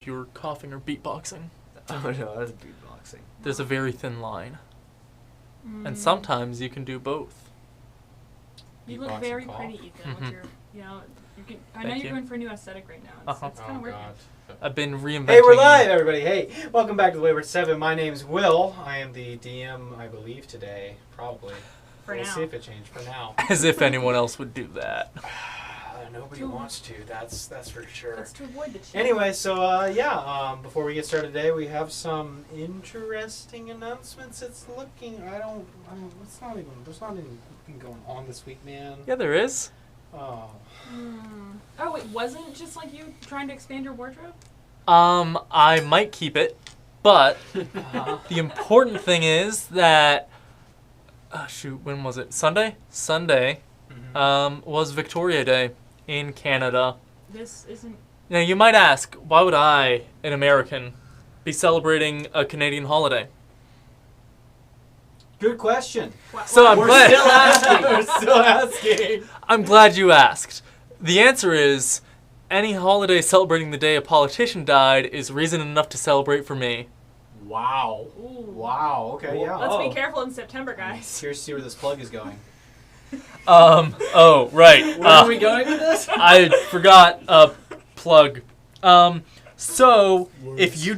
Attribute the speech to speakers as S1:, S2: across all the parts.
S1: you were coughing or beatboxing.
S2: Oh no, that's beatboxing.
S1: There's a very thin line. And sometimes you can do both.
S3: You look very pretty, Ethan. With your, I know you're going for a new aesthetic right now. It's kind of working.
S1: I've been reinventing.
S4: Hey, we're live, everybody. Hey, welcome back to the Wayward 7. My name's Will. I am the DM, I believe, today. Probably. We'll see if it changed for now.
S1: As if anyone else would do that.
S4: Nobody wants to. That's for sure.
S3: That's to avoid the change.
S4: Anyway, so before we get started today, we have some interesting announcements. It's looking. It's not even. There's not anything going on this week, man.
S1: Yeah, there is.
S4: Oh.
S3: Oh, it wasn't just like you trying to expand your wardrobe?
S1: I might keep it, but the important thing is that. When was it? Sunday? Sunday was Victoria Day in Canada.
S3: This isn't...
S1: Now, you might ask, why would I, an American, be celebrating a Canadian holiday?
S4: Good question.
S1: So I'm glad...
S4: Still asking. We're still asking.
S1: I'm glad you asked. The answer is, any holiday celebrating the day a politician died is reason enough to celebrate for me.
S4: Wow.
S3: Ooh.
S4: Wow, okay, yeah.
S3: Let's be careful in September, guys.
S4: Curious to see where this plug is going.
S1: Oh, right.
S2: Where are we going with this?
S1: I forgot a plug. So, if you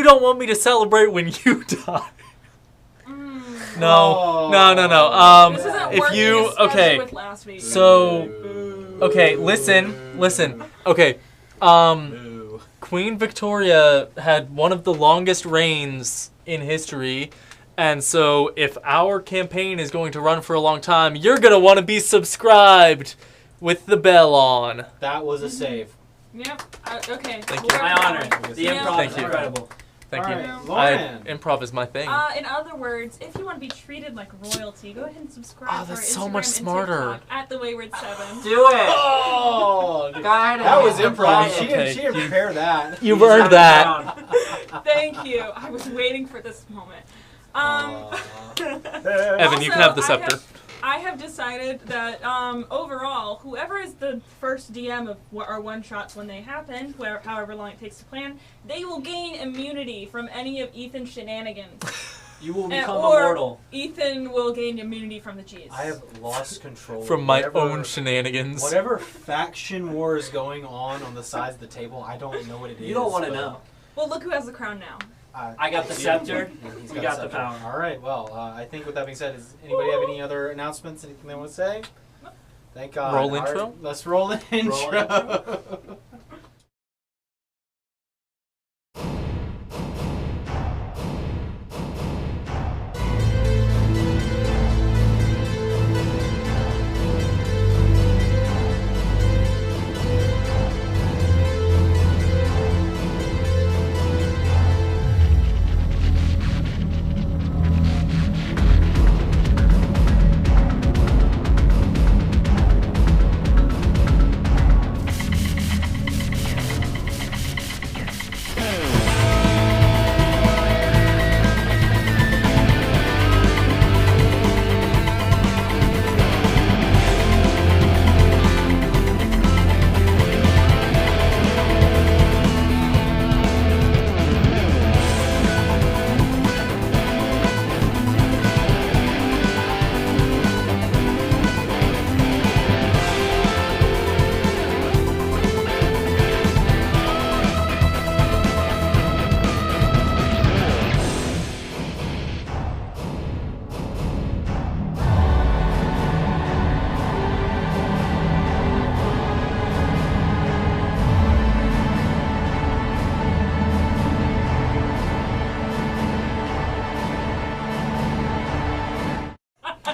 S1: don't want me to celebrate when you die... No.
S3: This isn't
S1: if
S3: working
S1: you...
S3: as
S1: Okay,
S3: with last week.
S1: so... Okay, listen. Okay, Queen Victoria had one of the longest reigns in history, and so if our campaign is going to run for a long time, you're going to want to be subscribed with the bell on.
S4: That was a save.
S3: Yep. Okay.
S1: Thank you.
S2: My honor. The improv
S1: Thank
S2: is
S1: you.
S2: incredible.
S1: Thank you.
S4: Right, Lauren.
S1: Improv is my thing.
S3: In other words, if you want to be treated like royalty, go ahead and subscribe
S1: Oh,
S3: to our
S1: that's so
S3: Instagram
S1: much
S3: and
S1: smarter.
S3: TikTok at the Wayward 7.
S2: Do it!
S4: Oh!
S2: God,
S4: That was improv. She
S1: Okay.
S4: didn't prepare that.
S1: You've earned that.
S3: Thank you. I was waiting for this moment.
S1: Evan, you can have the scepter.
S3: I have decided that overall, whoever is the first DM of our one-shots when they happen, however long it takes to plan, they will gain immunity from any of Ethan's shenanigans.
S2: You will become
S3: or
S2: immortal.
S3: Ethan will gain immunity from the cheese.
S4: I have lost control.
S1: From my own shenanigans.
S4: Whatever faction war is going on the sides of the table, I don't know what it is.
S2: You don't want to know.
S3: Well, look who has the crown now.
S2: I got the scepter.
S4: He's
S2: We got the power.
S4: All right. Well, I think with that being said, does anybody have any other announcements? Anything they want to say? Thank God.
S1: Roll
S4: All right,
S1: intro?
S4: let's roll the intro.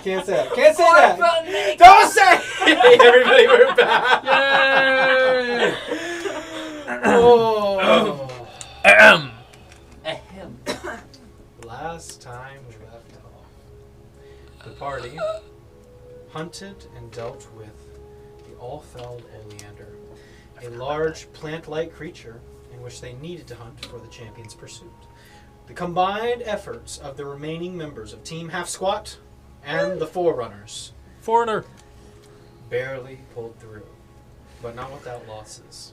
S4: Can't say that. Can't say that. Don't say it. Hey, everybody, we're back.
S1: Yay!
S4: Oh.
S1: Ahem.
S4: Last time we left off, the party hunted and dealt with the Aelflaed Oleander, a large plant-like creature in which they needed to hunt for the champion's pursuit. The combined efforts of the remaining members of Team Half Squat and the Forerunners
S1: Foreigner.
S4: barely pulled through, but not without losses.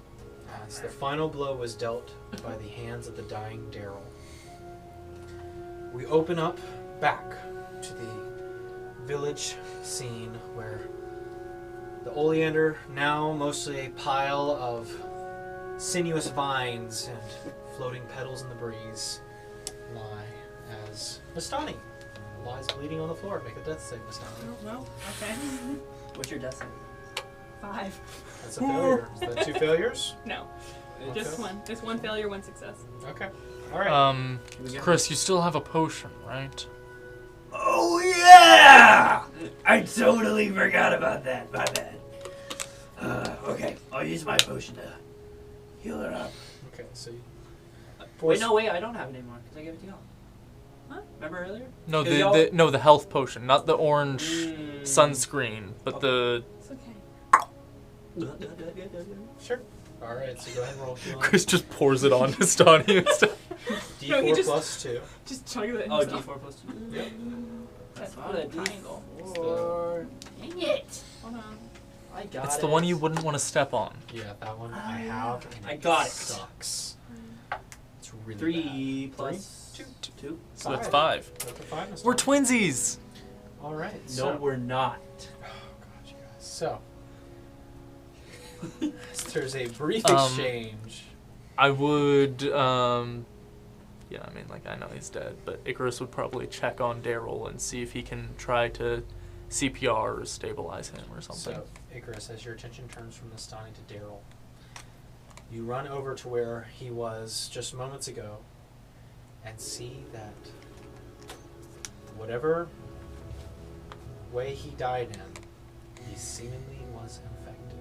S4: as the final blow was dealt by the hands of the dying Darrell. We open up back to the village scene where the Oleander, now mostly a pile of sinuous vines and floating petals in the breeze, lie as Mastani lies bleeding on the floor. Make a death save, Mastani.
S3: Oh, well, okay.
S2: What's your death save?
S3: 5.
S4: That's a failure. Is that 2 failures?
S3: No,
S4: One
S3: just
S4: fail?
S3: one. Just one failure, one success.
S4: Okay. All right.
S1: Chris, you still have a potion, right?
S2: Oh yeah! I totally forgot about that. My bad. Okay, I'll use my potion to heal her up.
S4: Okay, so you...
S2: Wait, I don't have it anymore because I gave it to y'all.
S3: Huh?
S2: Remember earlier?
S1: No,
S2: 'Cause y'all-
S1: the health potion, not the orange sunscreen, but the.
S3: It's okay.
S4: Sure. All right, so go ahead and roll healing.
S1: Chris just pours it on Mastani instead.
S4: D4
S3: No, he just-
S4: plus 2.
S3: Just chug it
S2: Oh,
S3: himself.
S2: D4 plus 2.
S4: Yep.
S3: That's
S2: Not
S3: a
S2: a
S3: triangle.
S2: D4. Dang it!
S3: Hold on.
S2: I got
S1: It's
S2: it.
S1: the one you wouldn't want to step on.
S4: Yeah, that one I have. And
S2: I got it.
S4: Sucks. It's really
S2: 3
S4: bad.
S2: plus
S4: 2.
S2: 2.
S1: So that's 5.
S4: That's a 5, Mr.
S1: We're twinsies!
S4: All right.
S2: No,
S4: So,
S2: we're not.
S4: oh god, you guys. So there's a brief
S1: Um,
S4: exchange.
S1: I would, yeah, I mean, like, I know he's dead, but Icarus would probably check on Darrell and see if he can try to CPR or stabilize him or something.
S4: So, Icarus, as your attention turns from Nastani to Darrell, you run over to where he was just moments ago and see that whatever way he died in, he seemingly was infected.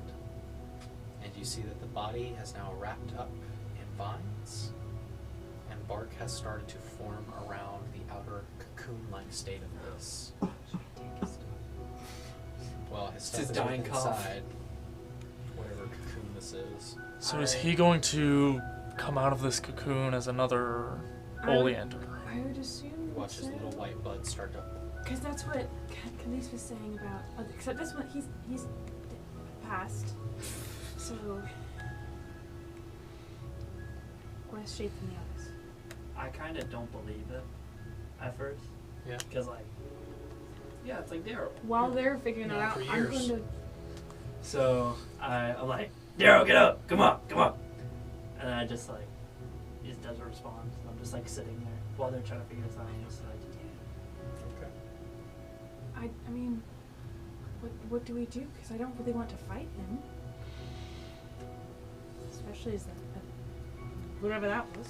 S4: And you see that the body has now wrapped up in vines, and bark has started to form around the outer cocoon-like state of this. Well, his stuff
S2: his
S4: is
S2: dying
S4: within
S2: cough.
S4: inside whatever cocoon this is.
S1: So is he going to come out of this cocoon as another Oleander?
S3: I would assume.
S4: You watch his little white buds start to...
S3: Because that's what Khalees was saying about. Except this one, he's passed. So less shape than the others.
S2: I kind of don't believe it at first.
S4: Yeah.
S2: Because, like, yeah, it's like Darrell.
S3: While they're figuring that
S4: Known
S3: out,
S4: for
S3: I'm
S4: years.
S3: going to.
S2: So I'm like, Darrell, get up! Come on! And then I just, like, he just doesn't respond. So I'm just, like, sitting there while they're trying to figure this out. I'm just like,
S4: Okay.
S3: I mean, what do we do? Because I don't really want to fight him. Especially as whatever that was.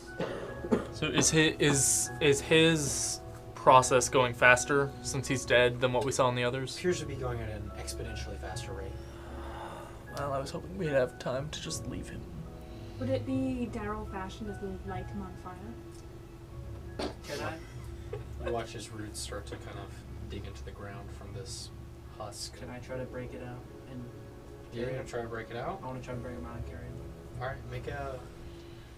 S1: So is his process going faster since he's dead than what we saw in the others?
S4: Appears to be going at an exponentially faster rate.
S1: Well, I was hoping we'd have time to just leave him.
S3: Would it be Darrell fashion as we light him on fire?
S2: can I?
S4: You watch his roots start to kind of dig into the ground from this husk.
S2: Can I try to break it out? And
S4: You're going to try to break it out?
S2: I want to try to break him out and carry him.
S4: Alright, make a...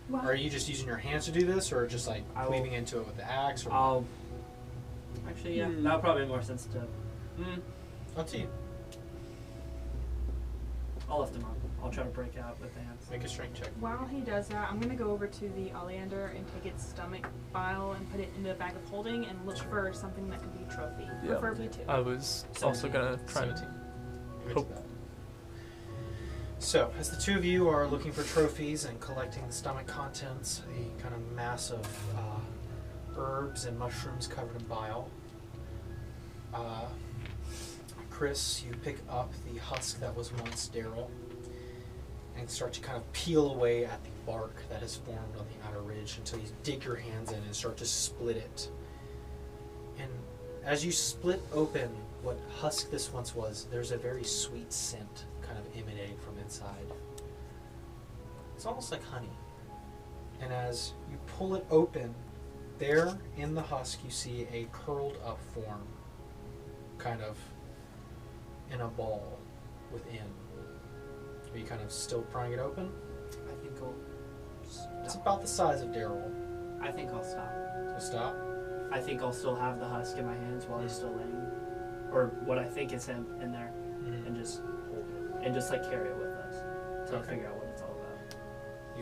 S3: Well,
S4: Are you just using your hands to do this, or just like
S2: I will-
S4: cleaving into it with the axe? Or
S2: I'll. Actually, yeah, that would probably make more sense to.
S4: Up to you.
S2: I'll lift him up. I'll try to break out with the hands.
S4: Make a strength check.
S3: while he does that, I'm gonna go over to the Oleander and take its stomach file and put it into a bag of holding and look for something that could be a trophy,
S1: Yeah.
S3: preferably two.
S1: I was also gonna try
S4: 17.
S1: to.
S4: Good
S1: Hope.
S4: to that. So, as the two of you are looking for trophies and collecting the stomach contents, a kind of mass of herbs and mushrooms covered in bile, Chris, you pick up the husk that was once Darrell and start to kind of peel away at the bark that has formed on the outer ridge until you dig your hands in and start to split it. And as you split open what husk this once was, there's a very sweet scent kind of emanating from inside. It's almost like honey. And as you pull it open, there in the husk you see a curled up form, kind of in a ball within. Are you kind of still prying it open?
S2: I think I'll.
S4: It's about the size of Darrell.
S2: I think I'll stop.
S4: So stop.
S2: I think I'll still have the husk in my hands while he's still laying, or what I think is him in there, and just hold it and just like carry it with us till I
S4: Okay.
S2: figure out what it's all about.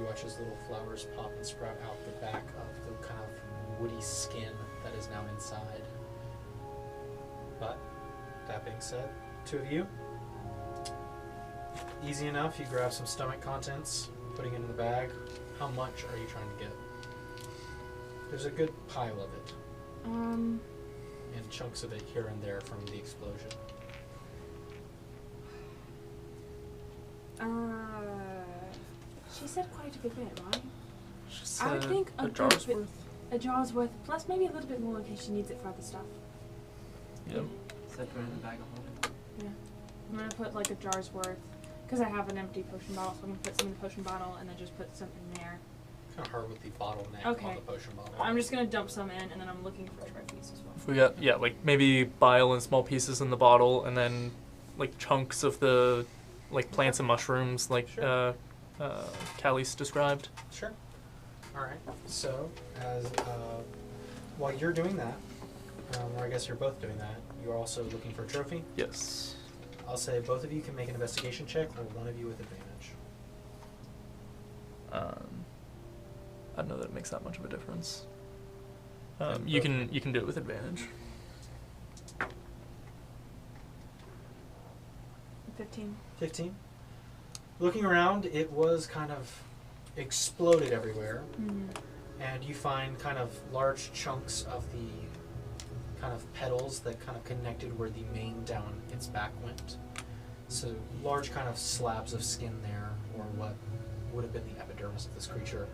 S4: You watch as little flowers pop and sprout out the back of the kind of woody skin that is now inside. But, that being said, 2 of you, easy enough. You grab some stomach contents, putting it in the bag. How much are you trying to get? There's a good pile of it. And chunks of it here and there from the explosion.
S3: She said quite a good bit, right?
S1: She
S3: I would
S1: said
S3: think
S1: a
S3: good
S1: jar's
S3: bit-
S1: worth.
S3: A jar's worth, plus maybe a little bit more in case she needs it for other stuff.
S1: Yep.
S2: Said put it in the bag of holding.
S3: I'm gonna put like a jar's worth, because I have an empty potion bottle, so I'm gonna put some in the potion bottle and then just put some in there.
S4: Kind of hard with the bottleneck
S3: Okay.
S4: on the potion bottle.
S3: I'm just gonna dump some in, and then I'm looking for trophies as well.
S1: If we got, like maybe bile in small pieces in the bottle, and then like chunks of the like plants and mushrooms, like
S4: Sure.
S1: Callie's described.
S4: Sure. All right. So, as while you're doing that, or I guess you're both doing that, you're also looking for a trophy.
S1: Yes.
S4: I'll say both of you can make an investigation check, or one of you with advantage.
S1: I don't know that it makes that much of a difference.
S4: Then
S1: You
S4: both-
S1: can do it with advantage.
S3: 15.
S4: 15. Looking around, it was kind of exploded everywhere, and you find kind of large chunks of the kind of petals that kind of connected where the mane down its back went. So large kind of slabs of skin there, or what would have been the epidermis of this creature,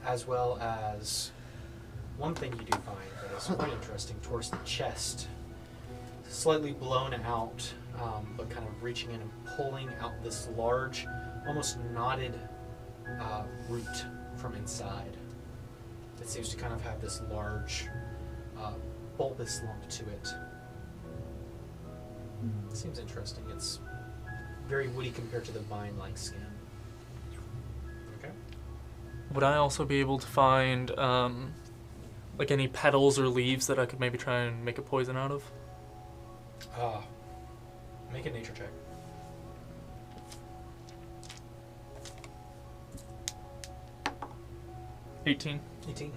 S4: as well as one thing you do find that is quite interesting towards the chest, slightly blown out, but kind of reaching in and pulling out this large, almost knotted root from inside. It seems to kind of have this large, bulbous lump to it. Seems interesting. It's very woody compared to the vine-like skin. Okay.
S1: Would I also be able to find like any petals or leaves that I could maybe try and make a poison out of?
S4: Make a nature check.
S1: $18.
S4: 18.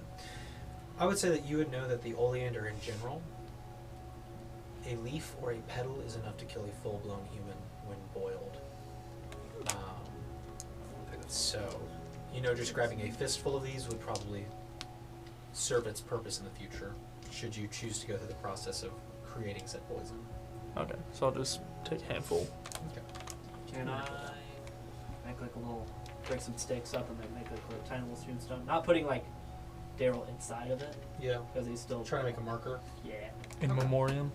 S4: I would say that you would know that the oleander in general, a leaf or a petal is enough to kill a full-blown human when boiled. So, just grabbing a fistful of these would probably serve its purpose in the future, should you choose to go through the process of creating said poison.
S1: Okay, so I'll just take a handful.
S4: Okay.
S2: Can I make like a little, break some sticks up and then make like a little tiny little tombstone? Not putting like Darrell inside of it,
S4: Yeah.
S2: because he's still
S4: Trying to make a marker.
S2: Yeah.
S1: In
S4: Okay.
S1: memoriam.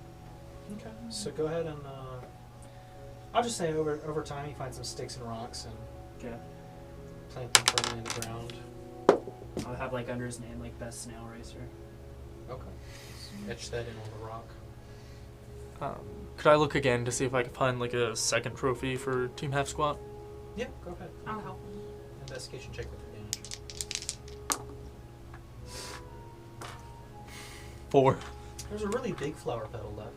S4: Okay. So go ahead and I'll just say over time you find some sticks and rocks and
S2: Okay.
S4: plant them firmly in the ground.
S2: I'll have like under his name like best snail racer.
S4: Okay. Etch that in on the rock.
S1: Could I look again to see if I could find like a second trophy for Team Half Squat?
S4: Yeah, go ahead.
S3: I'll help him.
S4: Investigation check with advantage.
S1: 4.
S4: There's a really big flower petal left.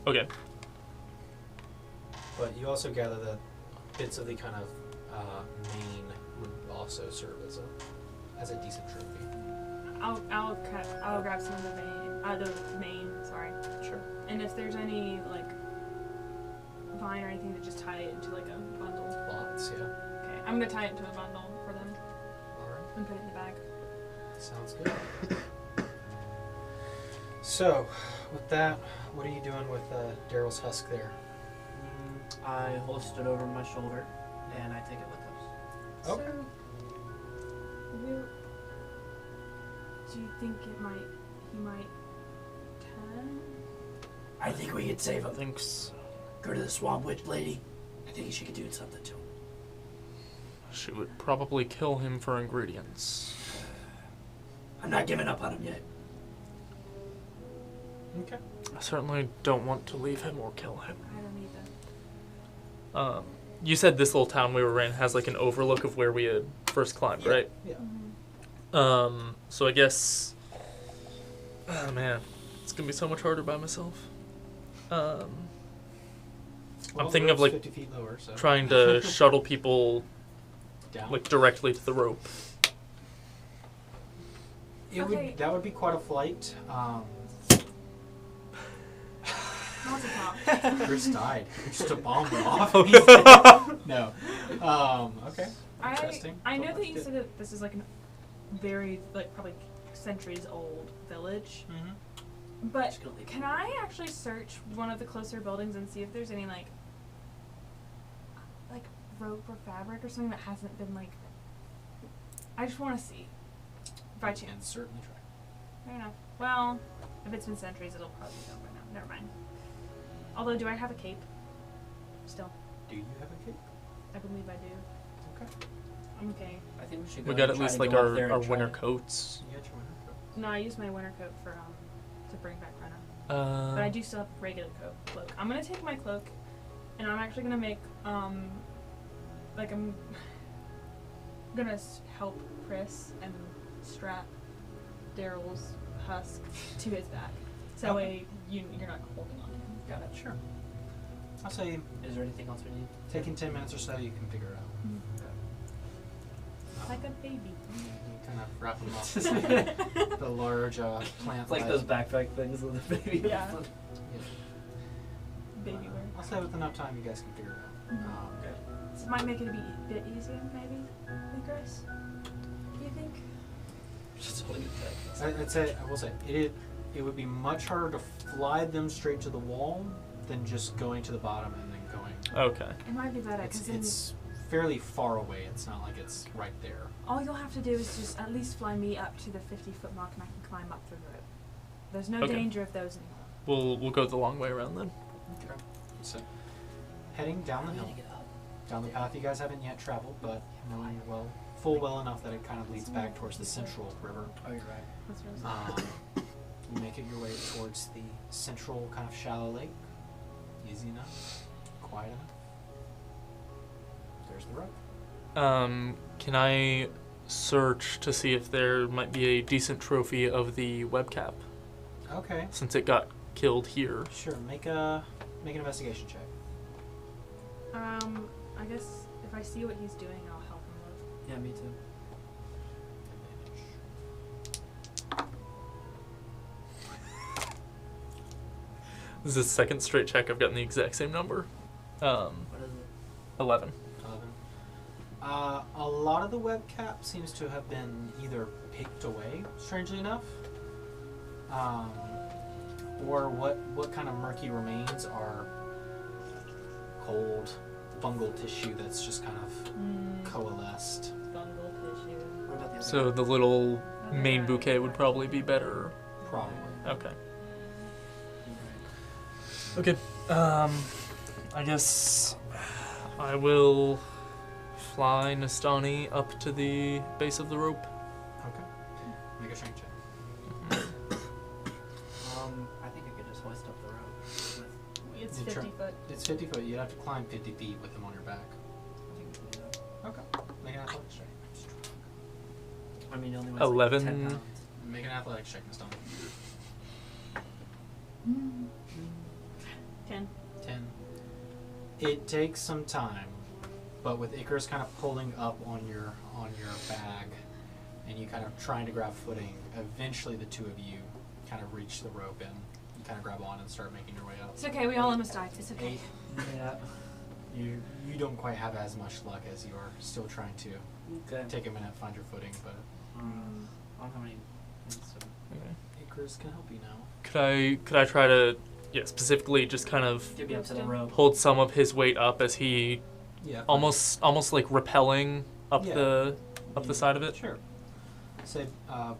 S1: Okay.
S4: But you also gather that bits of the kind of mane would also serve as a decent trophy.
S3: I'll grab some of the mane, sorry.
S4: Sure.
S3: And if there's any like vine or anything, to just tie it into like a bundle.
S4: Lots, yeah.
S3: Okay, I'm gonna tie it into a bundle for them
S4: Alright.
S3: and put it in the bag.
S4: Sounds good. So, with that, what are you doing with Darrell's husk there?
S2: I hoist it over my shoulder and I take it with us.
S4: Okay.
S3: So, do you think he might turn?
S2: I think we could save
S1: I
S2: him.
S1: think so.
S2: Go to the swamp witch lady. I think she could do something to him.
S1: She would probably kill him for ingredients.
S2: I'm not giving up on him yet.
S4: Okay.
S1: I certainly don't want to leave him or kill him.
S3: I don't either.
S1: You said this little town we were in has like an overlook of where we had first climbed, right?
S4: Yeah.
S1: So I guess, oh man, it's gonna be so much harder by myself. I'm thinking of, like,
S4: 50 feet lower, so.
S1: trying to shuttle people
S4: Down.
S1: like directly to the rope.
S3: Okay.
S4: That would be quite a flight.
S3: Not to pop.
S4: Chris died. Just a bomb went off. No. Okay. Interesting.
S3: I know
S4: But
S3: that you
S4: let's
S3: said that this is like a very, like, probably centuries old village.
S4: Mhm.
S3: But
S2: Just gonna leave
S3: can I actually search one of the closer buildings and see if there's any like rope or fabric or something that hasn't been like? I just want to see. By
S4: You can
S3: chance.
S4: certainly try.
S3: Fair enough. Well, if it's been centuries, it'll probably be gone by now. Never mind. Although, do I have a cape? Still,
S4: Do you have a cape?
S3: I believe I do.
S4: Okay.
S3: I'm okay.
S2: I think we should go
S1: We got
S2: and
S1: at
S2: try
S1: least
S2: to
S1: like
S2: go up there
S1: our
S2: and try
S1: winter
S2: to-
S1: coats.
S4: You got your winter coat.
S3: No, I used my winter coat for to bring back Renna. But I do still have a regular cloak. I'm gonna take my cloak, and I'm actually gonna make like I'm gonna help Chris and strap Darrell's husk to his back, so that way you're not holding on to him.
S2: Got it.
S4: Sure. I'll say
S2: Is there anything else we need?
S4: taking 10 minutes or so, you can figure it out.
S3: Like a baby.
S4: You kind of wrap them up. The large plant.
S2: It's like those backpack things with the baby.
S3: Yeah. Baby wear.
S4: I'll say with enough time, you guys can figure it out.
S2: Okay.
S3: This might make it a bit easier, maybe, than Chris. Do you think?
S2: Just holding it tight.
S4: I will say it would be much harder to fly them straight to the wall than just going to the bottom and then going.
S1: Okay.
S3: It might be better because
S4: It's fairly far away. It's not like it's right there.
S3: all you'll have to do is just at least fly me up to the 50-foot mark, and I can climb up through the rope. There's no
S1: Okay.
S3: danger of those anymore.
S1: We'll go the long way around then.
S4: Okay. So, heading down the
S2: I'm
S4: hill,
S2: gonna get up.
S4: down the path you guys haven't yet traveled, but knowing full well enough that it kind of leads back towards the central river.
S2: Oh, you're right.
S3: That's what I was
S4: You make it your way towards the central kind of shallow lake. Easy enough, quiet enough. There's the rope.
S1: Can I search to see if there might be a decent trophy of the webcap
S4: Okay,
S1: since it got killed here?
S4: sure. Make an investigation check.
S3: I guess if I see what he's doing, I'll help him with.
S2: Yeah, me too.
S1: This is the second straight check I've gotten the exact same number.
S2: What is it?
S1: 11.
S4: 11. A lot of the web cap seems to have been either picked away, strangely enough, or what kind of murky remains are cold fungal tissue that's just kind of coalesced.
S3: Fungal tissue.
S2: What about the other
S1: So the little main bouquet would probably be better.
S4: Probably.
S1: Okay.
S2: Right.
S1: Okay. I guess I will fly Nastani up to the base of the rope.
S4: Okay. Make a strength check.
S2: I think I could just hoist up the rope.
S3: It's
S4: You
S3: 50
S4: try.
S3: foot.
S4: It's 50 foot. You'd have to climb 50 feet with them on your back.
S2: I think we can do that.
S4: Okay. Make an athletics check.
S2: I mean, it only weighs
S1: 11.
S2: Like 10 pounds.
S4: Make an athletics check, Miss Dawn.
S3: 10.
S4: 10. It takes some time, but with Icarus kind of pulling up on your bag, and you kind of trying to grab footing, eventually the two of you kind of reach the rope and you kind of grab on and start making your way up.
S3: It's okay, we all almost died. It's okay.
S4: 8.
S2: Yeah.
S4: You don't quite have as much luck as you are still trying to
S2: Okay.
S4: take a minute, find your footing, but
S2: I don't have any. So.
S1: Okay.
S4: Icarus can help you now.
S1: Could I try to specifically just kind of
S2: Get me up to the rope.
S1: hold some of his weight up as he
S4: Yeah.
S1: almost like rappelling up
S4: Yeah.
S1: the side of it?
S4: Sure. Say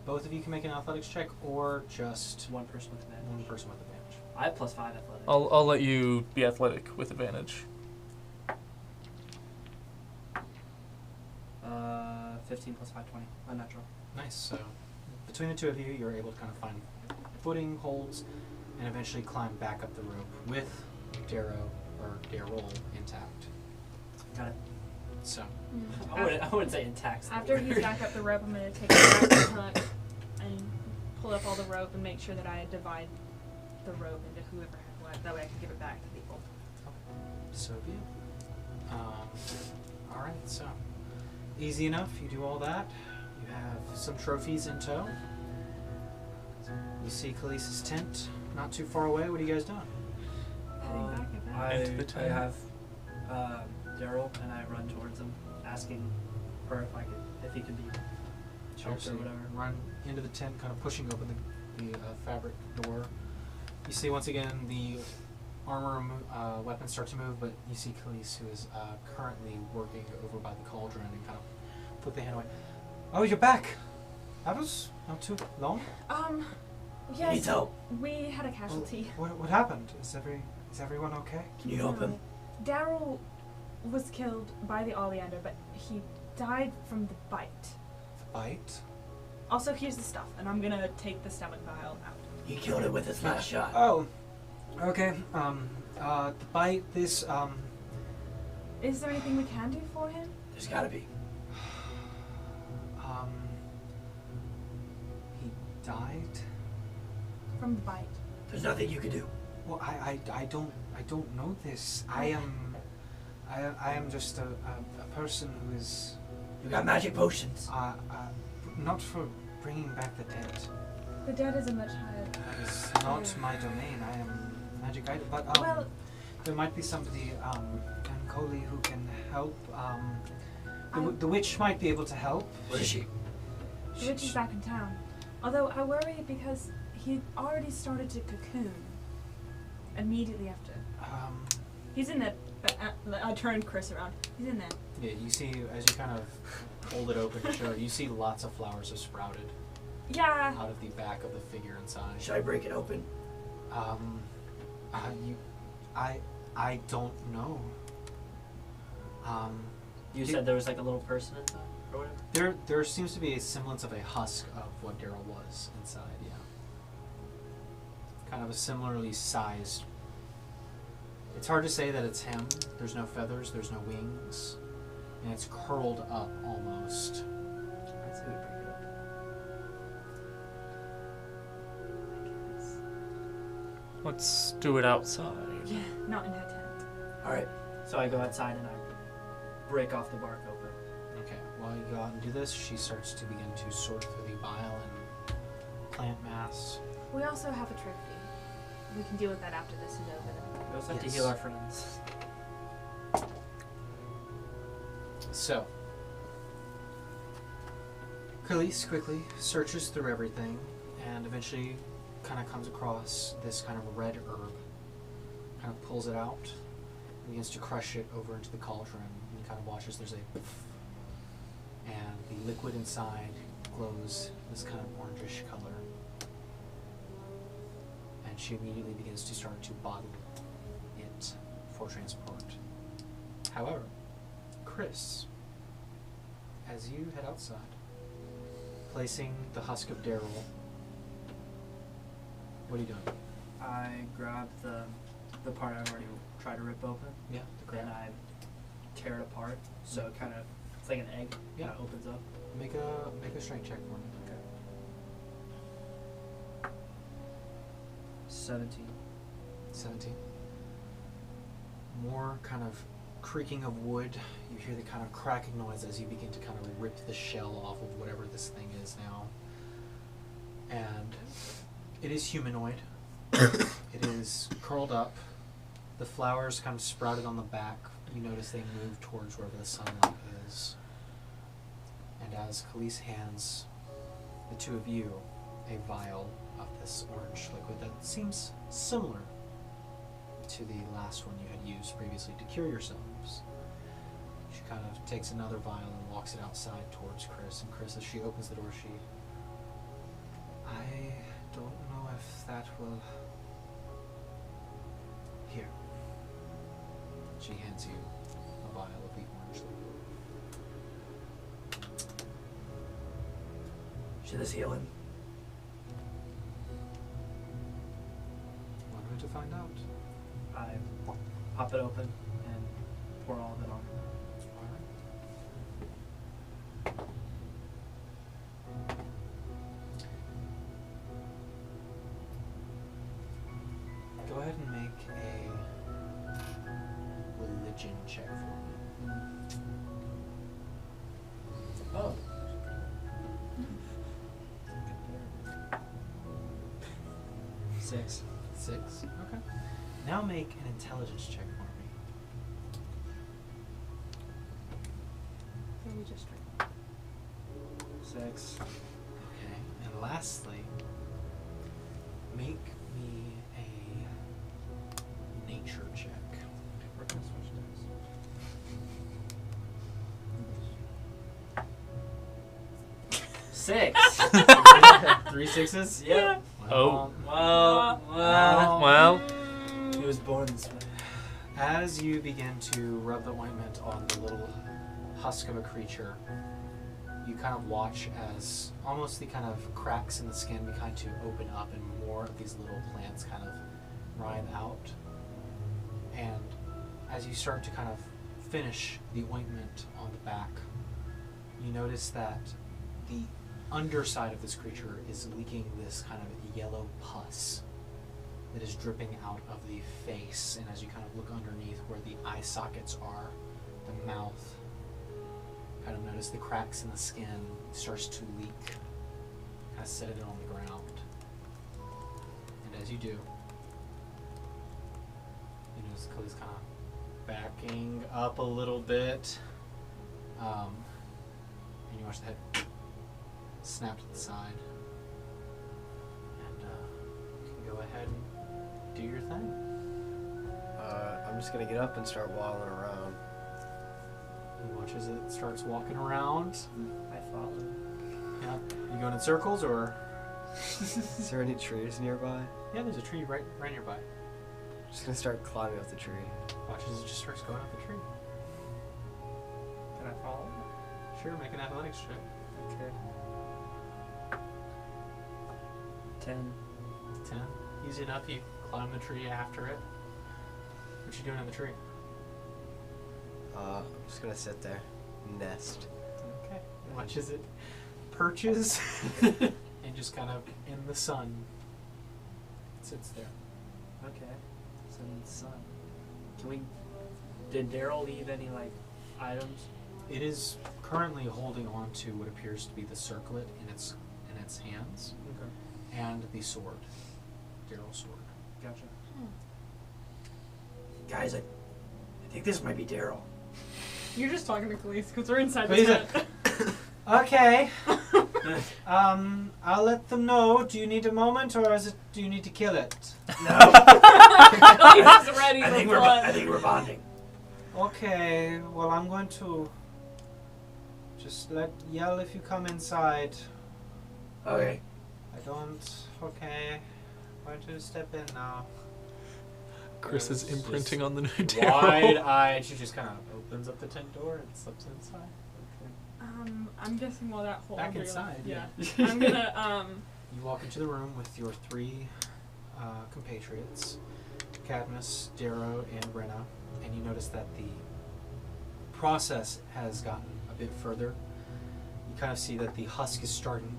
S4: both of you can make an athletics check, or just
S2: One person with advantage.
S4: one person with advantage.
S2: I have +5 athletics.
S1: I'll let you be athletic with advantage.
S2: 15 + 5, 20. Unnatural.
S4: Nice. So between the two of you, you're able to kind of find footing, holds, and eventually climb back up the rope with Darrell intact.
S2: Got it.
S4: So
S2: I wouldn't say intact.
S3: After he's back up the rope, I'm going to take the back hook and pull up all the rope and make sure that I divide the rope into whoever had what. That way I can give it back to people.
S4: So be it. Alright, so easy enough. You do all that. You have some trophies in tow. You see Khaleesi's tent not too far away. What are you guys doing?
S3: Heading back, I bet.
S1: Into the
S2: I
S1: tent.
S2: have Darrell and I run towards him, asking her if he could be helped or whatever.
S4: Run into the tent, kind of pushing open the fabric door. You see once again the armor weapons start to move, but you see Khalees, who is currently working over by the cauldron, and kind of put the hand away. Oh, you're back. That was not too long.
S3: Yes.
S2: Needs help.
S3: We had a casualty.
S4: What happened? Is everyone okay?
S2: Can you help him?
S3: Darrell was killed by the Oleander, but he died from the bite.
S4: The bite?
S3: Also, here's the stuff, and I'm gonna take the stomach vial out.
S2: He killed it with his last shot.
S4: Oh, okay. The bite. This.
S3: Is there anything we can do for him?
S2: There's gotta be.
S4: He died.
S3: From the bite.
S2: There's nothing you can do.
S4: Well, I don't know this. I am just a person who is
S2: You got magic potions.
S4: not for bringing back the dead.
S3: The dead is a much higher.
S4: That is not my domain. I am magic item, but
S3: Well,
S4: there might be somebody, Ankoli, who can help. The witch might be able to help.
S2: Where is she?
S3: the witch is back in town. Although I worry because he already started to cocoon. Immediately after. He's in there. I turned Chris around. He's in there.
S4: Yeah, you see as you kind of hold it open to show, you see lots of flowers have sprouted
S3: Yeah.
S4: out of the back of the figure inside.
S2: Should I break it open?
S4: I don't know.
S2: You said there was like a little person inside or whatever?
S4: There seems to be a semblance of a husk of what Darrell was inside, yeah. Kind of a similarly sized. It's hard to say that it's him. There's no feathers, there's no wings, and it's curled up almost.
S2: I'd say we break it open. I guess.
S1: Let's do it outside.
S3: Yeah. Not in her tent.
S2: Alright, so I go outside and I break off the bark open.
S4: Okay, while you go out and do this, she starts to begin to sort through the bile and plant mass.
S3: We also have a trophy. We can deal with that after this is over.
S2: We also have
S4: Yes.
S2: to heal our friends.
S4: So, Khalees quickly searches through everything and eventually kind of comes across this kind of red herb. Kind of pulls it out, begins to crush it over into the cauldron, and kind of watches there's a poof, and the liquid inside glows this kind of orangish color. And she immediately begins to start to bottle it for transport. However, Chris, as you head outside, placing the husk of Darrell, what are you doing?
S2: I grab the part I already tried to rip open,
S4: Yeah, the
S2: then I tear it apart, so it kind of, it's like an egg,
S4: Yeah.
S2: kind of opens up.
S4: Make a strength check for me.
S2: Okay. 17.
S4: 17. More kind of creaking of wood. You hear the kind of cracking noise as you begin to kind of rip the shell off of whatever this thing is now. And it is humanoid. It is curled up. The flowers kind of sprouted on the back. You notice they move towards wherever the sunlight is. And as Khalees hands the two of you a vial of this orange liquid that seems similar to the last one you had used previously to cure yourselves, she kind of takes another vial and walks it outside towards Chris. And Chris, as she opens the door, I don't know if that will... Here. She hands you a vial of the orange liquid.
S2: Should this heal him?
S4: One way to find out.
S2: I pop it open and pour all of it on.
S4: Go ahead and make a
S2: 6.
S4: 6. Okay. Now make an intelligence check for me.
S3: Maybe just
S2: 6.
S4: Okay. And lastly, make me a nature check.
S2: We're gonna switch dice. 6.
S4: 3 6s?
S2: Yep.
S1: Oh.
S2: Well. He was born this way.
S4: As you begin to rub the ointment on the little husk of a creature, you kind of watch as almost the kind of cracks in the skin begin to open up and more of these little plants kind of writhe out. And as you start to kind of finish the ointment on the back, you notice that the underside of this creature is leaking this kind of yellow pus that is dripping out of the face. And as you kind of look underneath where the eye sockets are, the mouth, kind of notice the cracks in the skin starts to leak, kind of set it on the ground. And as you do, you notice Cody's kind of backing up a little bit, and you watch the head snap to the side, and you can go ahead and do your thing.
S5: I'm just gonna get up and start waddling around.
S4: And you watch as it starts walking around.
S2: I follow.
S4: Yeah, you going in circles or?
S5: Is there any trees nearby?
S4: Yeah, there's a tree right nearby.
S5: I'm just gonna start climbing up the tree.
S4: Watch as it just starts going up the tree.
S2: Can I follow?
S4: Sure, make an athletics check.
S2: Okay. 10.
S4: 10. Easy enough. You climb the tree after it. What you doing in the tree?
S5: I'm just gonna sit there, nest.
S4: Okay. Watch as it perches and just kind of in the sun sits there.
S2: Okay. So in the sun. Did Darrell leave any like items?
S4: It is currently holding on to what appears to be the circlet in its hands
S2: Okay.
S4: and the sword, Darrell's sword.
S2: Gotcha.
S6: Guys, I think this might be Darrell.
S3: You're just talking to Khalees because we're inside
S4: Khalees,
S3: the tent.
S4: Okay. I'll let them know. Do you need a moment, or do you need to kill it?
S6: No.
S3: Khalees is ready
S6: I
S3: for
S6: think
S3: blood.
S6: we're bonding.
S4: Okay. Well, I'm going to just yell if you come inside.
S6: Okay.
S4: I don't. Okay. I'm going to step in now.
S1: Chris is
S4: It's
S1: imprinting
S4: just
S1: on the new Darrell.
S4: Wide-eyed, she just kind of opens up the tent door and slips inside.
S3: I'm guessing while that whole
S4: Back
S3: ordeal-
S4: inside,
S3: Yeah.
S4: yeah.
S3: I'm gonna
S4: You walk into the room with your 3 compatriots, Cadmus, Darrell, and Renna, and you notice that the process has gotten a bit further. You kind of see that the husk is starting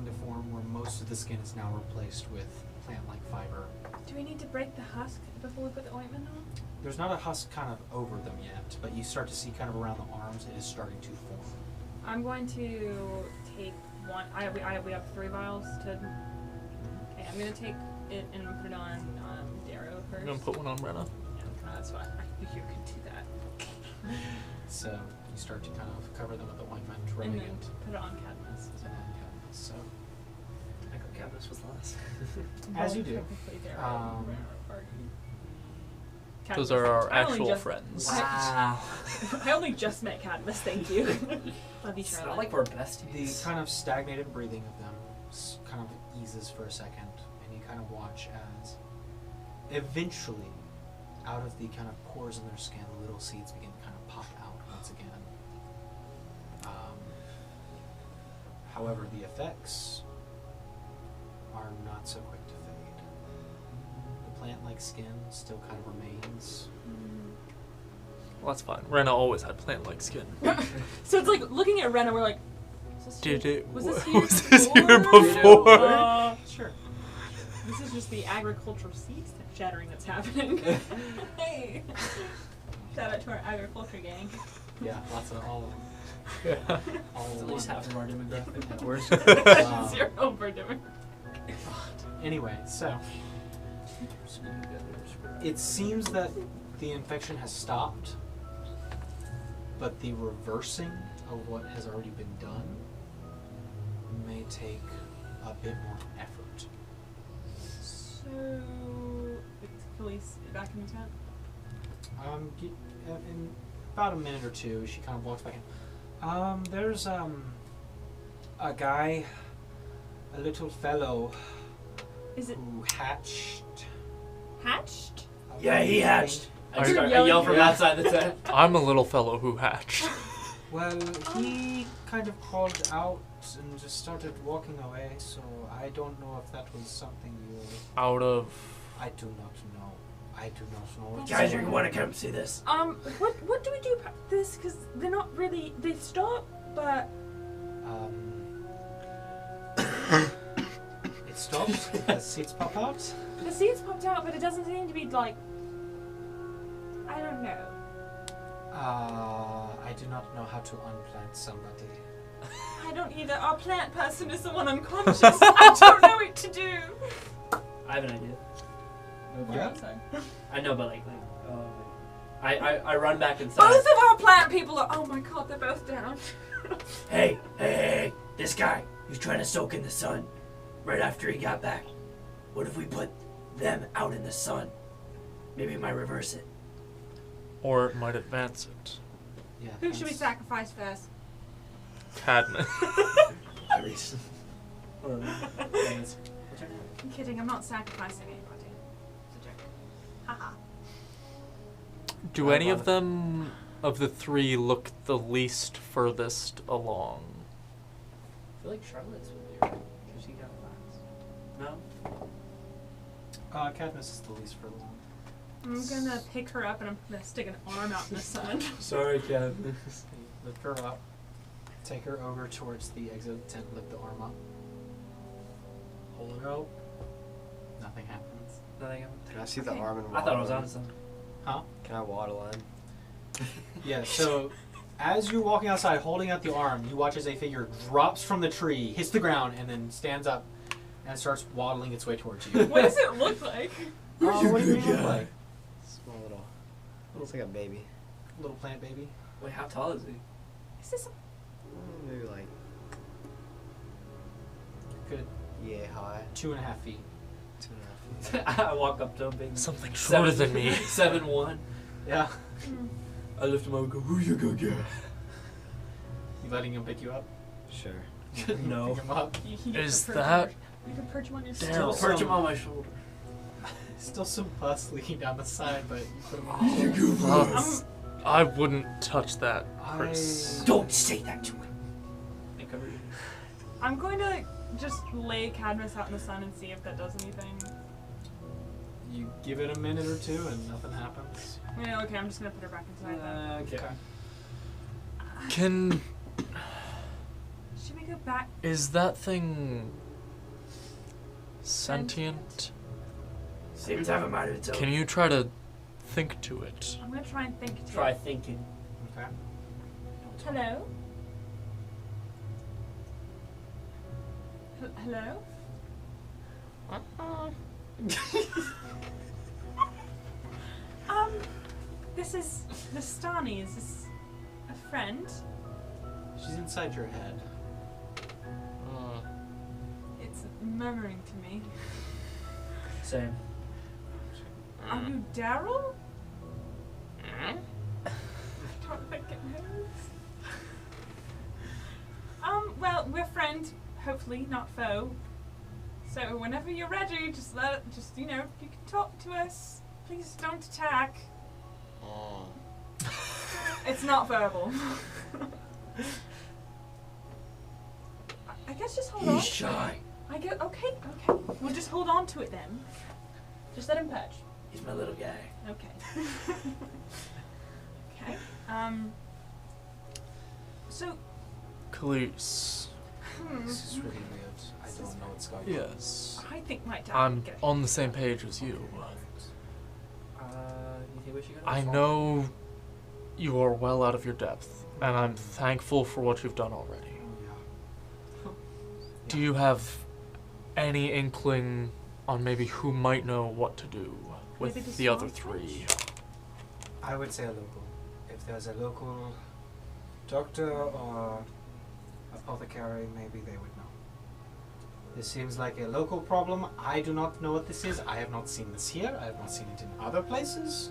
S4: to form, where most of the skin is now replaced with plant-like fiber.
S3: Do we need to break the husk before we put the ointment on?
S4: There's not a husk kind of over them yet, but you start to see kind of around the arms it is starting to form.
S3: I'm going to take one. We have 3 vials to. Okay, I'm gonna take it and put it on Darrow first.
S1: I'm gonna put one on Renna.
S3: Yeah, that's fine. You can do that.
S4: So you start to kind of cover them with the ointment,
S3: And
S4: rubbing
S3: then
S4: it.
S3: put it on Cadmus.
S4: And then Cadmus. So
S2: I think Cadmus was last.
S4: as you do,
S3: Technically Darrow,
S4: um,
S3: or
S1: Those
S3: Cadmus.
S1: are our
S3: I only
S1: actual
S3: just-
S1: friends.
S2: Wow.
S3: I only just met Cadmus. Thank you. Love you,
S2: It's
S3: Charlotte.
S2: not like we're
S4: the
S2: besties.
S4: kind of stagnated breathing of them kind of eases for a second, and you kind of watch as eventually, out of the kind of pores in their skin, the little seeds begin to kind of pop out once again. However, the effects are not so quick to fade. The plant-like skin still kind of remains.
S1: Well, that's fine. Renna always had plant-like skin.
S3: So it's like looking at Renna, we're like, was this here,
S1: Did it?
S3: was this
S1: Was
S3: here
S1: this here
S3: before?
S1: before?
S4: Sure.
S3: This is just the agricultural seeds shattering that's happening. Hey! Shout out to our agriculture gang.
S4: Yeah, lots of all.
S1: Yeah.
S4: All
S2: It's at least half of our demographic.
S5: Where's
S4: Um,
S3: 0 for doing.
S4: Anyway, so it seems that the infection has stopped, but the reversing of what has already been done may take a bit more effort.
S3: So, it's police back in the tent?
S4: In about a minute or two, she kind of walks back in. There's a guy, a little fellow,
S3: Is it
S4: who hatched.
S3: hatched?
S6: Yeah, he hatched.
S1: Are
S2: I
S1: you
S2: start, I
S3: yelling
S2: yell from
S3: at-
S2: outside the tent.
S1: I'm a little fellow who hatched.
S4: Well, he kind of called out and just started walking away, so I don't know if that was something you...
S1: Out of...
S4: I do not know. I do not know.
S6: Guys, you want to come see this?
S3: What do we do about this? Because they're not really, they stop, but...
S4: It stops as seeds pop out.
S3: The seeds popped out, but it doesn't seem to be like... I don't know.
S4: I do not know how to unplant somebody.
S3: I don't either. Our plant person is the one unconscious. I don't know what to do.
S2: I have an idea.
S4: Yeah.
S2: I know, but I run back inside.
S3: Both of our plant people are... Oh my god, they're both down.
S6: Hey, this guy who's trying to soak in the sun right after he got back. What if we put them out in the sun? Maybe it might reverse it.
S1: Or it might advance it.
S4: Yeah.
S3: Who should we sacrifice first?
S1: Cadmus.
S6: Iris.
S2: Hold on. What's her name?
S3: I'm kidding, I'm not sacrificing anybody. It's a joke. Haha.
S1: Do any of them, of the three, look the least furthest along?
S2: I feel like Charlotte's with you, right? Because she got last. No?
S4: Cadmus is the least for long.
S3: I'm gonna pick her up and I'm gonna stick an arm out in the sun.
S2: Sorry, Cadmus.
S4: Lift her up. Take her over towards the exit of the tent. Lift the arm up. Hold her out. Nothing happens.
S2: Nothing.
S5: Can I see the
S3: Okay.
S5: arm and
S2: I
S5: water
S2: thought it was
S5: line?
S2: on something.
S4: Huh?
S5: Can I waddle in?
S4: Yeah, so as you're walking outside holding out the arm, you watch as a figure drops from the tree, hits the ground, and then stands up and starts waddling its way towards you.
S3: What does it look like?
S4: What do you look like?
S5: Small little. Looks like a baby.
S4: Little plant baby.
S2: Wait, how tall is he?
S3: Is this
S5: Maybe like
S4: Good.
S5: yay high.
S4: 2.5 feet.
S5: 2.5 feet.
S2: I walk up to him being
S1: Something shorter than me.
S2: 7'1".
S4: Yeah.
S2: I lift him up and go, who you go get?
S4: You letting him pick you up?
S5: Sure.
S2: No.
S4: Pick him up.
S3: you
S1: Is
S3: can
S1: that...
S3: You can perch him on your
S1: Darrell.
S3: still.
S2: Perch him on my shoulder.
S4: Still some pus leaking down the side, but you put him on the shoulder.
S1: Pus. I wouldn't touch that, Chris.
S6: Don't say that to him.
S2: I covered it.
S3: I'm going to just lay Cadmus out in the sun and see if that does anything.
S4: You give it a minute or two and nothing happens.
S3: Yeah, okay, I'm just gonna put her back inside then.
S2: Okay.
S1: Can...
S3: Should we go back?
S1: Is that thing... sentient?
S6: Seems to have a mind of its own.
S1: Can you try to think to it?
S3: I'm gonna try and think to
S2: Try
S3: it.
S2: thinking.
S4: Okay.
S3: Hello? Hello? This is the Stani. Is this a friend?
S4: She's inside your head.
S3: It's murmuring to me.
S2: Same.
S3: Are you Darrell? I don't think it knows. Well, we're friends, hopefully, not foe. So whenever you're ready, just you can talk to us. Please don't attack. It's not verbal. I guess just hold on.
S6: He's shy.
S3: Okay. We'll just hold on to it then. Just let him perch.
S6: He's my little guy.
S3: Okay. Okay. So.
S1: Khalees.
S4: This is really weird. I don't know what's going on.
S1: Yes.
S3: I think my dad.
S1: I'm
S3: would get
S1: on the same page as you.
S2: You think we should go to
S1: I
S2: the farm?
S1: know you are well out of your depth, and I'm thankful for what you've done already.
S4: Yeah.
S1: Do you have any inkling on maybe who might know what to do with
S3: Maybe
S1: the other
S3: swamp
S1: three.
S4: I would say a local. If there's a local doctor or apothecary, maybe they would know. This seems like a local problem. I do not know what this is. I have not seen this here. I have not seen it in other places.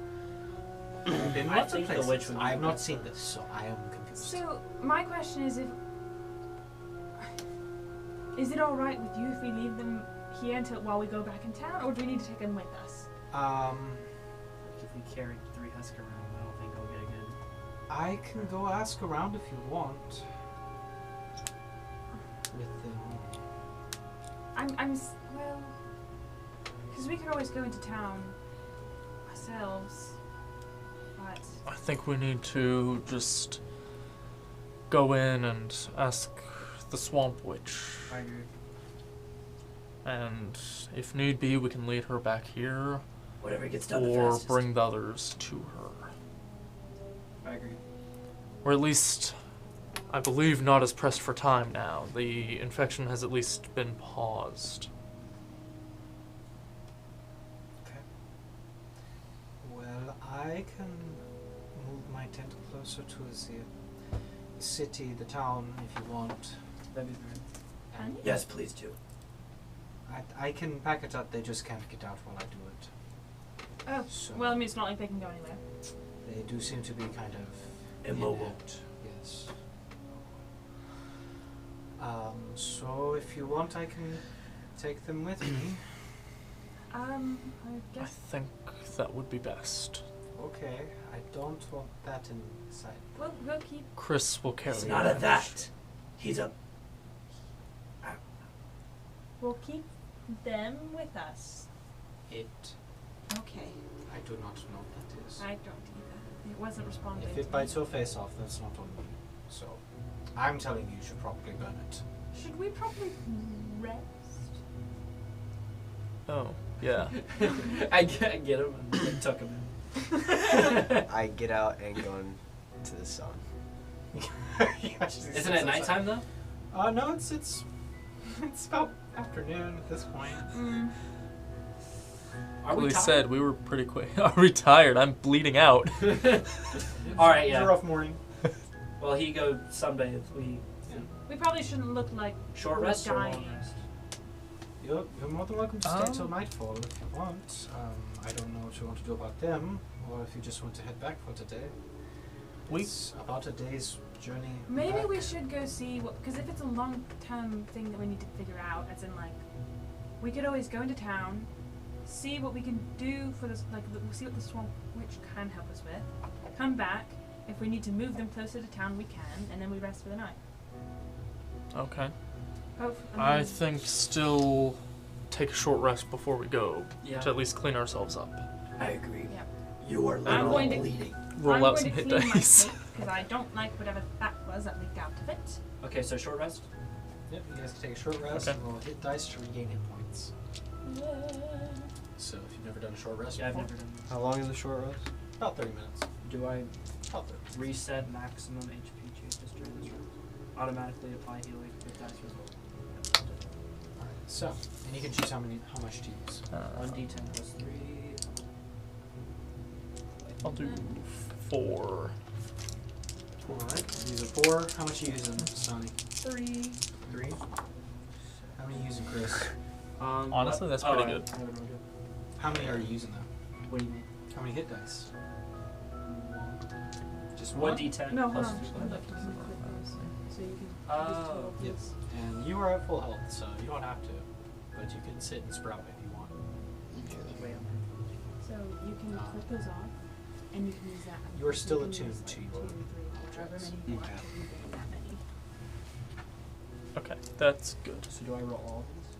S4: I've been
S2: I
S4: lots of
S2: think the
S4: places.
S2: witch would
S4: I have
S2: be
S4: not
S2: better.
S4: seen this, so I am confused.
S3: So my question is, is it all right with you if we leave them here until while we go back in town, or do we need to take them with us?
S2: If we carried 3 husks around, I don't think I'll get a good.
S4: I can go ask around if you want. With them.
S3: Well, because we could always go into town ourselves, but
S1: I think we need to just go in and ask the Swamp Witch.
S2: I agree.
S1: And if need be, we can lead her back here
S6: Whatever gets done the
S1: or
S6: fastest.
S1: bring the others to her.
S2: I agree.
S1: Or at least, I believe, not as pressed for time now. The infection has at least been paused.
S4: Okay. Well, I can move my tent closer to the city, the town, if you want.
S2: That'd be great.
S4: And
S6: Yes, please do.
S4: I can pack it up. They just can't get out while I do it.
S3: oh,
S4: So
S3: well, I mean, it's not like they can go anywhere.
S4: they do seem to be kind of
S6: Immobile.
S4: inept. Yes. So if you want, I can take them with me.
S3: I
S1: I
S3: guess.
S1: think that would be best.
S4: Okay. I don't want that inside.
S3: We'll keep.
S1: Chris will carry
S6: He's not a
S1: it.
S6: that. He's a.
S3: We'll keep them with us.
S4: It.
S3: Okay.
S4: I do not know what that is.
S3: I don't either. It wasn't responding.
S4: If
S3: to
S4: it
S3: me.
S4: bites your face off, that's not on me. So, I'm telling you, you should probably burn it.
S3: Should we probably rest?
S1: Oh, yeah.
S2: I get him and tuck him in.
S5: I get out and go into the sun.
S2: Isn't it nighttime though?
S4: No, it's about afternoon at this point.
S2: Are we
S1: We
S2: tired?
S1: said we were pretty quick. Are we tired? I'm bleeding out.
S2: All right,
S4: It's
S2: yeah.
S4: a rough morning.
S2: Well, he go sunbathe.
S3: We probably shouldn't look like
S2: Short
S3: we're
S2: rest or long
S3: dying.
S2: rest?
S4: You're more than welcome to stay till nightfall if you want. I don't know what you want to do about them, or if you just want to head back for today.
S1: We-
S4: It's about a day's journey.
S3: Maybe
S4: back.
S3: we should go see what, because if it's a long-term thing that we need to figure out, as in like, we could always go into town, see what we can do for this, like, see what the Swamp Witch can help us with, come back. If we need to move them closer to town, we can, and then we rest for the night.
S1: Okay.
S3: Hopefully,
S1: I think still take a short rest before we go
S2: Yeah.
S1: to at least clean ourselves up.
S6: I agree.
S3: Yeah.
S6: You are
S3: I'm
S6: literally
S3: going to-
S6: bleeding.
S1: Roll
S3: I'm
S1: out
S3: going
S1: some
S3: to
S1: hit
S3: clean my
S1: dice.
S3: plate, because I don't like whatever that was that leaked out of it.
S2: Okay, so short rest.
S4: Yep, you guys can take a short rest
S1: Okay.
S4: and roll hit dice to regain hit points.
S3: Yeah.
S4: So if you've never done a short rest
S2: Yeah, I've
S4: before,
S2: never done this.
S5: How long is the short rest?
S4: about 30 minutes.
S2: Do I
S4: About 30.
S2: reset maximum HP changes during this round? Automatically apply healing with dice result.
S4: Alright, so, and you can choose how much to use.
S2: 1d10 plus 3.
S1: I'll do 4.
S4: Alright, use a 4. How much are you using, Sonny?
S3: 3.
S4: 3? How many are you using, Chris?
S1: Honestly, that's pretty good.
S2: I don't know.
S4: How many are you using, though?
S2: What do you mean?
S4: How many hit dice? Just one?
S2: 1d10
S3: No, hold
S2: plus
S3: on.
S2: 3.
S3: Hold on. So you can.
S2: Oh.
S4: Yes. And you are at full health, so you don't have to. But you can sit and sprout if you want.
S2: Wait,
S3: So you can click those off, and you can use that.
S4: You are still
S3: You can
S4: attuned
S3: use,
S4: to
S3: like,
S4: your
S3: 2, 3, however
S4: objects.
S3: many you want. You can that many.
S1: Okay, that's good.
S2: So do I roll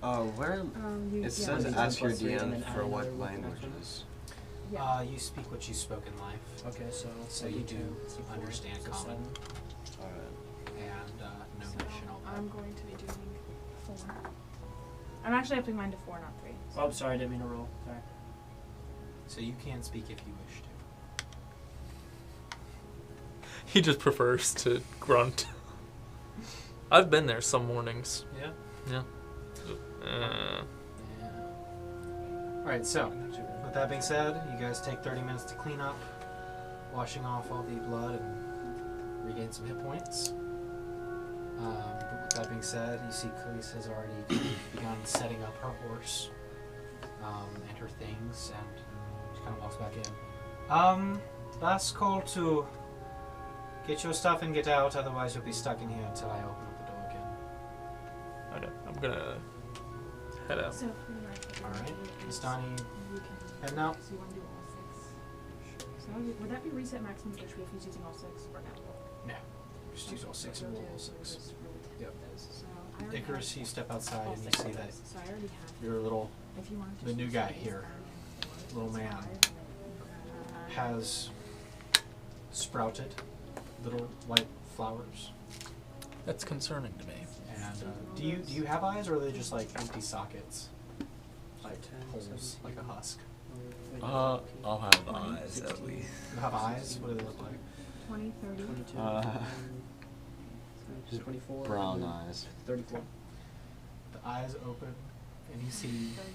S2: all of these?
S5: Where
S3: You,
S5: it
S3: yeah,
S5: says
S2: so
S5: ask your
S2: plus three and then
S5: DM
S2: add
S5: for what
S2: another with the next
S5: languages.
S3: yeah.
S4: You speak what you spoke in life.
S2: Okay, so
S4: you
S2: 1d10,
S4: do
S2: so 4,
S4: understand
S2: so
S4: common.
S2: 7.
S5: Alright.
S4: And Gnomish and all that.
S3: I'm going to be doing 4. I'm actually upping mine to 4, not 3.
S2: Oh, I'm sorry, I didn't mean to roll. Sorry.
S4: So you can speak if you wish to.
S1: He just prefers to grunt. I've been there some mornings.
S4: Yeah?
S1: Yeah.
S4: Yeah. Alright, so, with that being said, you guys take 30 minutes to clean up, washing off all the blood and regain some hit points. But with that being said, you see Khalees has already begun setting up her horse and her things, and she kind of walks back in. Last call to get your stuff and get out, otherwise you'll be stuck in here until I open up the door again.
S1: Okay, I'm gonna head out.
S3: So,
S4: Alright, Miss Donnie, heading out.
S3: So you want to do all 6? So would that be reset maximum HP if he's using all 6 or no?
S4: No, just use all 6 and roll all 6. Yep.
S3: So I
S4: Icarus, you step outside and you see that
S3: So I already have.
S4: your little,
S3: If you wanted to
S4: the new
S3: choose
S4: guy
S3: these,
S4: here,
S3: I already have 4,
S4: little
S3: so
S4: man,
S3: 5, and then,
S4: has sprouted little white flowers.
S1: That's concerning to me.
S4: And do you have eyes, or are they just like empty sockets, like holes, like a husk?
S7: I'll have eyes at least.
S4: You have eyes. What do they look like?
S3: 20, 30.
S5: 22.
S7: Just
S5: 24.
S7: brown eyes.
S5: 34.
S4: The eyes open, and you see
S3: 30.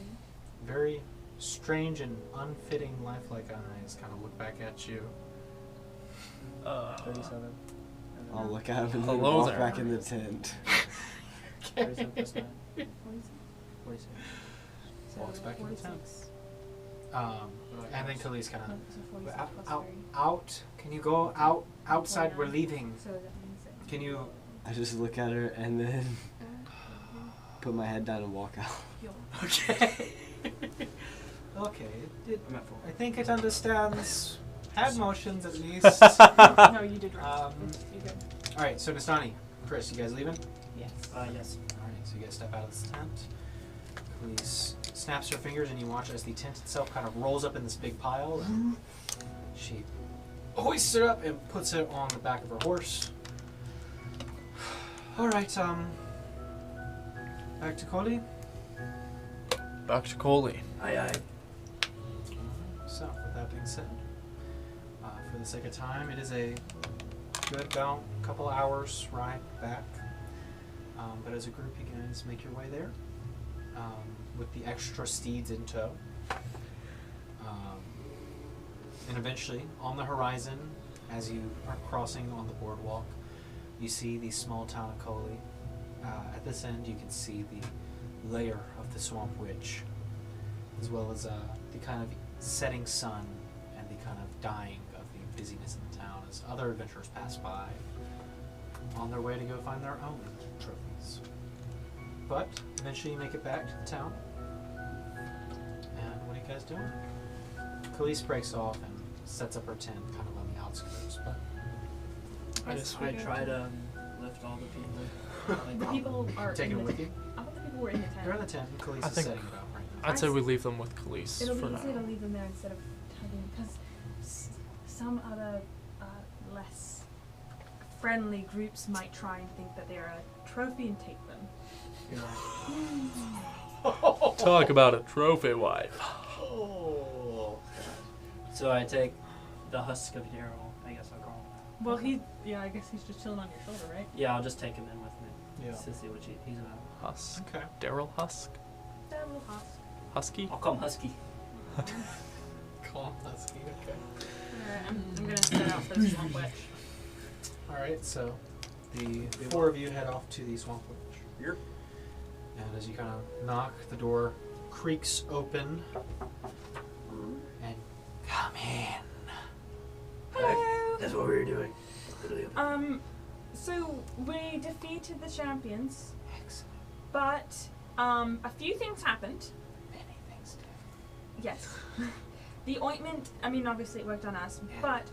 S4: very strange and unfitting, lifelike eyes kind of look back at you.
S5: 37.
S7: I'll look at him and then
S1: Hello
S7: walk
S1: there.
S7: back in the tent.
S5: 37 plus 9.
S3: 46.
S5: 46.
S4: Walks back in the tent.
S3: 46.
S4: And then Khalees kind
S3: No,
S4: of
S3: so 46
S4: out,
S3: plus
S4: out,
S3: 30.
S4: out. Can you go out? Outside, we're
S3: 29.
S4: leaving.
S3: So that means that
S4: Can you?
S7: I just look at her and then put my head down and walk out.
S4: Okay. Okay.
S5: I'm at 4.
S4: I think it understands hand motions at least.
S3: No, you did right. You good.
S4: All right. So Nastani, Chris, you guys leaving?
S3: Yes.
S2: Yes.
S4: All right. So you guys step out of this tent. Khalees snaps her fingers, and you watch as the tent itself kind of rolls up in this big pile. And she hoists it up and puts it on the back of her horse. All right. Back to Coley.
S1: Back to Coley.
S6: Aye.
S4: So, with that being said, for the sake of time, it is a good about couple hours ride back. But as a group, you guys make your way there with the extra steeds in tow. And eventually, on the horizon, as you are crossing on the boardwalk, you see the small town of Coley. At this end, you can see the lair of the Swamp Witch, as well as the kind of setting sun and the kind of dying of the busyness in the town as other adventurers pass by on their way to go find their own trophies. But eventually you make it back to the town. And what are you guys doing? Khalees breaks off and sets up her tent kind of on the outskirts. But
S2: I try to lift all the people.
S3: The people are
S4: taking
S3: in
S4: it
S3: the
S4: with you?
S3: I thought the people were in the tent.
S4: They're in the tent and Khalees
S1: I
S4: is
S1: think-
S4: setting it up right now.
S1: I'd say we leave them with Khalees
S3: It'll
S1: for
S3: be easier to
S1: now.
S3: leave them there instead of tugging, because some other less friendly groups might try and think that they're a trophy and take them.
S1: Talk about a trophy wife.
S2: So I take the husk of Darrell, I guess I'll call him.
S3: Well, I guess he's just chilling on your shoulder, right?
S2: Yeah, I'll just take him in with me.
S4: Yeah.
S2: Just to see what he's about.
S1: Husk.
S4: Okay.
S1: Darrell Husk.
S3: That little husk.
S1: Husky.
S2: I'll call him Husky.
S4: Cool. That's cute. Okay.
S3: Alright, I'm gonna set out for the swamp witch.
S4: Alright, so the four of you head off to the Swamp Witch.
S2: Yep.
S4: And as you kind of knock, the door creaks open. And come in.
S3: Hello!
S6: That's what we were doing. Literally.
S3: So we defeated the champions,
S4: Excellent.
S3: but a few things happened.
S4: Many things do.
S3: Yes. The ointment, I mean, obviously it worked on us, but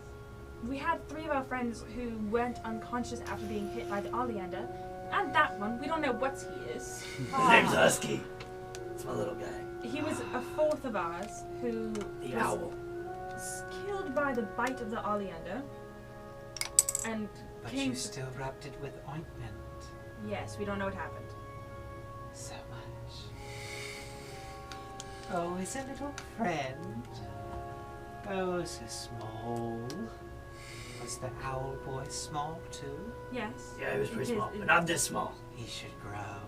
S3: we had 3 of our friends who went unconscious after being hit by the Oleander, and that one, we don't know what he is.
S6: His name's Husky. It's my little guy.
S3: He was a 4th of ours who
S6: The
S3: was
S6: owl.
S3: killed by the bite of the Oleander, and
S4: But
S3: came
S4: you still rubbed it with ointment.
S3: Yes, we don't know what happened.
S4: So much. Oh, is a little friend. Oh, so small. Was the owl boy small too?
S3: Yes.
S6: Yeah, he was pretty
S3: It is-
S6: small, but not this small.
S4: He should grow.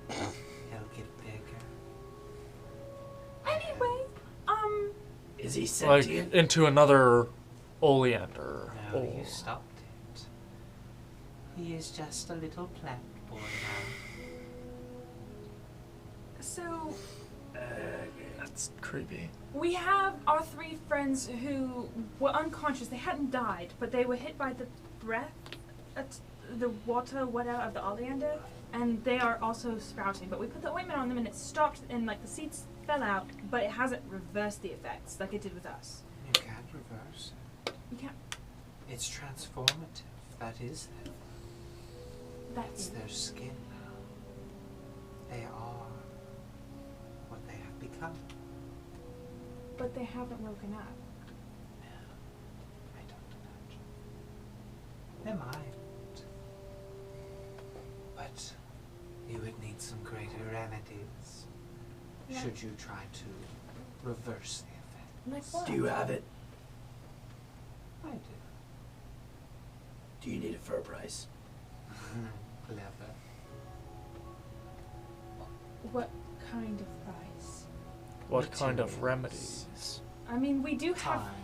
S4: He'll get bigger.
S3: Anyway,
S6: Is he
S1: Like,
S6: sentient?
S1: into another Oleander.
S4: No,
S1: or-
S4: you stopped it. He is just a little plant boy now.
S3: so
S1: That's creepy.
S3: we have our 3 friends who were unconscious. They hadn't died, but they were hit by the breath, the water, whatever, of the oleander, and they are also sprouting. But we put the ointment on them, and it stopped, and like the seeds fell out, but it hasn't reversed the effects like it did with us.
S4: You can't reverse it.
S3: You can't.
S4: It's transformative. That is them. It's their skin now. They are what they have become.
S3: But they haven't woken up.
S4: No, I don't imagine. They might. But you would need some greater remedies
S3: Yeah.
S4: should you try to reverse the effect.
S3: Like what?
S6: Do you have it?
S4: I do.
S6: Do you need it for a price?
S4: Clever.
S3: What kind of price?
S1: What kind of
S4: Materials.
S1: remedies?
S3: I mean, we do have.
S4: Time.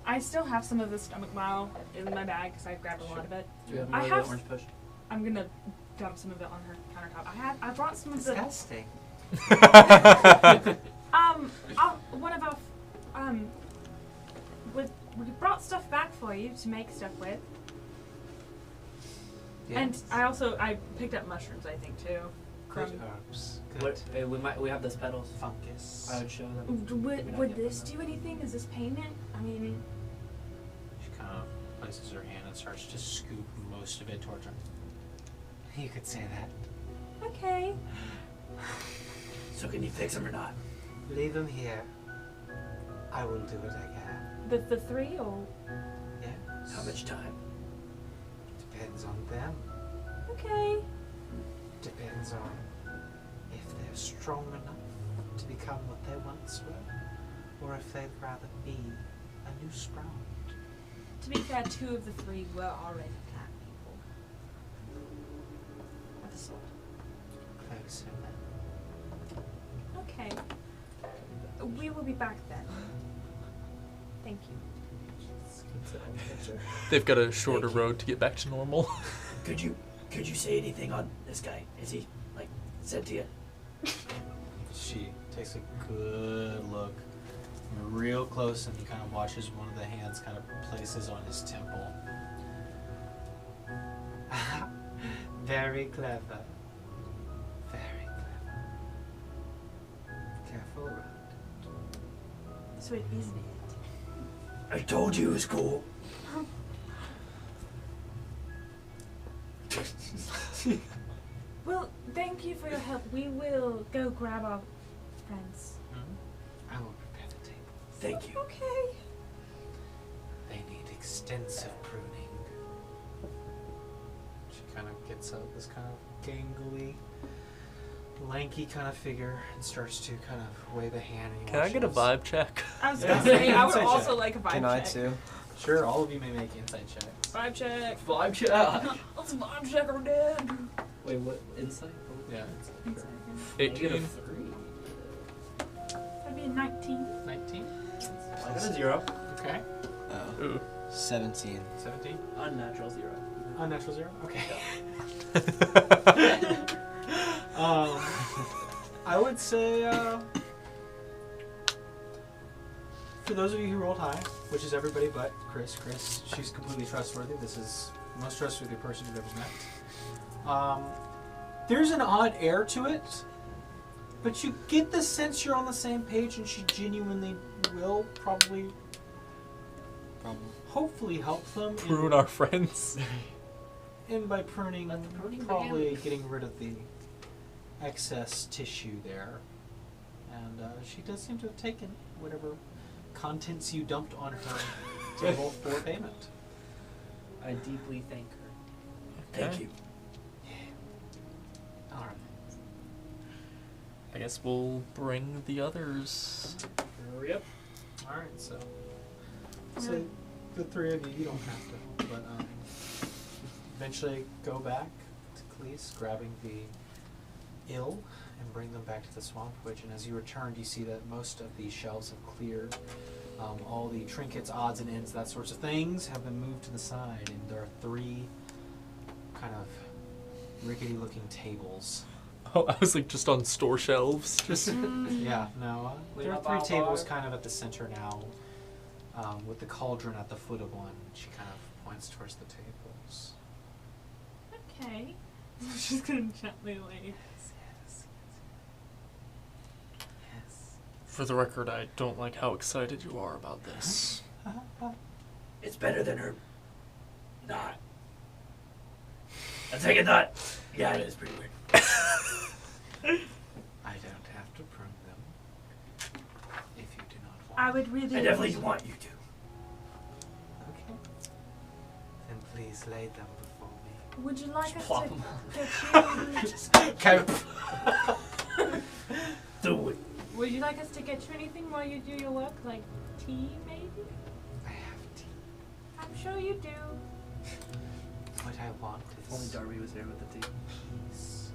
S3: I still have some of the stomach bile in my bag because I grabbed a lot of it.
S2: Do you have
S3: I
S2: more of
S3: have-
S2: the orange push?
S3: I'm gonna dump some of it on her countertop. I brought some of the.
S4: Disgusting.
S3: One of our, we brought stuff back for you to make stuff with. And
S4: Yes.
S3: I picked up mushrooms, I think, too.
S4: Good
S3: Crumb.
S4: herbs. Good
S2: What? Hey, we have those petals.
S4: fungus.
S2: I would show them.
S3: Would this do anything? Is this payment? I mean,
S4: She kind of places her hand and starts to scoop most of it towards her. You could say that.
S3: okay.
S6: So can you fix him or not?
S4: Leave him here. I will do what I can.
S3: The 3 or
S4: Yes.
S6: How much time?
S4: Depends on them.
S3: okay.
S4: Depends on if they're strong enough to become what they once were, or if they'd rather be a new sprout.
S3: To be fair, 2 of the 3 were already plant people. Of the sort.
S4: Close enough.
S3: Okay. We will be back then. Thank you.
S1: They've got a shorter road to get back to normal.
S6: Could you say anything on this guy? Is he like sentient?
S4: She takes a good look, real close, and kind of watches one of the hands kind of places on his temple. Very clever. Very clever. Careful around it.
S3: So it isn't it?
S6: I told you it was cool.
S3: Well, thank you for your help. We will go grab our friends.
S4: I will prepare the table.
S6: Thank you.
S3: Okay.
S4: They need extensive pruning. She kind of gets out this kind of gangly, lanky kind of figure and starts to kind of wave a hand. And
S1: Can I get a
S4: watches.
S1: vibe check?
S3: I was
S4: Yeah.
S3: gonna say, I would
S4: Insight
S3: also
S4: check.
S3: like a vibe
S5: Can I
S3: check.
S5: too?
S4: Sure, all of you may make insight checks.
S3: Vibe check.
S2: Vibe check.
S3: Let's vibe check her dead.
S2: Wait, what? Insight?
S4: Yeah.
S1: 18.
S3: That'd be a 19.
S4: 19.
S2: I got a 0.
S4: Okay.
S5: Oh.
S1: Ooh.
S5: 17.
S4: 17.
S2: Unnatural 0.
S4: Unnatural 0. Okay. I would say, for those of you who rolled high, which is everybody but Chris. Chris, she's completely trustworthy. This is the most trustworthy person you've ever met. There's an odd air to it, but you get the sense you're on the same page, and she genuinely will probably, hopefully help them.
S1: Prune our friends.
S4: And by pruning,
S2: Let the pruning
S4: probably getting rid of the excess tissue there. And she does seem to have taken whatever contents you dumped on her table for payment.
S2: I deeply thank her.
S6: Thank you.
S4: Alright.
S1: I guess we'll bring the others.
S2: Hurry up.
S4: Alright, so the 3 of you, you don't have to, but eventually go back to Cleese, grabbing the ill and bring them back to the swamp witch. And as you return, you see that most of the shelves have cleared. All the trinkets, odds and ends, that sorts of things have been moved to the side, and there are 3 kind of rickety-looking tables.
S1: Oh, I was like just on store shelves. Just
S4: Yeah, no,
S2: Clean
S4: there are
S2: up
S4: 3
S2: our
S4: tables
S2: bar.
S4: kind of at the center now, with the cauldron at the foot of one. She kind of points towards the tables.
S3: Okay. I'm just gonna gently leave.
S1: for the record, I don't like how excited you are about this.
S6: It's better than her not. I take it not. Yeah, it is pretty weird.
S4: I don't have to prune them if you do not want.
S3: I would really.
S6: I definitely want you to.
S4: Okay. Then please lay them before me.
S3: Would you like us
S2: plop
S3: to
S2: 'em
S3: get you?
S4: Kind of.
S6: Do it.
S3: Would you like us to get you anything while you do your work, like tea, maybe?
S4: I have tea.
S3: I'm sure you do.
S4: What I want
S2: If only
S4: is
S2: Darby was there with the tea.
S4: peace.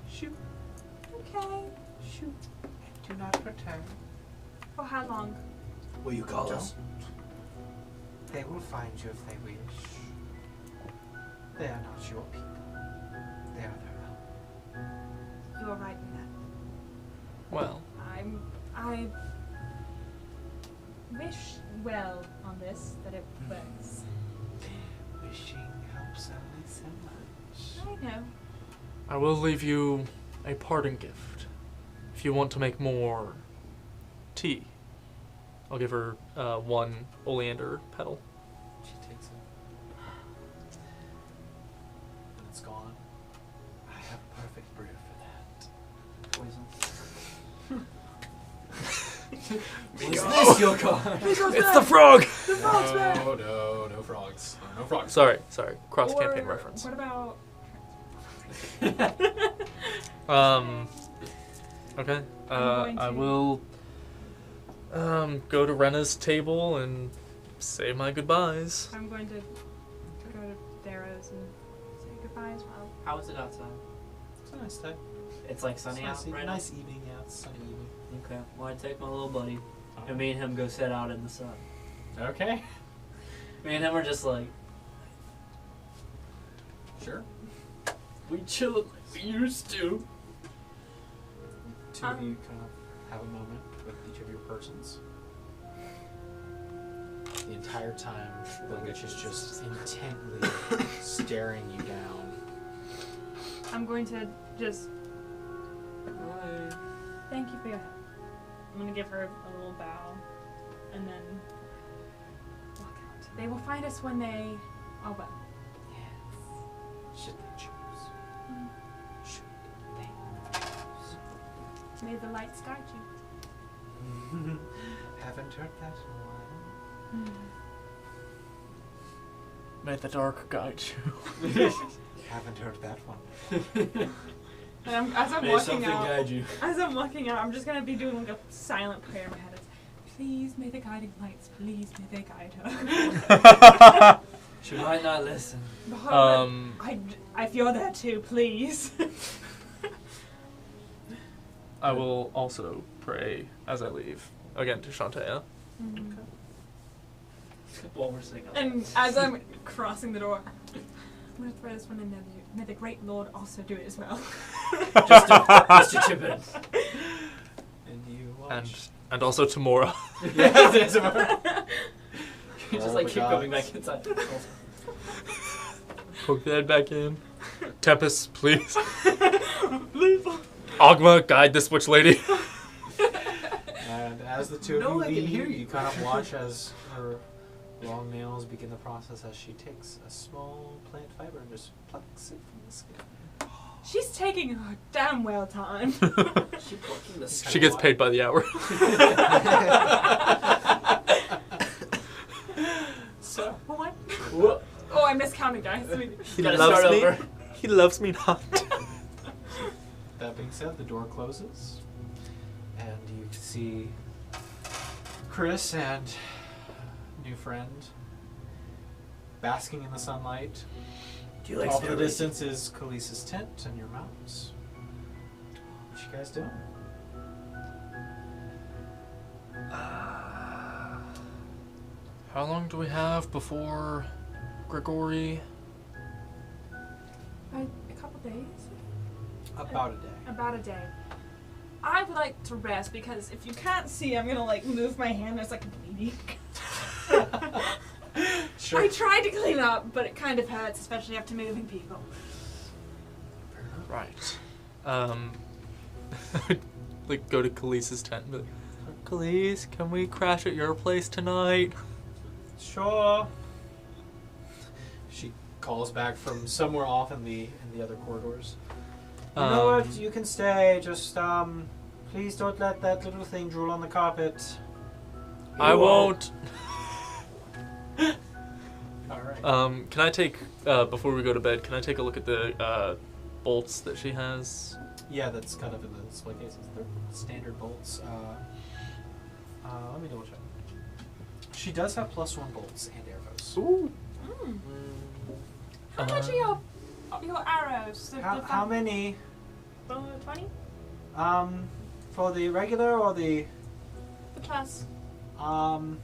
S3: Shoot. Okay. Shoot.
S4: Do not return.
S3: For how long?
S6: Will you call us?
S4: They will find you if they wish. They are not your people. They are their own.
S3: You are right in that.
S1: Well,
S3: I wish well on this that it works.
S4: Wishing helps only so much.
S3: I know.
S1: I will leave you a parting gift. If you want to make more tea, I'll give her 1 oleander petal.
S4: She takes it. And it's gone. I have perfect brew for that.
S2: Poison.
S6: Is this your car?
S1: It's the frog!
S4: No frogs. No frogs.
S1: Sorry, cross campaign reference.
S3: What about?
S1: Okay.
S3: going
S1: I
S3: to-
S1: will go to Renna's table and say my goodbyes.
S3: I'm going to go to Darrow's and say goodbye as well.
S2: How is it outside?
S4: It's a nice day.
S2: It's like sunny out right now?
S4: Nice evening, yeah. It's sunny evening.
S2: Okay. Well, I take my little buddy, and me and him go sit out in the sun.
S4: Okay.
S2: Me and him are just like,
S4: Sure.
S2: we chill like we used to.
S4: 2 of you kind of have a moment with each of your persons. The entire time, the witch is just intently staring you down.
S3: I'm going to just thank you for your help. I'm going to give her a little bow and then walk out. They will find us when they are well.
S4: Should they choose? Should they choose?
S3: May the lights guide you.
S4: Haven't heard that in a while.
S1: May the dark guide you.
S4: Haven't heard that one.
S3: And as I'm
S6: May
S3: walking
S6: something
S3: out,
S6: guide you.
S3: as I'm walking out, I'm just going to be doing like a silent prayer in my head. It's, please, may the guiding lights, please, may they guide her.
S2: She might not listen.
S3: But I feel that too, please.
S1: I will also pray as I leave. Again to Shantea.
S2: While we're singing.
S3: And as I'm crossing the door, I'm going to throw this one in there. May the great Lord also do it as well.
S6: just to chip in.
S4: And you watch.
S1: And also to Mora.
S4: Yes, it's a
S2: You just
S4: Oh
S2: like
S4: my
S2: keep
S4: God.
S2: going back inside.
S1: Poke the head back in. Tempest, please. Ogma, guide this witch lady.
S4: And as the 2
S2: No,
S4: of
S2: I
S4: you
S2: can
S4: leave,
S2: hear
S4: you
S2: you.
S4: kind of watch as her long nails begin the process as she takes a small plant fiber and just plucks it from the skin.
S3: She's taking her damn well time.
S2: She plucking the
S1: She gets paid by the hour.
S4: So,
S3: What?
S2: Whoa.
S3: Oh, I miscounted, guys.
S1: He
S2: Gotta start over.
S1: He loves me not.
S4: that being said, the door closes, and you see Chris and new friend basking in the sunlight.
S6: Do you like
S4: Off in the
S6: steroids?
S4: distance is Khalees's tent and your mountains. What you guys doing?
S1: How long do we have before Gregory?
S3: A couple days?
S4: About a day.
S3: About a day. I would like to rest because if you can't see, I'm gonna like move my hand. There's like bleeding.
S4: Sure.
S3: I tried to clean up, but it kind of hurts, especially after moving people.
S1: Right. Like go to Khalees's tent and be like, Khalees, can we crash at your place tonight?
S4: Sure. She calls back from somewhere off in the other corridors. You know what? You can stay. Just please don't let that little thing drool on the carpet.
S1: I won't.
S4: All right.
S1: Can I take before we go to bed? Can I take a look at the bolts that she has?
S4: Yeah, that's kind of in the display cases. They're standard bolts. Let me double check. She does have +1 bolts and arrows.
S1: Ooh.
S3: How much are your arrows?
S4: How many?
S3: 20?
S4: For the regular or the
S3: The plus.
S4: 20?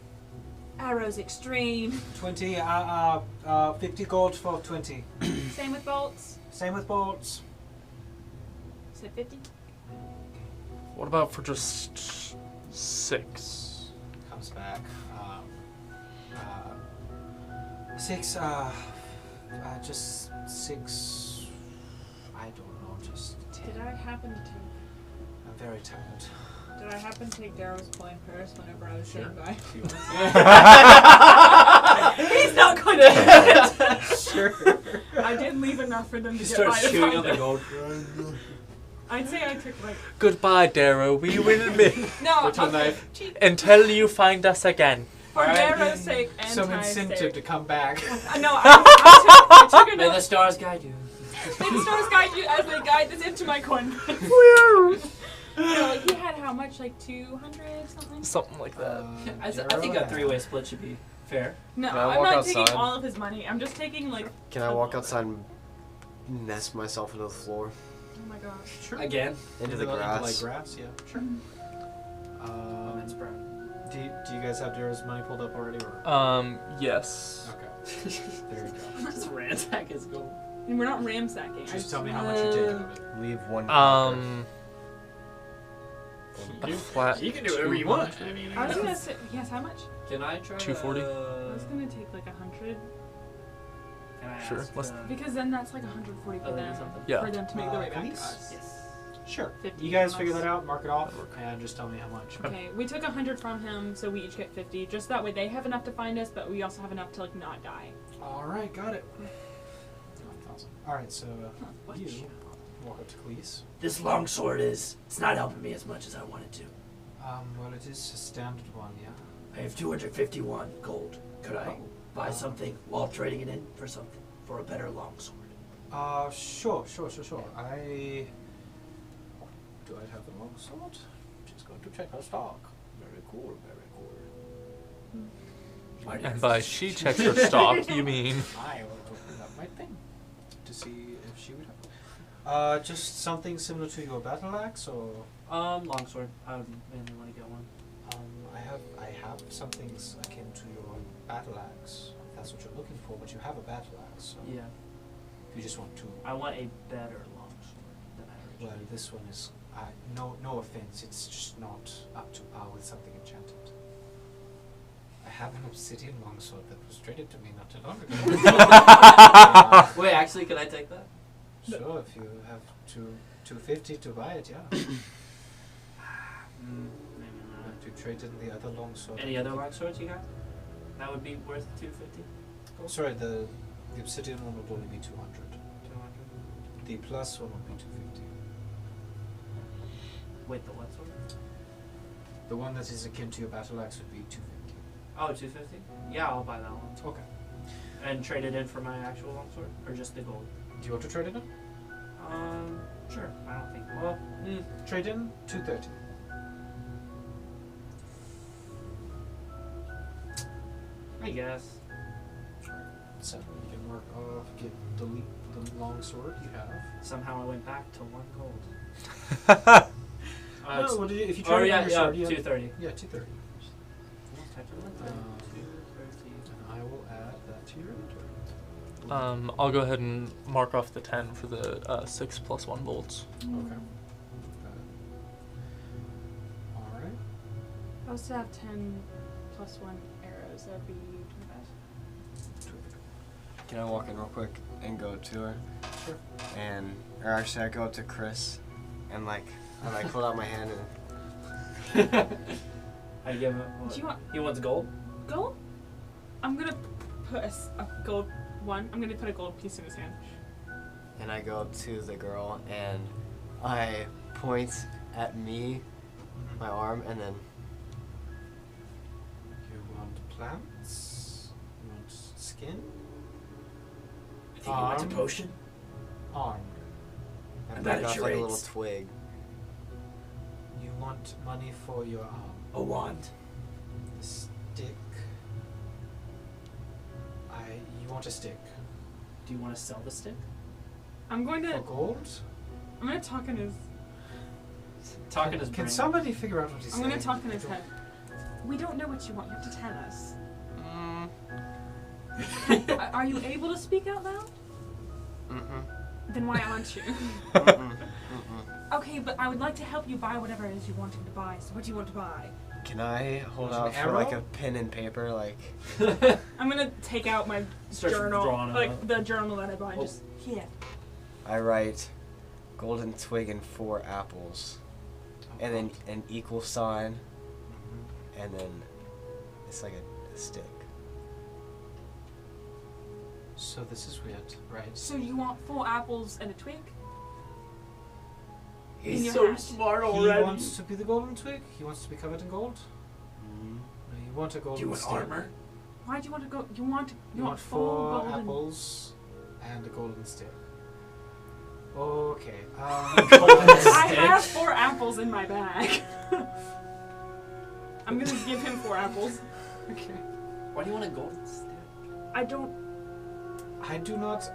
S3: Arrows extreme.
S4: 50 gold for 20.
S3: Same with bolts.
S4: Same with bolts.
S3: Is it 50?
S1: What about for just 6?
S4: Comes back. 6. Just 6. I don't know. Just 10.
S3: Did I happen to
S4: I'm very tired.
S3: take Darrell's coin purse whenever I was
S1: Sure.
S3: saying bye?
S4: Do you want
S3: He's not going to do it.
S4: Sure.
S3: I did leave enough for them to
S2: He
S3: get by
S2: starts
S3: to
S2: chewing
S3: find
S2: on the
S3: it.
S2: gold.
S3: I'd say I took like
S1: Goodbye, Darrow. We will meet
S3: no.
S4: Which one
S3: Okay.
S1: until you find us again.
S3: For
S4: Alright.
S3: Darrow's sake and
S4: Some
S3: Ty's
S4: incentive
S3: sake.
S4: to come back.
S3: No, I took a
S2: May the
S3: note.
S2: stars guide you.
S3: May the stars guide you as they guide this into my coin. So he had how much? Like 200 something?
S1: Something like that.
S2: I think a three-way split should be fair.
S3: No,
S5: Can I
S3: I'm
S5: walk
S3: not
S5: outside?
S3: taking all of his money. I'm just taking like.
S5: Can I walk outside and nest myself into the floor?
S3: Oh my gosh.
S4: Sure.
S2: Again.
S5: Into the
S4: like
S5: grass?
S4: grass, yeah. Sure.
S2: That's brown.
S4: Do you guys have Darrow's money pulled up already? Or?
S1: Yes.
S4: Okay. There you go.
S2: Just ransack his gold.
S3: And we're not ransacking.
S4: Just tell me how much you're taking of it.
S5: Leave one.
S1: A flat
S2: You can do whatever you want.
S1: 200?
S2: I mean,
S3: I was gonna say yes. How much?
S2: Can I try
S1: 240?
S3: I was gonna take like 100
S2: Can I
S1: Sure,
S2: ask,
S1: let's-
S3: because then that's like 140 for
S2: Oh,
S3: them.
S2: something?
S1: Yeah.
S3: For them to make their way back to
S4: Please?
S3: us.
S2: Yes.
S4: Sure.
S3: 50
S4: You guys
S3: from
S4: figure
S3: us.
S4: that out, mark it off,
S1: That'll work.
S4: and just tell me how much.
S3: Okay, we took 100 from him, so we each get 50. Just that way they have enough to find us, but we also have enough to like not die.
S4: Alright, got it. 1,000. Alright, so
S3: What?
S4: you walk up to Cleese.
S6: This longsword it's not helping me as much as I wanted to.
S4: Well, it is a standard one, yeah.
S6: I have 251 gold. Could I
S4: Oh.
S6: buy something while trading it in for something for a better longsword?
S4: Sure. Do I have a long sword? Just going to check our stock. Very cool.
S6: Might
S1: And
S6: have-
S1: by she checks her stock, you mean
S4: I will open up my thing to see if she would have. Just something similar to your battle axe, or
S2: Longsword. I would mainly want to get one.
S4: I have something akin to your battle axe. If that's what you're looking for, but you have a battle axe. So
S2: Yeah.
S4: if you just want to.
S2: I want a better longsword than I
S4: Well,
S2: originally.
S4: this one is. No offense, it's just not up to par with something enchanted. I have an obsidian longsword that was traded to me not too long ago.
S2: Wait, actually, can I take that?
S4: Sure, if you have 250 to buy it, yeah.
S2: Maybe
S4: Have to trade in the other longsword.
S2: Any other longswords you got? That would be worth 250.
S4: Oh, sorry, the obsidian one would only be 200.
S2: 200.
S4: The plus one would be 250.
S2: Wait, the what sword?
S4: The one that is akin to your battle axe would be 250.
S2: Oh, 250. Yeah, I'll buy that one.
S4: Okay.
S2: And trade it in for my actual longsword, or just the gold?
S4: Do you want to trade it in?
S2: Sure. I don't think. Well,
S4: Trade in 230.
S2: I guess.
S4: So you can mark off. Delete the long sword you have.
S2: Somehow I went back to 1 gold.
S4: No, what did you, if you
S2: Oh
S4: trade
S2: yeah,
S4: your
S2: yeah,
S4: sword, you have-
S2: 230.
S4: Yeah, 230. And
S2: 230.
S4: I will add that to your inventory.
S1: I'll go ahead and mark off the 10 for the 6 + 1 bolts.
S4: Okay. Got it. All right.
S3: I also have 10 + 1 arrows. That'd be 25.
S7: Can I walk in real quick and go to her?
S4: Sure.
S7: Or actually, I go up to Chris, and I hold out my hand and
S2: I give him.
S3: Do you want
S2: He wants gold.
S3: gold? I'm gonna put a gold one. I'm gonna put a gold piece in his hand.
S7: and I go up to the girl and I point at me, my arm, and then
S4: You want plants? You want skin?
S6: I think he wants a potion.
S4: Arm.
S6: I'm
S7: I
S6: bad
S7: break
S6: at
S7: off like a little
S6: charades.
S7: twig.
S4: You want money for your arm.
S6: A wand.
S4: Stick. You want a stick.
S2: Do you want to sell the stick?
S3: I'm going
S4: For
S3: to.
S4: gold?
S3: I'm gonna talk in his.
S2: Talking his
S4: Can
S2: brain.
S4: somebody figure out what he's
S3: I'm
S4: saying?
S3: gonna talk in his head. We don't know what you want. You have to tell us. Are you able to speak out loud? Then why aren't you? Okay, but I would like to help you buy whatever it is you're wanting to buy. So what do you want to buy?
S7: Can I hold
S4: Want
S7: out
S4: an
S7: for like
S4: arrow?
S7: a pen and paper, like?
S3: I'm gonna take out my
S2: Start
S3: journal,
S2: drawing it
S3: like
S2: out.
S3: the journal that I bought.
S2: Oh.
S3: Just here.
S7: I write golden twig and 4 apples, and then an equal sign, and then it's like a stick.
S4: So this is weird, right?
S3: So you want 4 apples and a twig? In
S6: He's
S3: your
S6: so
S3: hat.
S6: smart
S4: He
S6: already.
S4: wants to be the golden twig? He wants to be covered in gold? No, you want a golden
S6: Do you want
S4: stick.
S6: armor?
S3: Why do you want to go? You want
S4: You want 4
S3: golden.
S4: apples and a golden stick. Okay.
S3: I have 4 apples in my bag. I'm gonna give him 4 apples.
S4: Okay.
S2: Why do you want a golden stick?
S3: I don't.
S4: I do not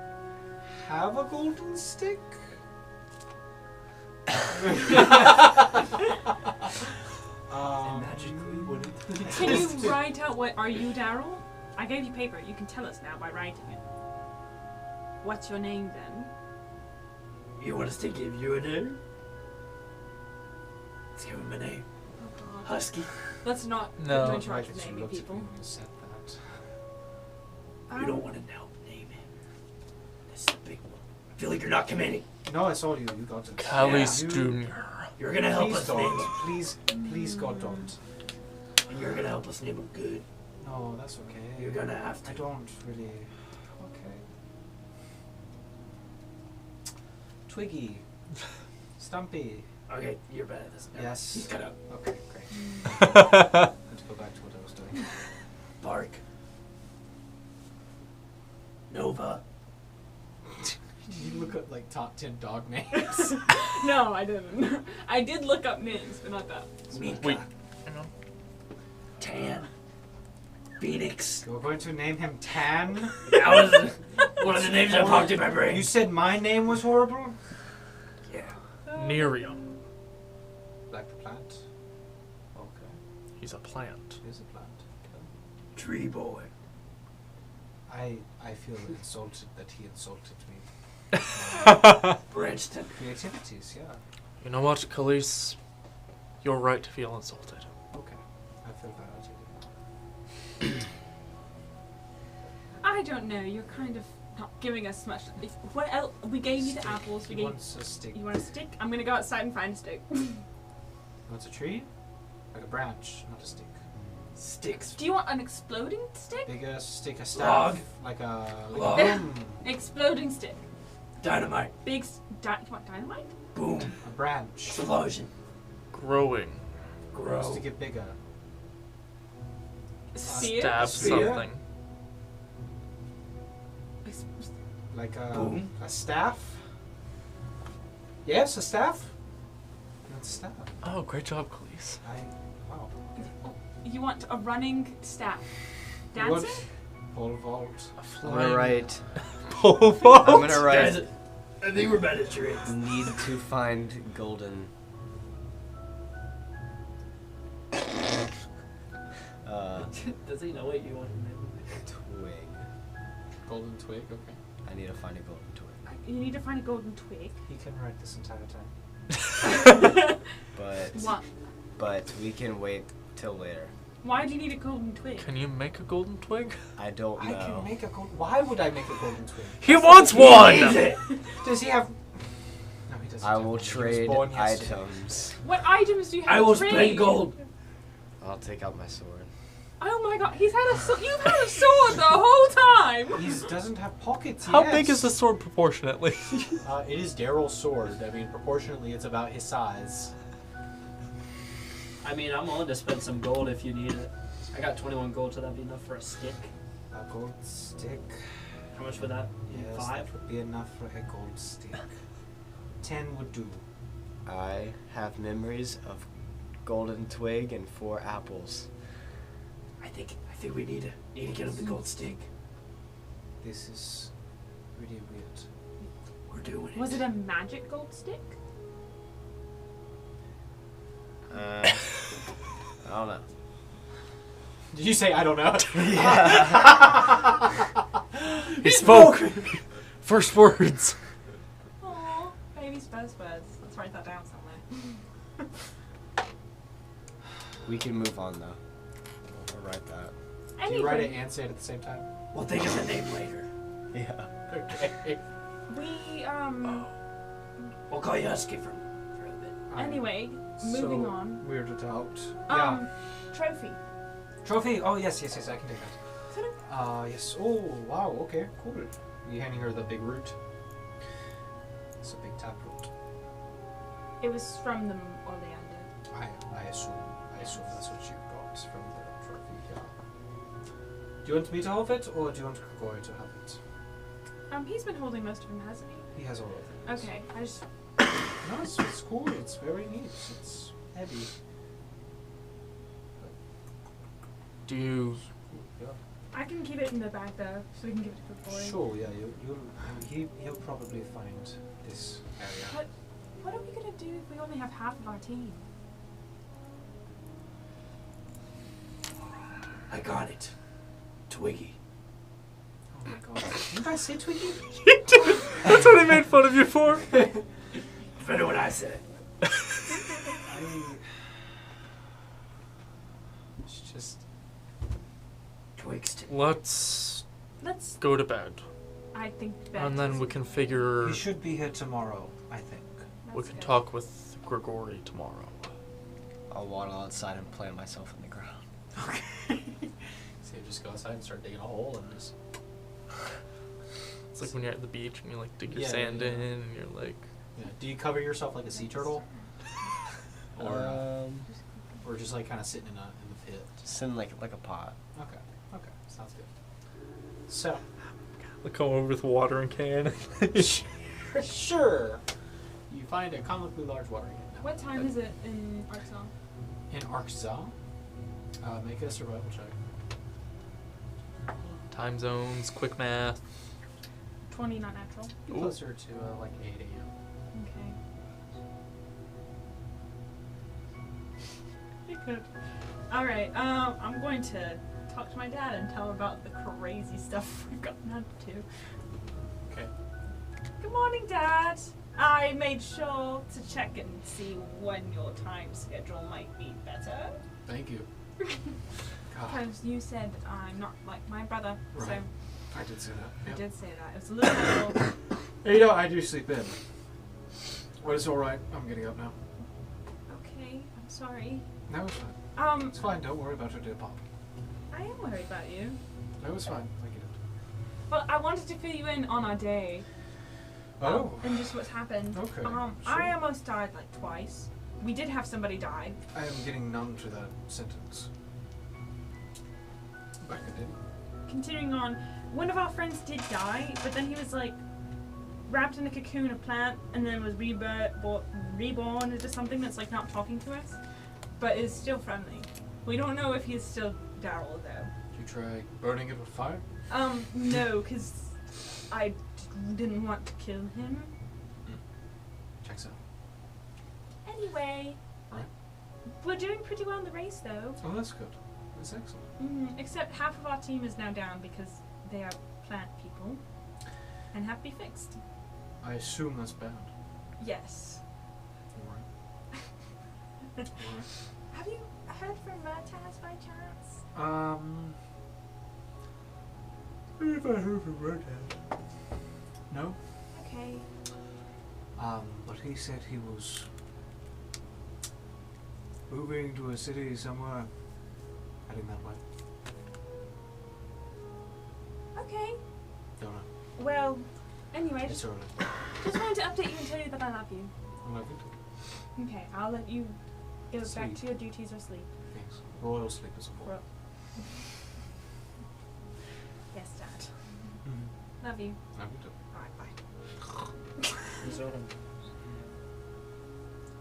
S4: have a golden stick.
S6: Magically, what it
S3: Can you write out what are you, Darrell? I gave you paper. You can tell us now by writing it. What's your name then?
S6: You want us to give you a name? Let's give him a name. Husky.
S3: Let's not
S1: No.
S3: put you in charge
S4: Right,
S3: of
S4: that you
S3: naming
S4: looked at
S3: people.
S4: me when you said that.
S6: You don't want to know. Name him. This is a big one. I feel like you're not committing.
S4: No, I saw you. You got it.
S1: Callis
S4: You-
S1: Jr.
S6: You're gonna help
S4: Please
S6: us name him.
S4: don't. Please, God, don't.
S6: And you're gonna help us name him good.
S4: No, that's okay.
S6: You're gonna have
S4: I
S6: to.
S4: don't really. Okay. Twiggy. Stumpy.
S6: Okay, you're bad at this. now.
S4: Yes.
S6: He's cut up.
S4: Okay, great. Let's go back to what I was doing.
S6: Bark. Nova.
S4: Did you look at like top 10 dog names?
S3: No, I didn't. I did look up names, but not that.
S6: Mika.
S1: Wait.
S6: Tan. Phoenix.
S4: We're going to name him Tan.
S6: That was one of the names that popped in my brain.
S4: You said my name was horrible?
S6: Yeah.
S1: Nerium.
S4: Like the plant. Okay.
S1: He's a plant.
S4: Here's a plant.
S6: Tree boy.
S4: I feel insulted that he insulted me.
S6: Branston.
S4: Creativities, yeah.
S1: You know what, Callis? You're right to feel insulted.
S4: Okay. I feel validated.
S3: I don't know. You're kind of not giving us much. What else? We gave you the
S4: Stick.
S3: apples. We
S4: He
S3: gave.
S4: wants a stick.
S3: You want a stick? I'm gonna go outside and find a stick.
S4: He wants a tree? Like a branch, not a stick.
S6: Sticks.
S3: Do you want an exploding stick?
S4: Bigger stick, a staff.
S6: Log.
S4: Like a
S6: Log.
S4: boom.
S3: Exploding stick.
S6: Dynamite.
S3: Big. You want dynamite?
S6: Boom.
S4: A branch.
S6: Explosion.
S1: Growing.
S6: Grow.
S4: Wants to get bigger.
S3: Spear.
S1: Stab
S6: Spear.
S1: something.
S3: Ex-
S4: Like a
S6: Boom.
S4: staff. Yes, a staff. That's a staff.
S1: Oh, great job, Callis.
S4: Wow.
S3: You want a running staff?
S4: You want
S3: Dancing?
S4: pole vault.
S1: A
S7: I'm
S1: flying.
S7: gonna write
S1: whole vault.
S7: I'm gonna write.
S6: Guys, I think we're bad at charades.
S7: Need to find golden.
S2: Does he know what you want him
S7: Twig.
S4: Golden twig. Okay.
S7: I need to find a golden twig.
S3: You need to find a golden twig.
S4: He can write this entire time.
S3: What?
S7: But we can wait till later.
S3: Why do you need a golden twig?
S1: Can you make a golden twig?
S7: I don't know.
S4: I can make a gold. Why would I make a golden twig?
S1: He wants one!
S4: Does he have? No, he doesn't.
S7: I
S4: have
S7: will
S4: one. He was
S7: trade
S4: born yesterday.
S7: items.
S3: What items do you have
S6: I will
S3: to trade?
S6: spend gold.
S7: I'll take out my sword.
S3: Oh my god, he's had a you've had a sword the whole time!
S4: He doesn't have pockets.
S1: How
S4: yes.
S1: big is the sword proportionately?
S4: It is Darrell's sword. I mean, proportionately, it's about his size.
S2: I mean, I'm willing to spend some gold if you need it. I got 21 gold, so that'd be enough for a stick.
S4: A gold stick.
S2: How much would that?
S4: Yes,
S2: 5?
S4: that would be enough for a gold stick. 10 would do.
S7: I have memories of golden twig and 4 apples.
S6: I think we need to get him the gold stick.
S4: This is really weird.
S6: We're doing it.
S3: Was it a magic gold stick?
S7: I don't know.
S4: Did you say I don't know?
S1: He spoke! First words.
S3: Aww, baby's first words. Let's write that down somewhere.
S7: We can move on though. I'll write that.
S4: Do you write it and say it at the same time?
S6: We'll think of the name later.
S7: Yeah.
S4: Okay.
S3: We,
S6: We'll call you Husky for a bit.
S3: anyway, moving
S4: so
S3: on.
S4: Weirded out.
S3: Trophy.
S4: Trophy. Oh yes, I can take that.
S3: Sort of-
S4: Yes. Oh wow. Okay. Cool. You handing her the big root? It's a big tap root.
S3: It was from the Oleander.
S4: I assume that's what you got from the trophy. Yeah. Do you want me to have it, or do you want Gregory to have it?
S3: He's been holding most of them, hasn't he?
S4: He has all of it.
S3: Okay, I just.
S4: No, it's cool. It's very neat. It's heavy.
S1: Do you...
S4: Yeah.
S3: I can keep it in the bag though, so we can give it to Good Boy.
S4: Sure. Yeah. He'll probably find this area.
S3: What are we gonna do if we only have half of our team?
S6: I got it. Twiggy.
S4: Oh my god. Didn't I say Twiggy?
S1: That's what I made fun of you for.
S6: Better when I said it.
S4: It's just.
S6: Twigston.
S1: Let's
S3: Let's.
S1: go to bed.
S3: I think. bed
S1: And then
S3: is-
S1: we can figure...
S4: We should be here tomorrow, I think.
S1: We
S3: that's
S1: can
S3: good.
S1: talk with Gregory tomorrow.
S7: I'll waddle outside and plant myself in the ground.
S4: Okay. So you just go outside and start digging a hole and just.
S1: It's like when you're at the beach and you like dig your
S4: Yeah,
S1: sand
S4: yeah.
S1: in and you're like...
S4: Yeah. Do you cover yourself like a sea turtle, or just like kind of sitting in the pit?
S7: Just in like a pot.
S4: Okay. Sounds good. So.
S1: Like come over with a watering can.
S4: Sure. You find a comically large watering can.
S3: What time is it in Arkansas?
S4: In Arkansas. Make a survival check.
S1: Time zones, quick math.
S3: 20, not natural.
S4: Closer to like 8 a.m.
S3: Okay. You could. All right. I'm going to talk to my dad and tell him about the crazy stuff we've gotten up to.
S4: Okay.
S3: Good morning, Dad. I made sure to check and see when your time schedule might be better.
S4: Thank you. God,
S3: Because you said I'm not like my brother, so
S4: Right. I did say that.
S3: I
S4: Yep.
S3: did say that. It was a little helpful.
S4: Hey, you know, I do sleep in. But it's alright. I'm getting up now.
S3: Okay, I'm sorry.
S4: No, it's fine. It's fine. Don't worry about your dear pop.
S3: I am worried about you.
S4: No, it's fine. I get it.
S3: Well, I wanted to fill you in on our day.
S4: Oh.
S3: And just what's happened.
S4: Okay,
S3: I
S4: sure.
S3: almost died like twice. We did have somebody die.
S4: I am getting numb to that sentence. Back I did.
S3: Continuing on, one of our friends did die, but then he was like wrapped in a cocoon of plant and then was reborn into something that's like not talking to us, but is still friendly. We don't know if he's still Darrell though.
S4: Did you try burning it with fire?
S3: No, because I didn't want to kill him.
S4: Checks out.
S3: Anyway,
S4: Right.
S3: we're doing pretty well in the race, though.
S4: Oh, that's good. That's excellent.
S3: Except half of our team is now down because they are plant people and have to be fixed.
S4: I assume that's bad.
S3: Yes.
S4: Alright.
S3: Have you heard from Vertaz by chance?
S4: If I heard from Redhead. No.
S3: Okay.
S4: But he said he was moving to a city somewhere, heading that way.
S3: Okay.
S4: Don't know.
S3: Well, anyway,
S4: It's early.
S3: just wanted to update you and tell you that I love you.
S4: I love you too.
S3: Okay, I'll let you go back
S4: Sleep.
S3: to your duties or sleep.
S4: Thanks. Royal sleep is important.
S3: Well, yes, Dad.
S4: Mm-hmm.
S3: Love you.
S4: Love you too.
S3: Alright, bye.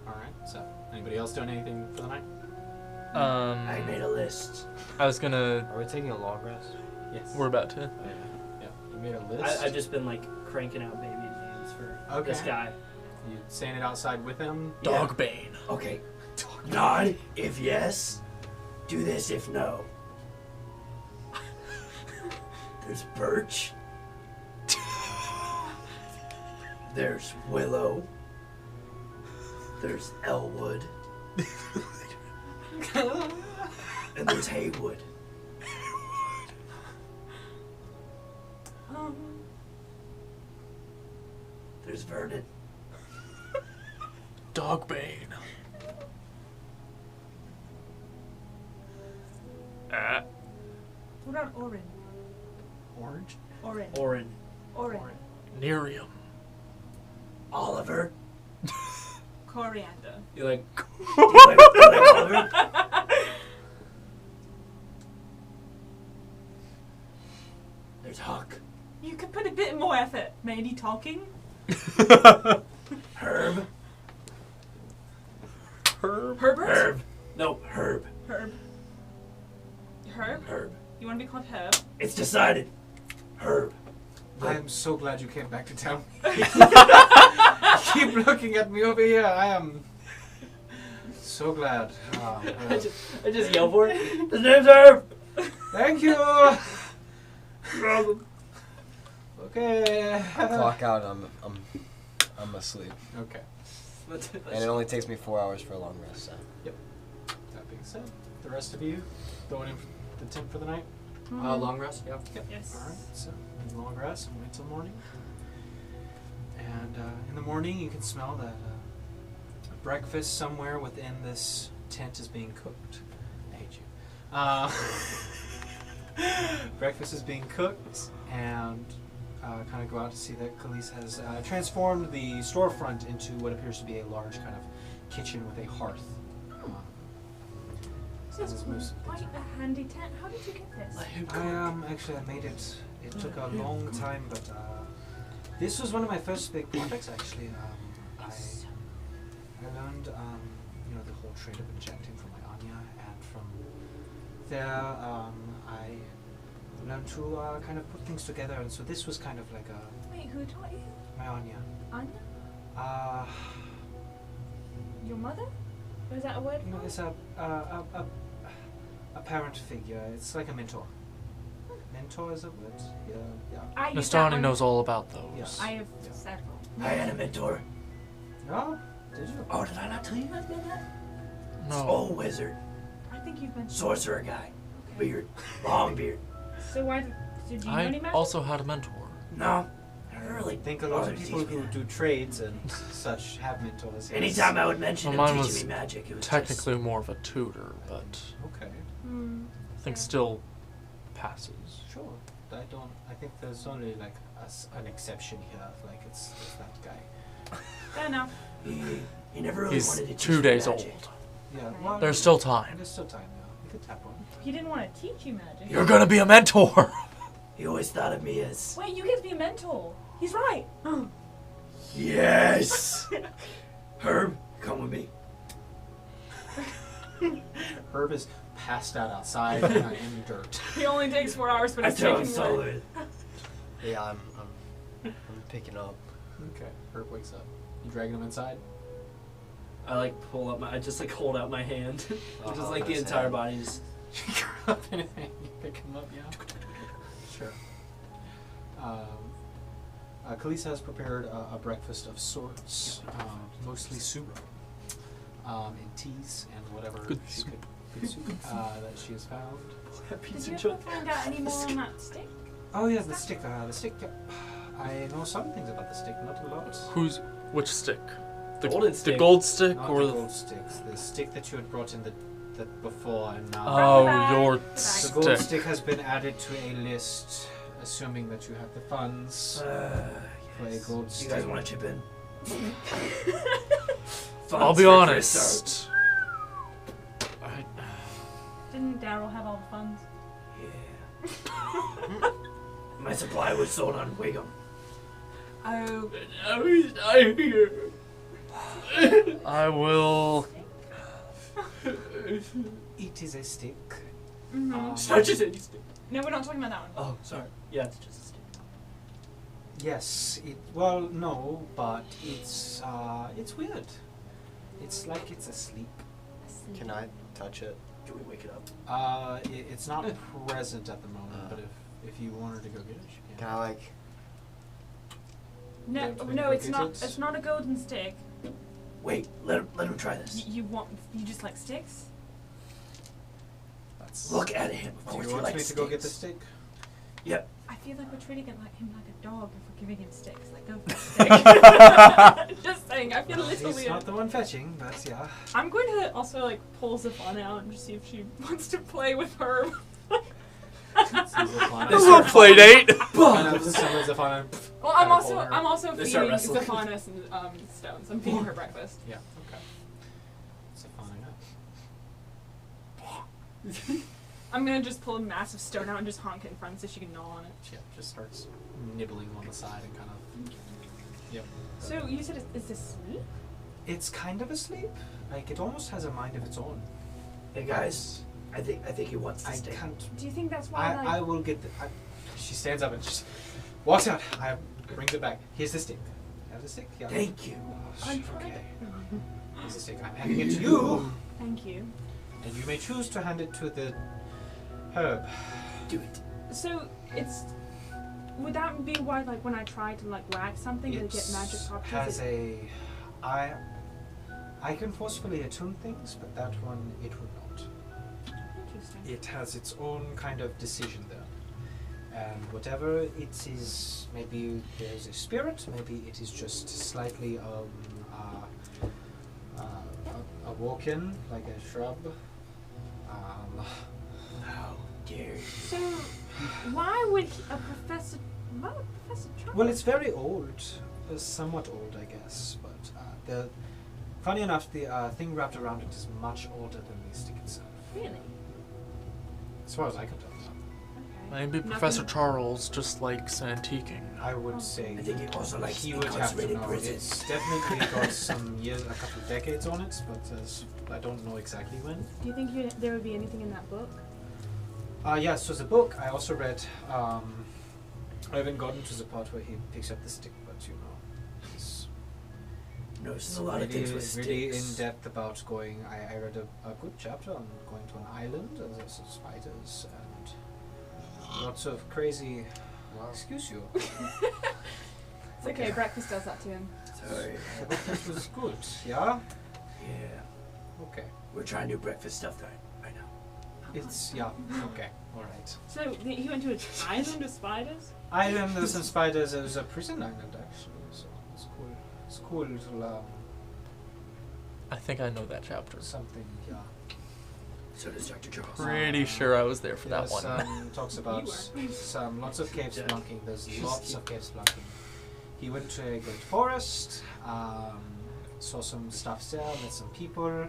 S4: Alright, so anybody else doing anything for the night?
S6: I made a list.
S1: I was gonna.
S7: Are we taking a long rest?
S4: Yes.
S1: We're about to.
S4: Yeah. You made a list.
S2: I've just been like cranking out baby names for this
S4: Okay.
S2: guy.
S4: You saying it outside with him?
S1: Dogbane.
S6: Okay. Nod if yes. Do this if no. There's Birch. There's Willow. There's Elwood. And there's Haywood. There's Vernon.
S1: Dogbane.
S3: What about Orin?
S4: Orange?
S3: Orin.
S2: Orin.
S3: Orin.
S1: Nerium.
S6: Oliver.
S3: Coriander.
S2: You like?
S6: Do you like Oliver? There's Huck.
S3: You could put a bit more effort. Maybe talking.
S6: Herb.
S1: Herb.
S3: Herbert?
S6: Herb. No, Herb.
S3: Herb. Herb?
S6: Herb.
S3: You want to be called Herb?
S6: It's decided. Herb.
S4: I am so glad you came back to town. Keep looking at me over here. I am so glad.
S2: I just yell for it.
S6: His name's Herb.
S4: Thank you.
S6: Problem.
S4: Okay.
S7: I clock out. I'm asleep,
S4: Okay.
S7: and it only takes me 4 hours for a long rest. So.
S4: That being said, the rest of you going in the tent for the night.
S2: Long rest. Yeah.
S3: Yes.
S4: All right. So long rest and wait till morning. And in the morning, you can smell that breakfast somewhere within this tent is being cooked. I hate you. Breakfast is being cooked, and kind of go out to see that Khalees has transformed the storefront into what appears to be a large kind of kitchen with a hearth.
S3: This is
S4: Let's move some
S3: quite
S4: things
S3: a handy tent. How did you get this?
S4: Actually, I made it. It took a long time, but this was one of my first big projects. Actually, I learned the whole trade of injecting from my Anya, and from there I learned to kind of put things together. And so this was kind of like a
S3: Wait, who taught you?
S4: my Anya.
S3: Anya? Your mother? Or is that a word?
S4: It's a parent figure. It's like a mentor. Mentor is a word. Yeah.
S3: I use that
S1: Nastani
S3: one.
S1: knows all about those.
S4: Yes.
S3: I have
S4: Yeah.
S3: several.
S6: I had a mentor.
S4: No, did you?
S6: Oh, did I not tell you guys about that?
S1: No.
S6: Oh, wizard.
S3: I think you've been.
S6: Sorcerer guy.
S3: Okay.
S6: Beard. Long beard.
S3: So why did you know any
S1: I
S3: magic?
S1: also had a mentor.
S6: No. I really
S4: I think a lot
S6: bothered
S4: of
S6: to
S4: people
S6: teach me
S4: who
S6: that.
S4: do trades and such have mentors. Yes.
S6: Anytime I would mention
S1: Well,
S6: him
S1: mine
S6: teaching
S1: was
S6: me magic, it was
S1: Technically more of a tutor, but
S4: Okay,
S3: Hmm.
S1: I think
S3: Fair.
S1: still passes.
S4: sure. I think there's only like an exception here. Like it's that guy.
S3: Fair enough.
S6: just, he never really
S1: He's
S6: wanted to teach
S1: 2
S6: me
S1: days
S6: magic.
S1: old.
S4: Yeah.
S3: Okay.
S4: Well,
S1: There's still time.
S4: There's still time now. You could tap on.
S3: He didn't want to teach you magic.
S1: You're gonna be a mentor.
S6: He always thought of me as
S3: Wait, you get to be a mentor. He's right.
S6: yes. Herb, come with me.
S4: Herb is passed out outside in dirt.
S3: He only takes 4 hours, but
S6: I
S3: it's
S6: tell him
S3: taking
S6: so.
S3: work.
S7: Yeah, I'm
S5: I'm picking up.
S4: Okay. Herb wakes up. You dragging him inside?
S2: I like pull up my. I just like hold out my hand.
S5: I'll
S2: Just
S5: hold
S2: like the
S5: his
S2: entire
S5: hand.
S2: body. Just.
S4: Up and you pick him up, yeah. Sure. Khalees has prepared a breakfast of sorts, mostly soup, and teas and whatever
S1: Good
S4: she
S1: soup.
S4: could, good soup that she has found.
S3: Did you ever find out any more on that stick?
S4: Oh yeah, the stick. Yep. I know some things about the stick, not a lot.
S1: Which stick? The
S2: Golden
S1: The
S2: stick.
S1: gold stick
S4: Not
S1: or
S4: the gold sticks. The stick that you had brought in that before, and now
S1: Oh,
S3: Bye.
S1: your
S3: Bye.
S4: the gold
S1: stick.
S4: stick has been added to a list, assuming that you have the funds for a gold
S6: You
S4: stick.
S6: guys want to chip in?
S1: I'll be honest.
S3: Didn't Darrell have all the funds?
S6: Yeah. My supply was sold on Wiggum.
S3: Oh,
S1: I will.
S4: It is a stick.
S3: mm-hmm.
S2: It's not just any stick.
S3: No, we're not talking about that one.
S2: Oh, sorry. Yeah, it's just a stick.
S4: Yes. Well, no, but it's weird. It's like it's asleep.
S5: Can I touch it?
S2: Do we wake it up?
S4: It's not present at the moment, but if you wanted to go get it, you
S5: Can
S4: can.
S5: I like?
S3: No,
S4: Don't we
S3: no, it's
S4: get
S3: not.
S4: it?
S3: It's not a golden stick.
S6: Wait, let him try this.
S3: You just like sticks?
S4: That's.
S6: Look at him. Of
S4: Do
S6: course
S4: you
S6: he
S4: want
S6: likes
S4: me to go get the
S6: steaks.
S4: stick?
S6: Yep.
S3: I feel like we're treating him like a dog if we're giving him sticks. Like go for a stick. Just saying, I feel a little
S4: He's
S3: weird.
S4: not the one fetching, but yeah.
S3: I'm going to also like pull Zafana out and just see if she wants to play with her.
S1: A little play date.
S4: Kind of summons Zafana.
S3: Well,
S4: Kinda pull her.
S3: I'm also
S2: They
S3: feeding
S2: start wrestling.
S3: Zafana some stones. I'm feeding her breakfast.
S4: Yeah. Okay. Zafana.
S3: I'm gonna just pull a massive stone out and just honk it in front so she can gnaw on it.
S4: Yeah. Just starts nibbling on the side and kind of. Yep.
S3: So you said is this sleep?
S4: It's kind of asleep. Like it almost has a mind of its own.
S6: Hey guys, I think he wants the
S4: I
S6: steak.
S4: can't.
S3: Do you think that's why? Like,
S4: I will get the. She stands up and just walks out. I brings it back. Here's the stick. Have the stick. Yeah.
S6: Thank you.
S3: I'm trying
S4: Okay.
S3: to.
S4: Here's the stick. I'm handing it to you,
S3: Thank you.
S4: and you may choose to hand it to the herb.
S6: Do it.
S3: So it's. Would that be why, like, when I try to like whack something to get magic properties?
S4: Has I can forcefully attune things, but that one it would not.
S3: Interesting.
S4: It has its own kind of decision there. And whatever it is, maybe there's a spirit, maybe it is just slightly awoken, like a shrub.
S6: How dare you?
S3: So why would a professor? Why would Professor Charles?
S4: Well, it's very old, somewhat old, I guess. But funny enough, the thing wrapped around it is much older than the stick itself,
S3: Really?
S4: as far as I can tell.
S1: Maybe
S3: Nothing.
S1: Professor Charles just likes antiquing.
S4: I would say
S6: I think he also likes
S4: he would have to
S6: incarcerated
S4: know.
S6: prisons.
S4: It's definitely got some years, a couple of decades on it, but I don't know exactly when.
S3: Do you think there would be anything in that book?
S4: Yeah, so the book I also read. I haven't gotten to the part where he picks up the stick, but you know, it's
S6: Knows a lot of things with
S4: really in
S6: sticks.
S4: depth about going. I read a good chapter on going to an island and there's some spiders and lots of crazy. Excuse you.
S3: It's okay. Breakfast does that to him.
S6: Sorry.
S4: That was good. Yeah.
S6: Yeah.
S4: Okay.
S6: We're trying new breakfast stuff right now.
S4: It's yeah. Okay. All right.
S3: So he went to an island of spiders.
S4: Island, there's some spiders. There's a prison island actually, so it's cool. It's cool little
S1: I think I know that chapter.
S4: something. Yeah.
S6: So does Dr. Charles.
S1: Pretty sure I was there for that
S4: There's,
S1: one.
S4: talks about some lots of cave spelunking. There's lots of cave spelunking. He went to a great forest. Saw some stuff there. Met some people.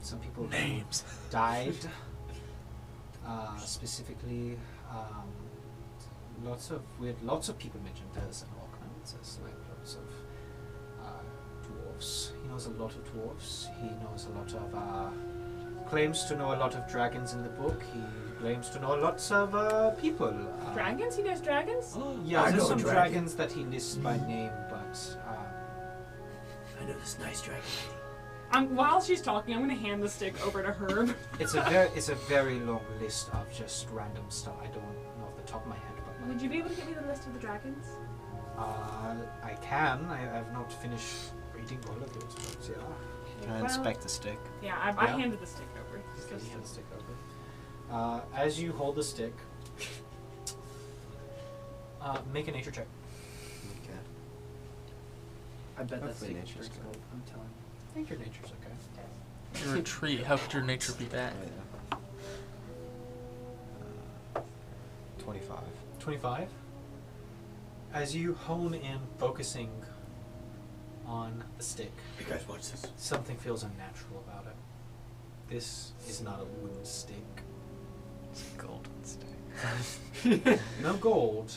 S4: Some people who
S1: Names.
S4: died. Specifically, lots of people mentioned Des and Orkney. There's like lots of dwarves. He knows a lot of dwarves. He knows a lot of claims to know a lot of dragons in the book. He claims to know lots of people.
S3: Dragons? He knows dragons?
S4: Yeah,
S6: I
S4: there's
S6: know
S4: some
S6: dragon.
S4: dragons that he lists by name, but
S6: I know this nice dragon lady.
S3: While she's talking, I'm gonna hand the stick over to Herb.
S4: it's a very long list of just random stuff. I don't know off the top of my head, but
S3: Would you be able to give me the list of the dragons?
S4: I can. I have not finished reading all of it, but yeah.
S7: Can I inspect the stick?
S3: Yeah, I
S4: Yeah.
S3: handed the stick over. just
S4: Okay,
S3: 'cause-
S4: you hand the stick over. As you hold the stick, make a nature check.
S7: Okay.
S2: I bet that's
S7: Hopefully
S2: taking
S7: nature's
S2: pretty
S7: good.
S2: gold. I'm telling you.
S4: I think your nature's okay.
S1: You're a tree. How could your nature be bad?
S7: 25.
S4: 25. As you hone in, focusing on the stick,
S6: You guys watch this.
S4: something feels unnatural about it. This is not a wooden stick.
S7: It's a golden stick.
S4: No gold,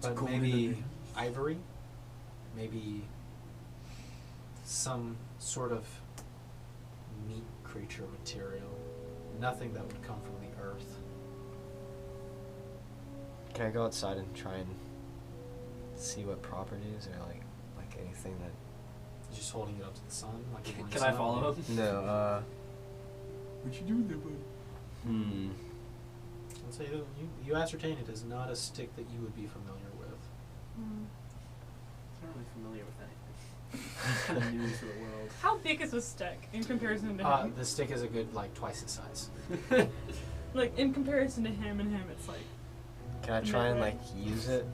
S4: but
S6: gold
S4: maybe
S6: in
S4: ivory, maybe some sort of meat creature material. Nothing that would come from the earth.
S7: Can I go outside and try and see what properties or like anything that?
S4: Just holding it up to the sun. Like you want
S2: Can
S4: the
S2: I
S4: sun.
S2: follow him?
S7: No.
S6: What you doing there, bud?
S4: I'll say that you ascertain it is not a stick that you would be familiar with.
S3: Hmm.
S2: I'm not really familiar with anything. Kind of new to the world.
S3: How big is this stick in comparison to him?
S4: The stick is a good like twice its size.
S3: Like in comparison to him and him, it's like.
S7: Can I try and like use it?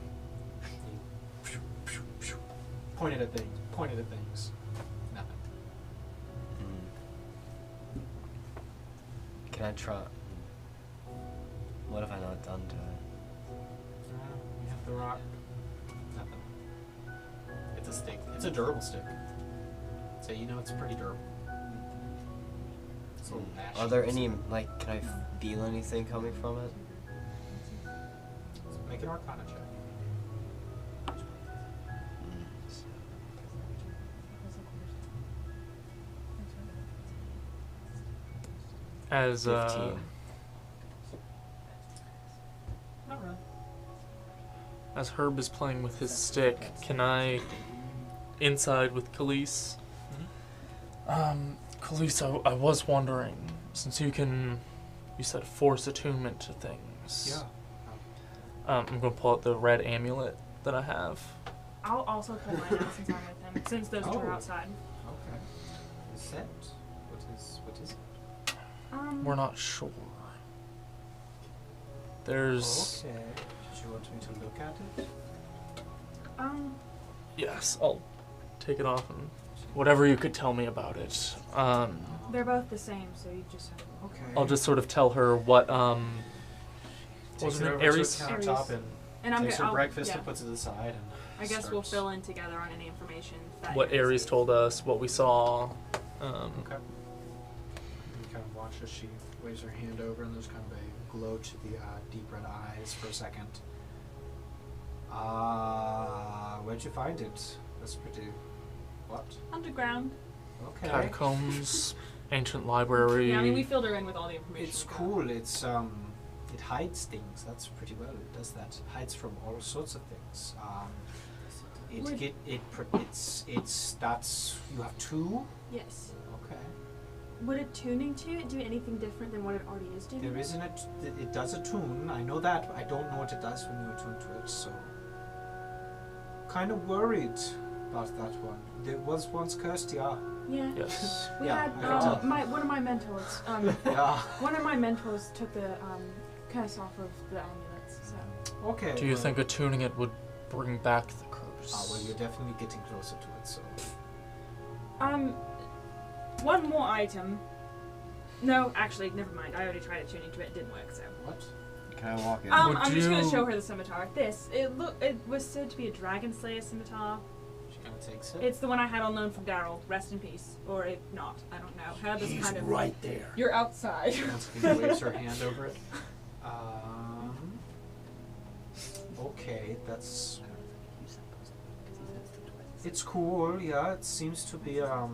S4: Pointed at things. Pointed at things. Nothing.
S7: Can I try? What have I not done to it?
S4: You have the rock. Nothing. It's a stick. It's a durable stick. So you know it's pretty durable. It's a little mashy.
S7: Are there any like? Can I feel anything coming from it?
S4: Make an Arcana check.
S1: As
S7: 15.
S4: Not really.
S1: as Herb is playing with his stick, can I inside with Khalees? Khalees, I was wondering, since you said force attunement to things.
S4: Yeah.
S1: I'm gonna pull out the red amulet that I have.
S3: I'll also pull mine out since I'm with him, since those two are
S4: Oh.
S3: outside.
S4: Okay. Set. What is it?
S1: We're not sure. There's
S4: Okay. Did you want me to look at it?
S1: yes, I'll take it off and whatever you could tell me about it.
S3: They're both the same, so you just have to.
S4: Okay.
S1: I'll just sort of tell her what
S4: Takes
S1: wasn't
S4: it
S1: it
S4: over
S1: Ares?
S4: to a countertop and
S3: And I'm
S4: takes
S3: gonna.
S4: her breakfast
S3: yeah.
S4: and puts it aside and
S3: I guess we'll
S4: starts.
S3: fill in together on any information that
S1: what Ares
S3: sees.
S1: told us, what we saw.
S4: Okay. You kind of watch as she waves her hand over, and there's kind of a glow to the deep red eyes for a second. Where'd you find it? That's pretty. What?
S3: Underground.
S4: Okay.
S1: Catacombs, ancient library.
S3: Yeah, I mean we filled her in with all the information.
S4: It's
S3: we got.
S4: cool. It hides things. That's pretty well. It does that. Hides from all sorts of things.
S3: Would-
S4: It's that's you have two.
S3: Yes.
S4: Okay.
S3: Would attuning to it do anything different than what it already is doing?
S4: There isn't it does attune. I know that, but I don't know what it does when you attune to it. So, kind of worried about that one. It was once cursed, yeah.
S3: Yeah.
S1: Yes.
S3: We
S4: Yeah,
S3: had
S4: I can tell.
S3: one of my mentors.
S4: Yeah.
S3: One of my mentors took the curse off of the amulets. So
S4: Okay.
S1: Do you
S4: well,
S1: think attuning it would bring back the curse?
S4: well, you're definitely getting closer to it. So.
S3: one more item. No, actually, never mind. I already tried attuning to it. It didn't work. So.
S4: What?
S7: Can I walk in?
S1: Would
S3: I'm just gonna
S1: you-
S3: show her the scimitar. It was said to be a dragon slayer scimitar.
S4: She kind of takes it.
S3: It's the one I had on loan from Darrell. Rest in peace, or if not, I don't know. How this
S6: He's
S3: kind of
S6: right there.
S3: You're outside.
S4: Once again, waves her hand over it. Okay, that's. It's cool, yeah. It seems to be a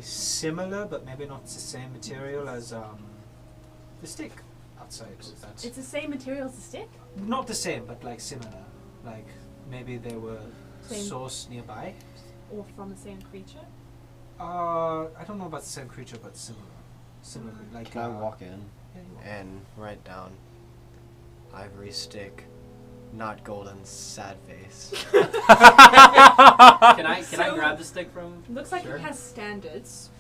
S4: similar, but maybe not the same material as the stick outside. That's
S3: It's the same material as the stick?
S4: not the same, but like similar. Like maybe they were
S3: Same.
S4: sourced nearby.
S3: Or from the same creature?
S4: I don't know about the same creature, but similar. Similar. Like
S7: Can I walk in
S4: Yeah, you walk.
S7: and write down ivory stick, not golden, sad face?
S2: Can I
S3: So-
S2: grab the stick from?
S3: Looks like
S4: Sure.
S3: it has standards.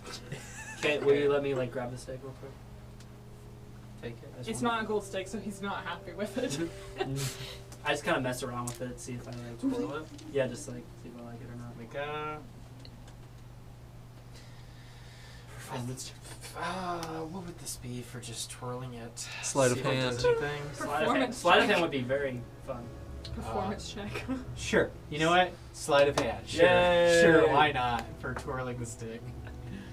S2: Okay, will you let me like grab the stick real quick? Take it. I just
S3: It's
S2: wanna-
S3: not a gold stick, so he's not happy with it.
S2: I just kind of mess around with it, see if I like twirl it. Yeah, just like see if I like it or not.
S4: Like performance. What would this be for just twirling it?
S1: Sleight of
S4: See if it
S1: hand.
S4: does anything?
S3: Performance
S2: Sleight of
S3: check.
S2: hand would be very fun.
S3: Performance check.
S4: Sure. You know what? Sleight of hand. Sure.
S2: Yay.
S4: Sure. Why not? For twirling the stick.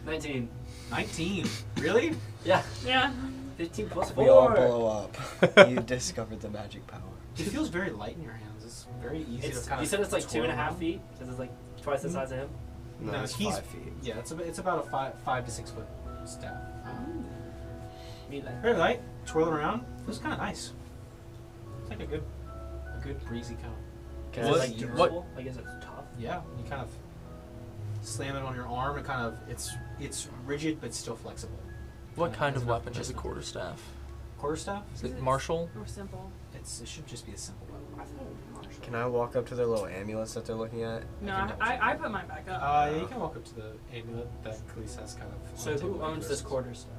S2: 19.
S4: 19. Really?
S2: Yeah.
S3: Yeah.
S2: 15 plus
S7: We all
S2: 4.
S7: blow up. You discovered the magic power.
S4: It feels very light in your hands. It's very easy
S2: It's,
S4: to kind
S2: you
S4: of.
S2: said it's like
S4: twirl
S2: 2.5
S4: around.
S2: feet because it's like twice the size of him.
S7: No, it's
S4: he's
S7: 5 feet.
S4: Yeah, it's about a 5 to 6 foot staff.
S2: Meet that.
S4: Very light. Twirl it around. Feels kind of nice. It's like a good breezy kind of.
S7: Can
S2: Is
S7: I
S2: it
S1: What-
S2: like
S7: just-
S2: durable? Like is it tough?
S4: Yeah, you kind of slam it on your arm and kind of it's rigid but still flexible.
S1: What kind
S4: Has
S1: of
S4: enough
S1: weapon is a
S4: adjustment.
S1: quarterstaff?
S4: Quarterstaff?
S1: Is it martial?
S3: Or simple.
S4: It should just be a simple weapon.
S2: I thought it was martial.
S7: Can I walk up to their little amulets that they're looking at?
S3: No,
S4: can double check.
S3: I put mine back up.
S4: Yeah, you can walk up to the amulet that Khalees has kind of.
S2: So
S4: on the
S2: who
S4: table
S2: owns this
S4: wrists.
S2: quarterstaff?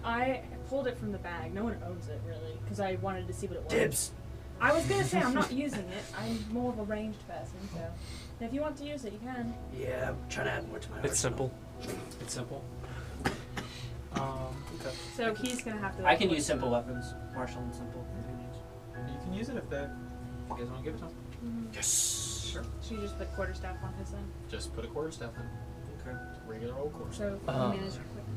S3: I pulled it from the bag. No one owns it really, because I wanted to see what it was.
S6: Dibs.
S3: I was gonna say I'm not using it. I'm more of a ranged person, so if you want to use it, you can.
S6: Yeah, I'm trying to add more to my
S1: It's simple.
S4: It's simple. Okay.
S3: So he's gonna have to.
S2: I can use simple weapons. Martial and simple.
S4: You can use it if you guys want to give it to him.
S6: Yes.
S4: Sure.
S3: So you just put quarterstaff on his then.
S4: Just put a quarterstaff in.
S2: Okay.
S4: Regular old quarterstaff.
S3: So
S1: Uh,
S3: manage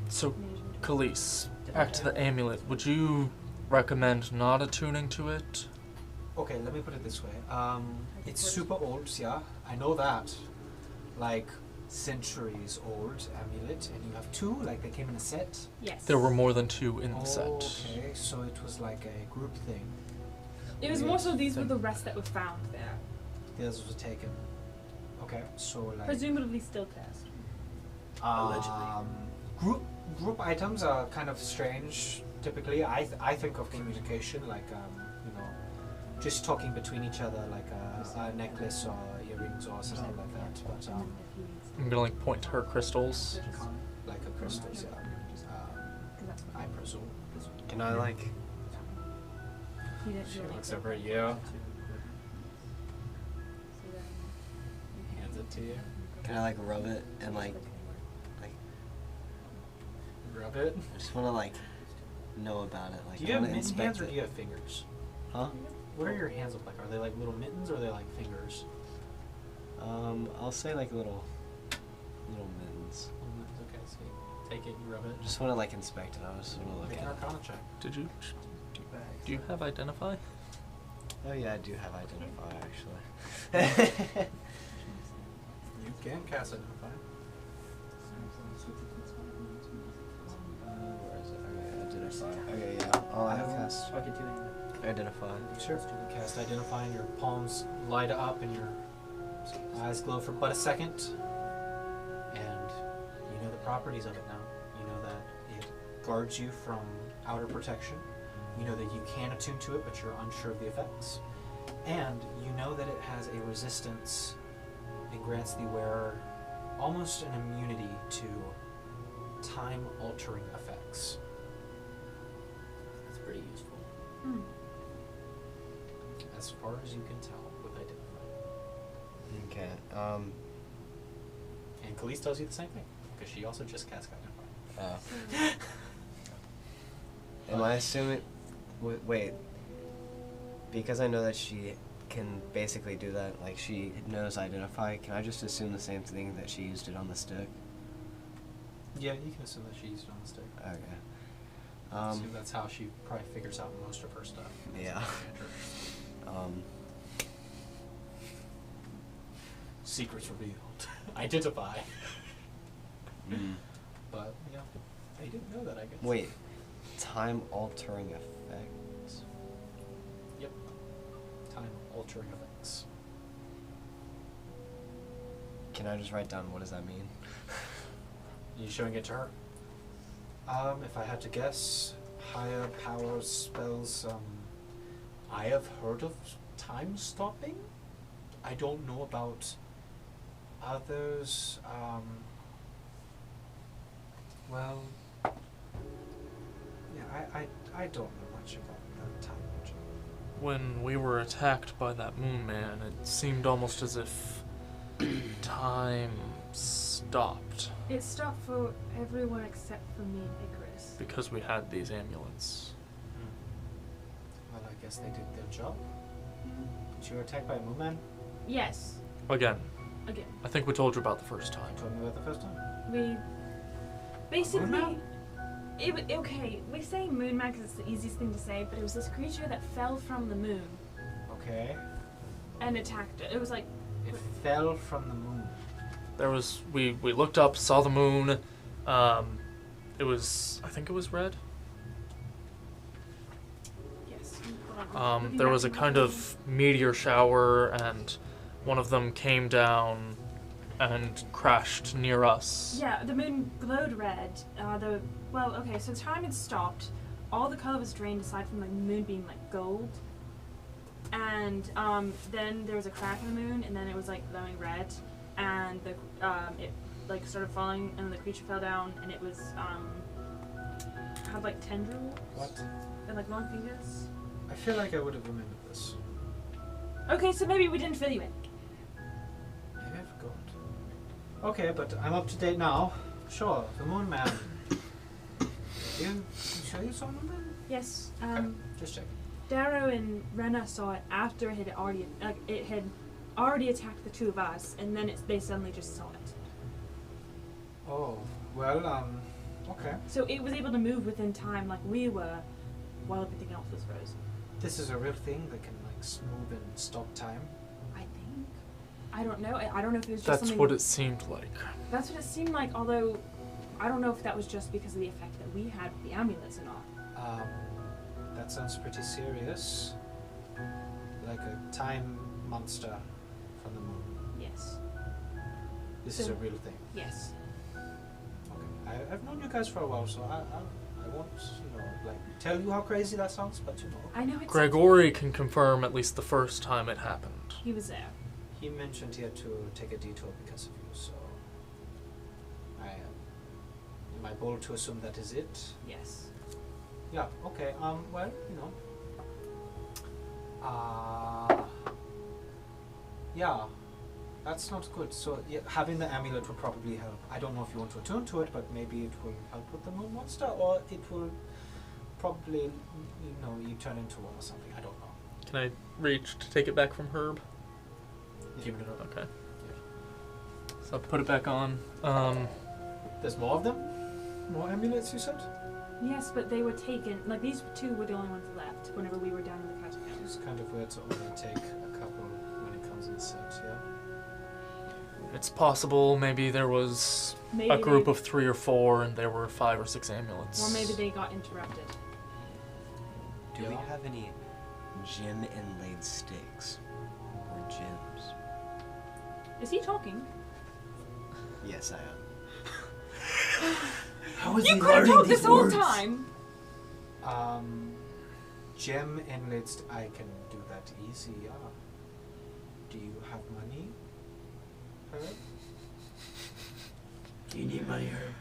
S1: So,
S3: management.
S1: Khalees, back to the amulet. Would you recommend not attuning to it?
S4: Okay, let me put it this way. It's super old, yeah. I know that. Like centuries old amulet, and you have two. Like they came in a set.
S3: Yes.
S1: There were more than 2 in the set.
S4: Okay, so it was like a group thing.
S3: It was more so these were the rest that were found there.
S4: The others was taken. Okay, so like
S3: Presumably still cast.
S4: Group items are kind of strange. Typically, I think of communication like just talking between each other, like a necklace or earrings or something like that. But
S1: I'm gonna like point to her crystals.
S4: like a crystal, yeah. I presume.
S7: Can I like?
S3: He didn't
S4: She
S3: do
S4: looks
S3: anything.
S4: over at you, hands it to you,
S7: Can I like rub it and like?
S4: rub it.
S7: I just want to like know about it. Like
S4: Do you
S7: I
S4: have
S7: want to
S4: mitten
S7: inspect
S4: hands or
S7: it.
S4: do you have fingers?
S7: Huh?
S4: What are your hands look like? Are they like little mittens or are they like fingers?
S7: I'll say like little mittens.
S4: Little mittens, okay, so you take it, you rub it.
S7: Just want to like inspect it. I just want to look
S4: Make an
S7: at it.
S4: Arcana check.
S1: Did you? Do you have identify?
S7: Oh yeah, I do have identify actually.
S4: You can cast Identify.
S7: Where is it? Okay, identify. Okay, yeah. I'll have cast
S2: I could do that.
S7: identify.
S4: Sure. Cast Identify and your palms light up and your eyes glow for but a second. And you know the properties of it now. You know that it guards you from outer protection. You know that you can attune to it, but you're unsure of the effects. And you know that it has a resistance and grants the wearer almost an immunity to time-altering effects.
S2: That's pretty useful.
S3: Hmm.
S4: As far as you can tell with Identify.
S7: Okay.
S4: And Khalees tells you the same thing, because she also just cast Identify.
S7: Am I assuming? Wait. Because I know that she can basically do that, like she knows identify. Can I just assume the same thing that she used it on the stick?
S4: Yeah, you can assume that she used it on the stick.
S7: Okay.
S4: Assume that's how she probably figures out most of her stuff.
S7: Yeah.
S4: Secrets revealed. Identify.
S7: mm.
S4: But, yeah. I didn't know that, I guess.
S7: Wait. time-altering effects.
S4: Yep. Time-altering effects.
S7: Can I just write down what does that mean?
S4: You showing it to her? If I had to guess, higher power spells. I have heard of time stopping. I don't know about others. Well, yeah, I don't know much about that time magic.
S1: When we were attacked by that moon man, it seemed almost as if time stopped
S3: It stopped for everyone except for me and Icarus.
S1: because we had these amulets.
S4: Well, I guess they did their job. But you were attacked by a moon man?
S3: Yes.
S1: Again,
S3: Again.
S1: I think we told you about the first time.
S4: You told me about the first time.
S3: We basically
S4: man?
S3: okay, we say moon man because it's the easiest thing to say, but it was this creature that fell from the moon
S4: Okay.
S3: and attacked it. It was like
S4: It fell from the moon.
S1: There was we looked up, saw the moon. It was, I think it was red.
S3: yes. hold on, looking
S1: There
S3: back
S1: was a
S3: at my
S1: kind
S3: phone.
S1: of meteor shower, and one of them came down and crashed near us.
S3: Yeah, the moon glowed red. So time had stopped. All the color was drained aside from the moon being like gold. And then there was a crack in the moon, and then it was like glowing red, and it like started falling, and the creature fell down, and it was had like tendrils.
S4: What?
S3: And like long fingers.
S4: I feel like I would have remembered this.
S3: Okay, so maybe we didn't fill you in.
S4: Maybe I forgot. Okay, but I'm up to date now. Sure, the Moon Man. You sure you saw him then?
S3: Yes.
S4: Okay, just checking.
S3: Darrell and Renna saw it after it had already attacked the two of us, and then they suddenly just saw it.
S4: Oh, well, okay.
S3: So it was able to move within time like we were, while everything else was frozen.
S4: This is a real thing that can like smooth and stop time.
S3: I think. I don't know. I don't know if it was just
S1: That's
S3: something.
S1: what it seemed like.
S3: That's what it seemed like. Although, I don't know if that was just because of the effect that we had with the amulets or not.
S4: That sounds pretty serious. Like a time monster from the moon.
S3: Yes.
S4: This is
S3: So-
S4: a real thing.
S3: Yes.
S4: Okay. I've known you guys for a while, so I won't, tell you how crazy that sounds, but
S3: I know it's.
S1: Gregory can confirm at least the first time it happened.
S3: He was there.
S4: He mentioned he had to take a detour because of you, so am I bold to assume that is it?
S3: Yes.
S4: Yeah, okay, well, yeah, that's not good. So yeah, having the amulet would probably help. I don't know if you want to attune to it, but maybe it will help with the moon monster, or it will probably, you turn into one or something. I don't know.
S1: Can I reach to take it back from Herb?
S4: Keeping it up.
S1: Okay. So I'll put it back on.
S4: There's more of them? More amulets, you said?
S3: Yes, but they were taken. Like these two were the only ones left whenever we were down in the catacombs.
S4: It's kind of weird to only take a couple when it comes in set, yeah?
S1: It's possible maybe there was
S3: Maybe
S1: a group of 3 or 4 and there were 5 or 6 amulets.
S3: Or maybe they got interrupted.
S7: Do we
S4: Yeah.
S7: have any gem inlaid sticks or gems?
S3: Is he talking?
S7: Yes, I am.
S6: How is
S3: You
S6: he
S3: could have
S6: learning
S3: talked
S6: these
S3: this whole
S6: words?
S3: time.
S4: Gem inlaid I can do that easy, yeah. Do you have money? Herb?
S6: Do you need money, Herb?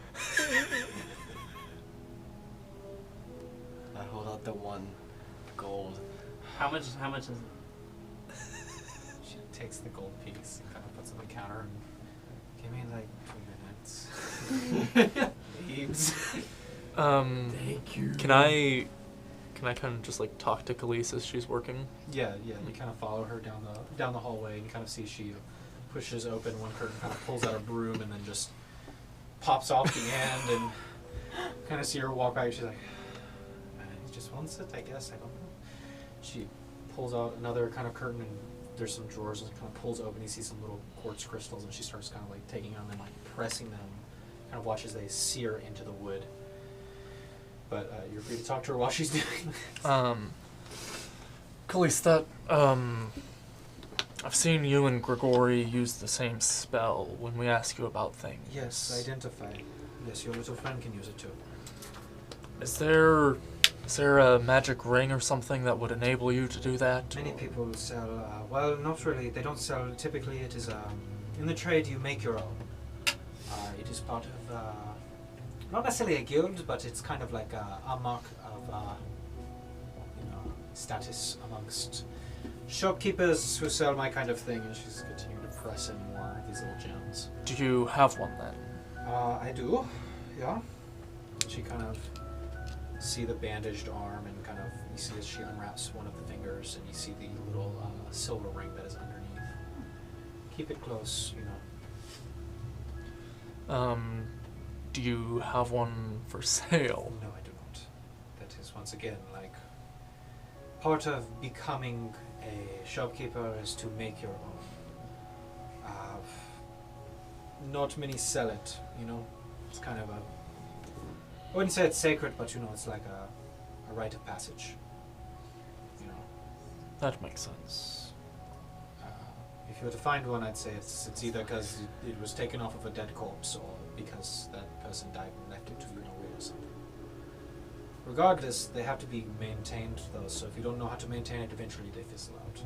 S7: I hold out the 1 gold.
S2: How much is it?
S4: She takes the gold piece and kind of puts it on the counter and give me like 2 minutes. Leaves.
S6: Thank you.
S1: Can I kind of just like talk to Khalees as she's working?
S4: Yeah, you kind of follow her down the hallway and you kind of see she pushes open one curtain, kind of pulls out a broom and then just pops off the end and kind of see her walk by. She's like, he just wants it, I guess. I don't know. She pulls out another kind of curtain and there's some drawers and kind of pulls open. You see some little quartz crystals and she starts kind of like taking on them, like pressing them. Kind of watches they sear into the wood. But you're free to talk to her while she's doing this.
S1: Khalees, that, I've seen you and Grigori use the same spell when we ask you about things.
S4: Yes, identify. Yes, your little friend can use it too.
S1: Is there a magic ring or something that would enable you to do that?
S4: Many people sell, well, not really. They don't sell. Typically, it is, in the trade, you make your own. It is part of, not necessarily a guild, but it's kind of like a mark of, status amongst shopkeepers who sell my kind of thing. And she's continuing to press in more of these little gems.
S1: Do you have one then?
S4: I do, yeah. She kind of see the bandaged arm and kind of, you see as she unwraps one of the fingers and you see the little silver ring that is underneath. Keep it close,
S1: Do you have one for sale?
S4: No, I do not. That is once again like part of becoming a shopkeeper is to make your own. Not many sell it, It's kind of I wouldn't say it's sacred, but it's like a rite of passage.
S1: That makes sense.
S4: If you were to find one, I'd say it's either because it was taken off of a dead corpse or because that person died and left it to you in a will or something. Regardless, they have to be maintained though, so if you don't know how to maintain it, eventually they fizzle out.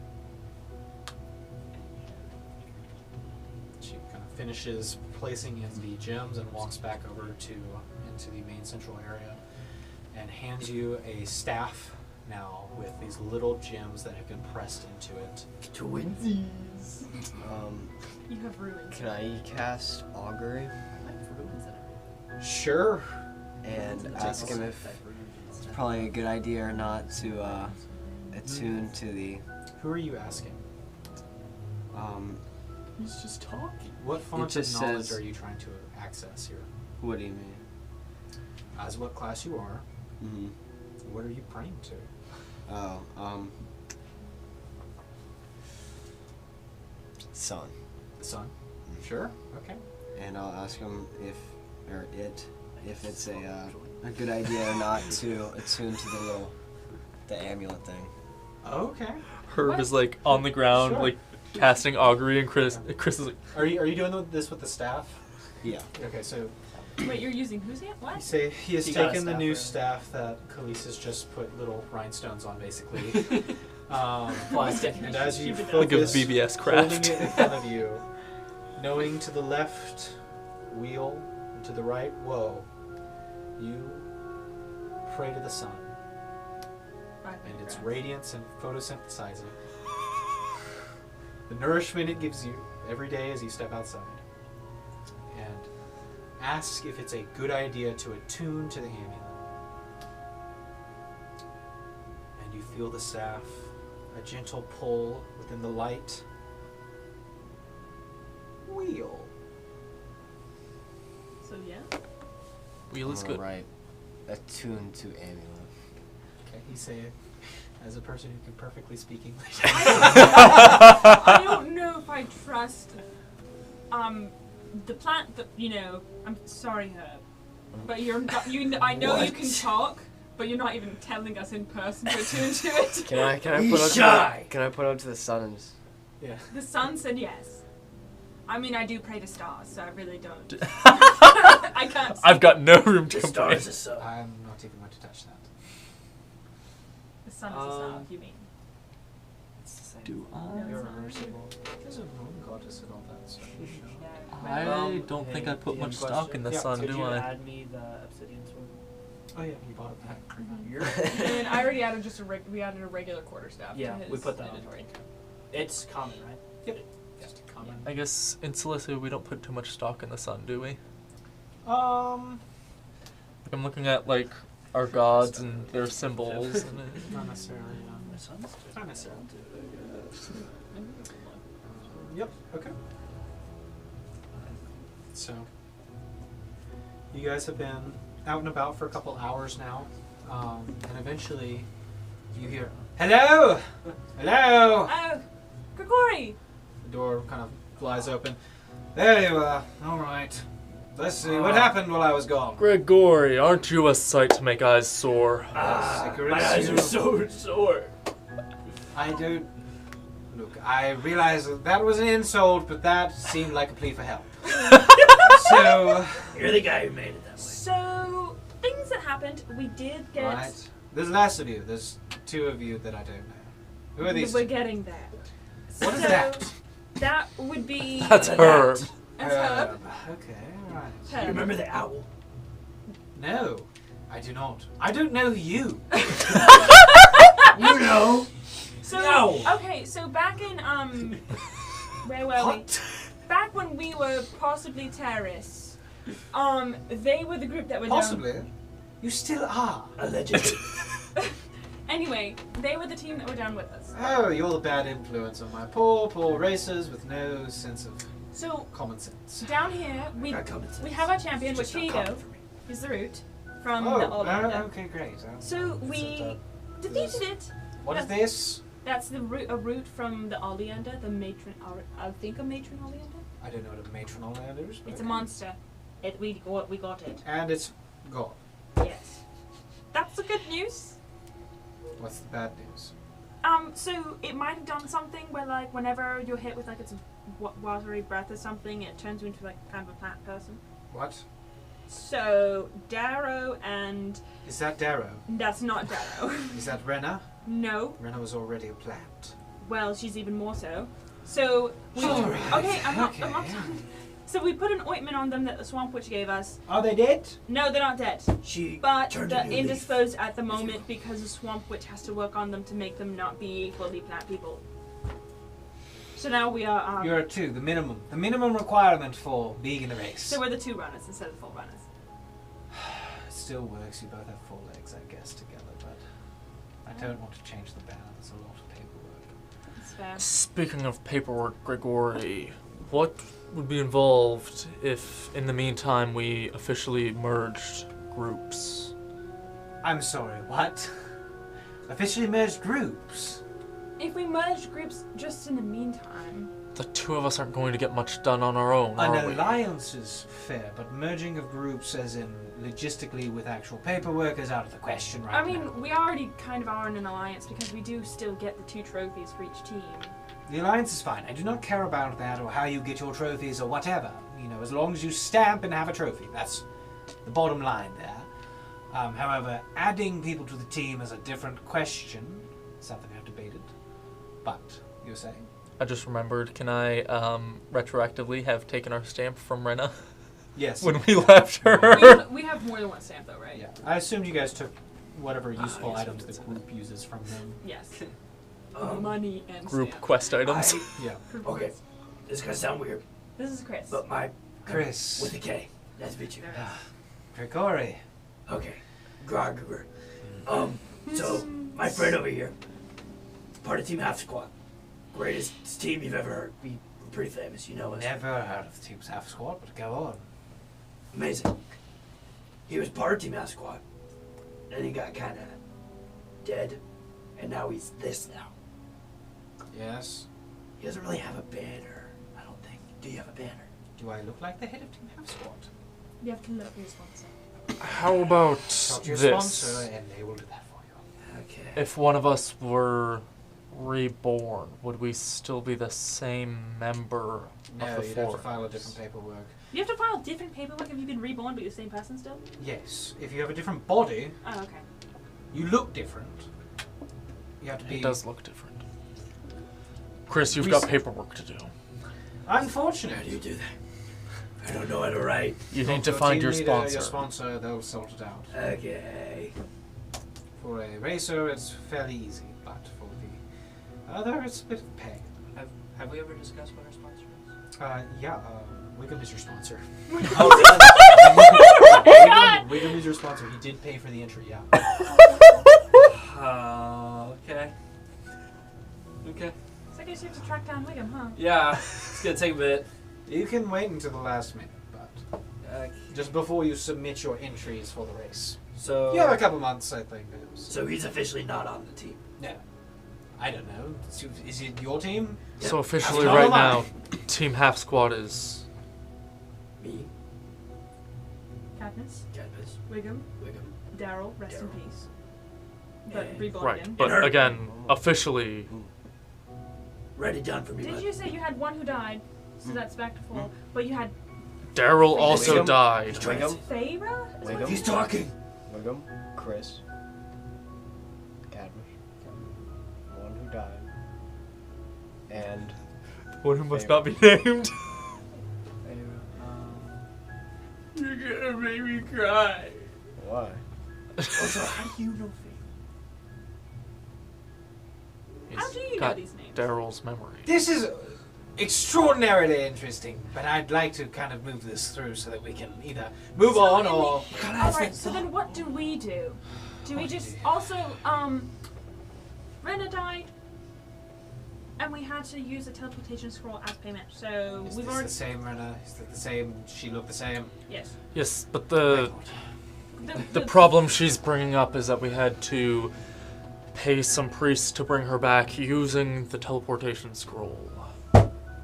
S4: She kind of finishes placing in the gems and walks back over into the main central area and hands you a staff now with these little gems that have been pressed into it.
S6: Twinsies.
S3: You have ruins.
S7: Can I cast augury
S4: Sure.
S7: and ask him if it's probably a good idea or not to attune to the
S4: Who are you asking?
S1: He's just talking.
S4: What font of
S7: just
S4: knowledge
S7: says-
S4: are you trying to access here?
S7: what do you mean?
S4: As what class you are,
S7: Mm-hmm.
S4: what are you praying to?
S7: Sun.
S4: The sun? Sure. Okay.
S7: And I'll ask him if it's a good idea or not to attune to the amulet thing.
S4: Okay.
S1: Herb is like on the ground,
S4: Sure.
S1: like casting augury, and Chris is like,
S4: Are you doing this with the staff?
S7: Yeah.
S4: Okay, so
S3: Wait, you're using whose hand?
S4: you
S3: What?
S4: say he has
S2: You got a
S4: taken the
S2: staff,
S4: new
S2: right?
S4: staff that Khalees has just put little rhinestones on, basically.
S2: Plastic.
S4: And as you
S3: Keep it
S1: like a
S4: focus,
S1: VBS
S4: holding
S1: craft.
S4: it in front of you, knowing to the left, wheel, and to the right, woe, you pray to the sun and its radiance and photosynthesizing. The nourishment it gives you every day as you step outside. And ask if it's a good idea to attune to the amulet. And you feel the staff, a gentle pull within the light. Wheel.
S3: So yeah.
S1: wheel is good.
S7: Right. Attune to amulet.
S4: Okay, he say, as a person who can perfectly speak English.
S3: I don't know if I trust the plant that I'm sorry, Herb, but you're not, I know you can talk, but you're not even telling us in person to attune to it.
S7: Can I
S6: He's
S7: put up
S6: shy.
S7: can I put up to the sun and just
S4: Yeah.
S3: The sun said yes. I mean, I do pray to stars, so I really don't. I can't.
S1: I've got no room to
S6: The
S1: complain.
S6: stars are so.
S4: I'm not even going to touch that.
S3: The sun is a star. You mean?
S2: It's the same.
S1: Do
S3: No,
S4: You're
S3: it's not.
S4: reversible. There's a moon goddess and all that stuff.
S1: I don't think I put
S2: DM
S1: much stock
S2: question.
S1: in the
S4: Yeah,
S1: sun,
S2: Could
S1: do
S2: you
S1: I?
S2: add me the obsidian sword?
S4: Oh yeah, you bought it back.
S3: And I already added we added a regular quarterstaff.
S2: Yeah,
S3: to his
S2: we put that on.
S3: inventory.
S2: It's common, right?
S4: Yep.
S2: Just common.
S1: I guess in Cilicia we don't put too much stock in the sun, do we?
S4: Um,
S1: Like, I'm looking at like our gods and their symbols. And
S4: not necessarily.
S2: My son's
S4: Not necessarily. Yep. Okay. So, you guys have been out and about for a couple hours now, and eventually, you hear, "Hello, hello."
S3: Oh, Grigori!
S4: The door kind of flies open. There you are. All right. Let's see, what happened while I was gone?
S1: Gregory, aren't you a sight to make eyes sore?
S6: My eyes are so sore.
S4: I don't... Look, I realize that was an insult, but that seemed like a plea for help. So...
S6: You're the guy who made it that way.
S3: So, things that happened, we did get...
S4: Right. There's less of you. There's 2 of you that I don't know. Who are these
S3: We're
S4: two?
S3: getting there.
S4: What is
S3: So,
S4: that?
S3: That would be...
S1: That's Herb.
S3: That's Herb.
S4: Okay, right.
S6: You remember the owl?
S4: No, I do not. I don't know you.
S6: You know.
S3: So,
S6: No.
S3: okay, so back in, where were we? Back when we were possibly terrorists, they were the group that were
S4: Possibly. You still are.
S6: Allegedly.
S3: Anyway, they were the team that were down with us.
S4: Oh, you're the bad influence on my poor, poor racers with no sense of
S3: So,
S4: common sense.
S3: down here, we have our champion, which here you go. He's the root from the Oleander.
S4: Okay, great.
S3: So, we defeated it.
S4: What is this?
S3: That's the root, a root from the Oleander, the matron, I think a matron Oleander?
S4: I don't know what a matron Oleander is.
S3: It's a monster. We got it.
S4: And it's gone.
S3: Yes. That's the good news.
S4: What's the bad news?
S3: So it might have done something where, like, whenever you're hit with, like, it's a watery breath or something, it turns you into, like, kind of a plant person.
S4: What?
S3: So, Darrow and...
S4: Is that Darrow?
S3: That's not Darrow.
S4: Is that Renna?
S3: No.
S4: Renna was already a plant.
S3: Well, she's even more so. So, we...
S4: Alright,
S3: Okay, I'm not
S4: okay.
S3: done. So we put an ointment on them that the Swamp Witch gave us.
S4: Are they dead?
S3: No, they're not dead.
S6: She
S3: But
S6: turned
S3: they're
S6: a new leaf.
S3: indisposed at the moment because the Swamp Witch has to work on them to make them not be fully plant people. So now we are...
S4: You're a 2, the minimum. The minimum requirement for being in the race.
S3: So we're the 2 runners instead of the 4 runners.
S4: It still works, you both have 4 legs, I guess, together, but I don't want to change the banner. There's a lot of paperwork.
S3: That's fair.
S1: Speaking of paperwork, Gregory, what would be involved if, in the meantime, we officially merged groups?
S4: I'm sorry, what? Officially merged groups?
S3: If we merged groups just in the meantime...
S1: The 2 of us aren't going to get much done on our own,
S4: An
S1: are we?
S4: alliance is fair, but merging of groups as in logistically with actual paperwork is out of the question right
S3: I
S4: now.
S3: mean, we already kind of are in an alliance because we do still get the 2 trophies for each team.
S4: The alliance is fine. I do not care about that or how you get your trophies or whatever. You know, as long as you stamp and have a trophy. That's the bottom line there. However, adding people to the team is a different question. Something I've debated. But, you're saying?
S1: I just remembered, can I retroactively have taken our stamp from Renna
S4: Yes.
S1: when we left her?
S3: We have more than one stamp though, right?
S4: Yeah. I assumed you guys took whatever useful
S6: yes,
S4: items
S6: we
S4: the
S6: did.
S4: group uses from them.
S3: Yes.
S6: Um,
S3: Money and
S1: Group
S3: stamp.
S1: quest items.
S4: Yeah.
S6: Okay. This is gonna sound weird,
S3: This is Chris.
S6: but my
S4: Chris.
S6: with a K. Nice to meet you.
S4: Gregory.
S6: Okay. Grogger. So my friend over here, part of Team Half Squad, greatest team you've ever heard. We're pretty famous, you know us.
S4: Never heard of the Team's Half Squad, but go on.
S6: Amazing. He was part of Team Half Squad, then he got kind of dead, and now he's this now.
S4: Yes.
S6: He doesn't really have a banner, I don't think. Do you have a banner?
S4: Do I look like the head of Team Half Squad?
S3: You have to look for your sponsor.
S1: How about
S4: Talk to your
S1: this?
S4: sponsor and they will do that for you.
S6: Okay.
S1: If one of us were reborn, would we still be the same member
S4: No,
S1: of the
S4: you'd have to
S1: Force?
S4: file a different paperwork.
S3: You have to file different paperwork if you've been reborn, but you're the same person still?
S4: Yes. If you have a different body,
S3: Oh, okay.
S4: you look different. You have to be...
S1: It does look different. Chris, you've
S4: We
S1: got
S4: s-
S1: paperwork to do.
S4: Unfortunate.
S6: How do you do that? I don't know how to write.
S1: You
S4: Talk
S1: need to
S4: a
S1: find
S4: team
S1: your
S4: leader,
S1: sponsor.
S4: Your sponsor, they'll sort it out.
S6: Okay.
S4: For a racer, it's fairly easy, but for the other, it's a bit of a pain.
S2: Have we ever discussed what our sponsor is?
S4: Yeah, Wiggum is your sponsor.
S3: God!
S4: Wiggum is your sponsor. He did pay for the entry, yeah.
S2: Okay. Okay.
S3: So I guess you have to track down Wiggum, huh?
S2: Yeah, it's gonna take a bit.
S4: You can wait until the last minute, but just before you submit your entries for the race.
S2: So.
S4: You have a couple months, I think.
S6: So he's officially not on the team.
S4: No. I don't know. Is it your team?
S1: So officially
S4: How
S1: right
S4: am I?
S1: now, Team Half Squad is...
S6: Me?
S3: Cadmus,
S6: Cadmus,
S3: Wiggum,
S6: Wiggum.
S3: Darrell, rest in
S6: Darrell.
S3: peace. But
S6: And-
S3: reborn
S1: Right,
S3: again.
S1: but
S6: her.
S1: again, officially,
S6: Write it down for me,
S3: Did
S6: bud.
S3: you say you had one who died? So that's back to full. But you had
S1: Darrell also
S7: Wiggum.
S1: died.
S6: He's trying to
S7: Wiggum.
S6: say-
S3: Feyre?
S7: Wiggum.
S6: He's talking.
S7: Wiggum, Chris, Cadmus, one who died, and
S1: One who must
S7: Feyre.
S1: not be named.
S2: You're gonna make me cry.
S7: why?
S6: Also, how do you know Faye?
S3: How do you know
S1: got
S3: these names?
S1: Darrell's memory.
S4: This is extraordinarily interesting, but I'd like to kind of move this through so that we can either move
S3: So
S4: on
S3: in
S4: or.
S3: Alright, so then what do we do? Do we
S4: What do
S3: just
S4: you do?
S3: also Renna died and we had to use a teleportation scroll as payment. So
S4: Is
S3: we've
S4: this
S3: already
S4: the same, Renna? Is it the same? She looked the same?
S3: yes.
S1: Yes, but the
S3: The
S1: problem she's bringing up is that we had to pay some priests to bring her back using the teleportation scroll.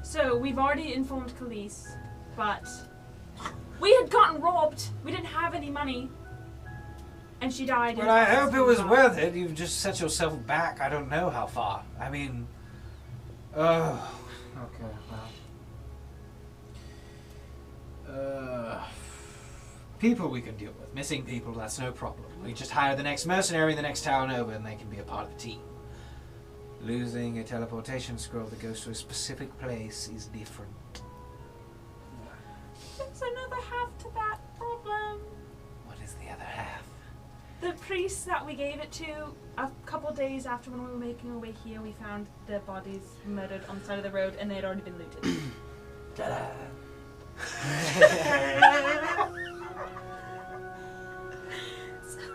S3: So we've already informed Khalees, but we had gotten robbed. We didn't have any money. And she died. in
S4: Well, I
S3: the
S4: hope it
S3: process
S4: was
S3: of-
S4: worth it. You've just set yourself back. I don't know how far. I mean, oh, okay, well, people we can deal with. Missing people, that's no problem. We just hire the next mercenary in the next town over, and they can be a part of the team. Losing a teleportation scroll that goes to a specific place is different.
S3: There's another half to that problem.
S4: What is the other half?
S3: The priest that we gave it to, a couple days after when we were making our way here, we found their bodies murdered on the side of the road and they had already been looted.
S6: Ta-da.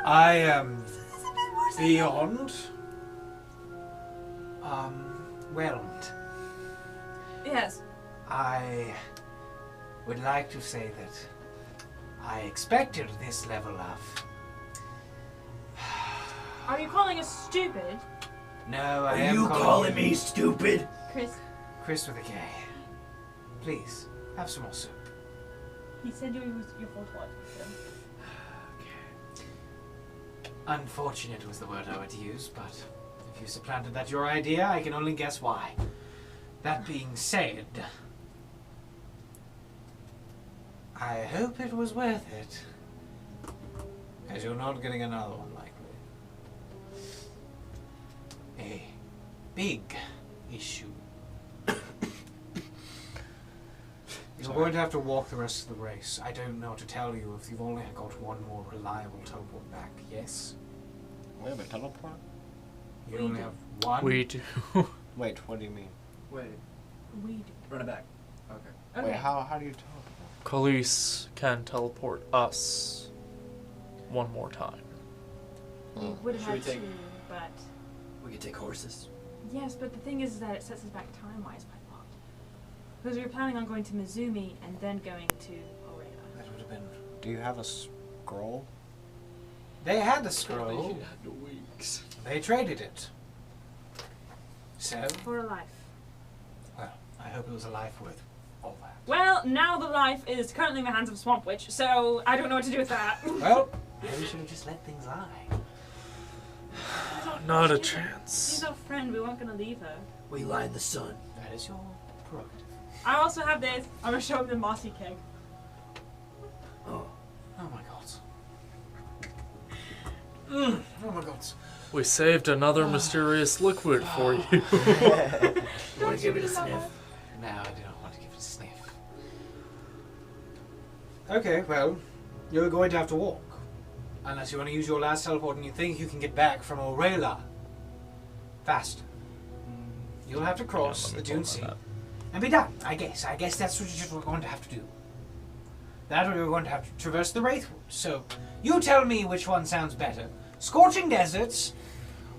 S4: I am beyond whelmed.
S3: Yes.
S4: I would like to say that I expected this level of.
S3: Are you calling us stupid,
S4: No, I
S6: Are
S4: am
S6: you calling me stupid?
S3: Chris?
S4: Chris with a K. Please, have some more soup.
S3: He said you was your fault. What?
S4: Unfortunate was the word I would use, but if you supplanted that your idea, I can only guess why. That being said, I hope it was worth it. Because you're not getting another one likely. A big issue. You're going to have to walk the rest of the race. I don't know what to tell you if you've only got one more reliable teleport back. Yes?
S7: We have a teleport?
S4: You
S3: We
S4: only
S3: do.
S4: have one?
S1: We do.
S7: Wait, what do you mean?
S5: Wait,
S3: We do.
S5: run it back. Okay.
S3: Okay.
S7: Wait, how do you teleport?
S1: Khalees can teleport us one more time.
S3: We would have
S5: Should we
S3: had
S5: take-
S3: to, but
S6: We could take horses.
S3: yes, but the thing is that it sets us back time-wise by a lot. Because we were planning on going to Mizumi and then going to Oreda.
S4: That would have been.
S7: Do you have a scroll?
S4: They had the scroll.
S5: the weeks.
S4: They traded it. So,
S3: For a life.
S4: well, I hope it was a life worth all that.
S3: Well, now the life is currently in the hands of Swamp Witch, so I don't know what to do with that.
S4: Well, maybe we should have just let things lie.
S1: Not a
S3: She's
S1: chance.
S3: our friend. We weren't gonna leave her.
S6: We lie in the sun.
S4: That is your prerogative.
S3: I also have this. I'm gonna show him the mossy keg.
S6: Oh.
S4: Oh my god. Oh my god.
S1: We saved another mysterious liquid for you.
S6: You want
S3: Don't
S6: to give it a
S3: you love
S6: sniff?
S3: her?
S4: No, I do not want to give it a sniff. Okay, well, you're going to have to walk. Unless you want to use your last teleport and you think you can get back from Orela fast. You'll have to cross
S1: Yeah, let
S4: the
S1: me
S4: Dune
S1: pull
S4: Sea
S1: that up.
S4: and be done, I guess. I guess that's what you're going to have to do. That or you're going to have to traverse the Wraithwood. So, you tell me which one sounds better. Scorching deserts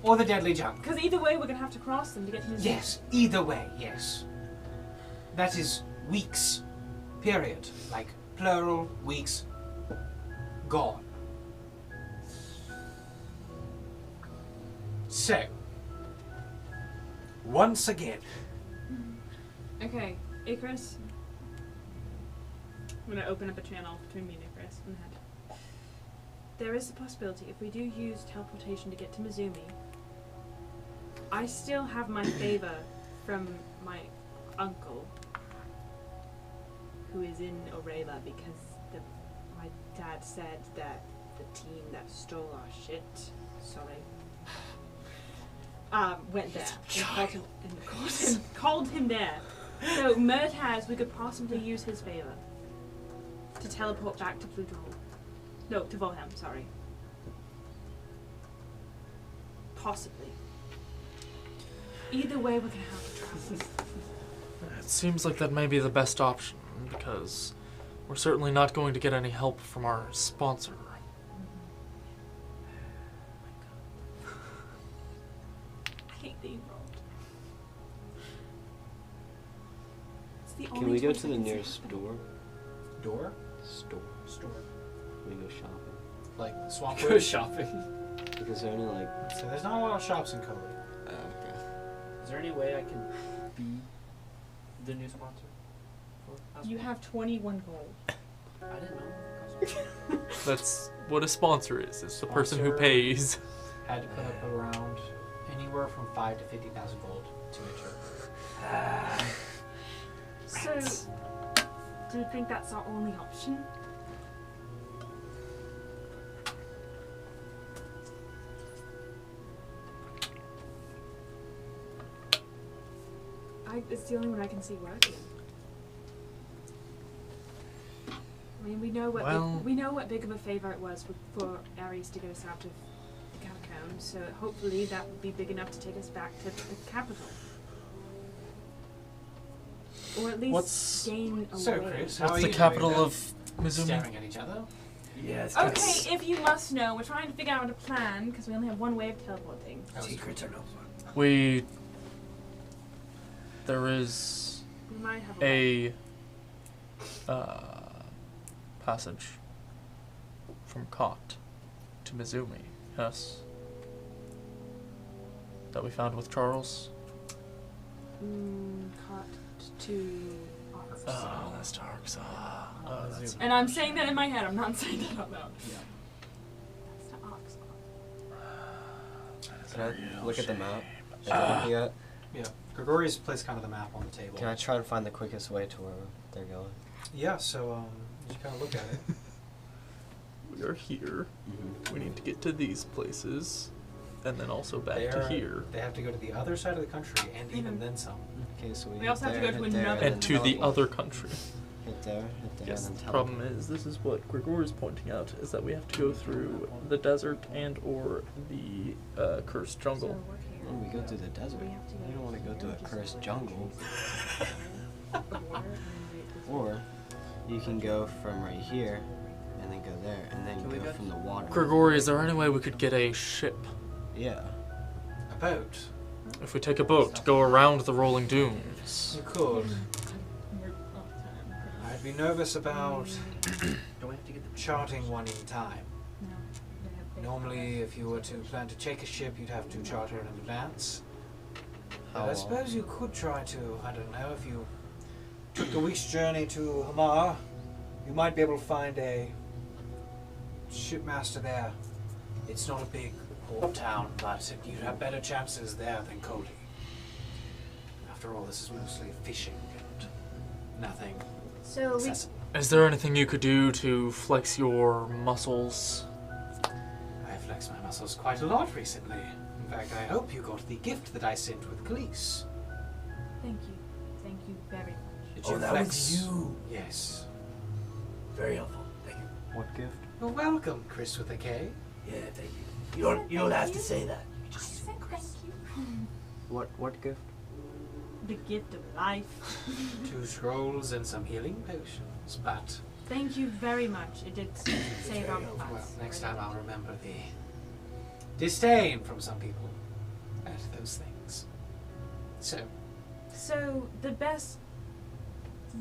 S4: or the Deadly Jungle.
S3: Because either way, we're gonna have to cross them to get to Mizumi.
S4: Yes, either way, yes. That is weeks. Period. Like plural weeks. Gone. So, once again,
S3: Okay, Icarus. I'm gonna open up a channel between me and Icarus and head. there is a possibility if we do use teleportation to get to Mizumi, I still have my favor from my uncle, who is in Orela, because my dad said that the team that stole our shit, went there and called him there. So Murtaz, we could possibly use his favor to teleport back to Pluto. No, to Volhem, sorry. Possibly. Either way, we're gonna have to travel.
S1: It seems like that may be the best option, because we're certainly not going to get any help from our sponsor.
S3: I hate being robbed. It's the
S8: Can
S3: only
S8: we go
S3: choice
S8: to
S3: I
S8: the
S3: can see
S8: nearest
S3: happening.
S4: Door?
S8: Store?
S4: Store.
S8: Can we go shopping?
S4: Like Swamp
S5: Go
S4: Wood?
S5: shopping.
S8: Because they're only like...
S4: So there's not a lot of shops in Coley.
S8: okay.
S2: Is there any way I can be the new sponsor? For
S3: You have 21 gold.
S2: I didn't know.
S1: That's what a sponsor is. It's the person who
S4: Sponsor.
S1: pays.
S4: Had to put up around anywhere from 5 to 50,000 gold to enter.
S3: So, do you think that's our only option? It's the only one I can see working. I mean, we know what big of a favor it was for Ares to get us out of the catacombs, so hopefully that would be big enough to take us back to the capital. Or at least
S1: What's-
S3: gain a
S4: So,
S3: way.
S4: Chris, how
S1: What's
S4: are
S1: the
S4: you
S1: capital
S4: doing
S1: of
S4: then?
S1: Mizumi?
S4: Staring at each other?
S6: Yeah, it's
S3: Okay, if you must know, we're trying to figure out a plan because we only have one way of teleporting.
S6: secrets are no fun.
S1: There is
S3: We might have a
S1: a passage from Kot to Mizumi, yes? That we found with Charles?
S3: caught to Arx.
S1: Oh, that's Tarks. Mizumi.
S3: And I'm saying that in my head, I'm not saying that out loud.
S4: Yeah.
S3: That's to Arx.
S7: Can I look at the map? Is that looking at?
S4: Yeah. Gregorius placed kind of the map on the table.
S7: Can I try and find the quickest way to where they're going?
S4: Yeah, so you kind of look at it.
S1: We are here.
S8: Mm-hmm.
S1: We need to get to these places, and then also back to
S4: They're-
S1: here.
S4: They have to go to the other side of the country and even then some.
S7: Okay, so we
S3: We also have to
S7: hit
S3: go
S7: there,
S3: to
S7: hit there,
S3: another-
S1: And to the
S7: teleport.
S1: other country.
S7: Hit there,
S1: Yes,
S7: and
S1: the
S7: then
S1: problem
S7: teleport.
S1: is, this is what Gregor is pointing out, is that we have to go through the desert and or the cursed jungle.
S3: So we're here.
S7: When we go through the desert,
S3: We have to go
S7: you don't want to go through a
S3: just
S7: cursed
S3: like
S7: jungle.
S3: the border and then right this way.
S7: Or you can go from right here and then go there and then
S2: Can we
S7: go
S2: go-
S7: from the water.
S1: Gregory, is there any way we could get a ship?
S7: Yeah.
S4: A boat.
S1: If we take a boat to go around the rolling dunes.
S4: You could.
S3: We're off time.
S4: I'd be nervous about
S2: Don't we have to get the
S4: charting one in time.
S3: No, they have big
S4: Normally, if you were to plan to take a ship, you'd have to charter in advance.
S7: How
S4: But I
S7: long?
S4: suppose you could try to, I don't know, if you took a week's journey to Hamar, you might be able to find a shipmaster there. It's not a big port town, but you'd have better chances there than Cody. After all, this is mostly fishing and nothing
S3: So we
S4: accessible.
S1: Is there anything you could do to flex your muscles?
S4: I flexed my muscles quite a lot recently. In fact, I hope you got the gift that I sent with Khalees.
S3: thank you very much.
S4: Did
S6: Oh,
S4: you
S6: that
S4: flex?
S6: was you.
S4: Yes.
S6: Very helpful. Thank you.
S8: What gift?
S4: Well, welcome, Chris with a K.
S6: Yeah, thank you. You don't have to say that. You just
S3: Thank you.
S8: What gift?
S3: The gift of life.
S4: 2 scrolls and some healing potions, but
S3: Thank you very much. It did save our butts.
S4: well, next time I'll remember the disdain from some people at those things.
S3: So the best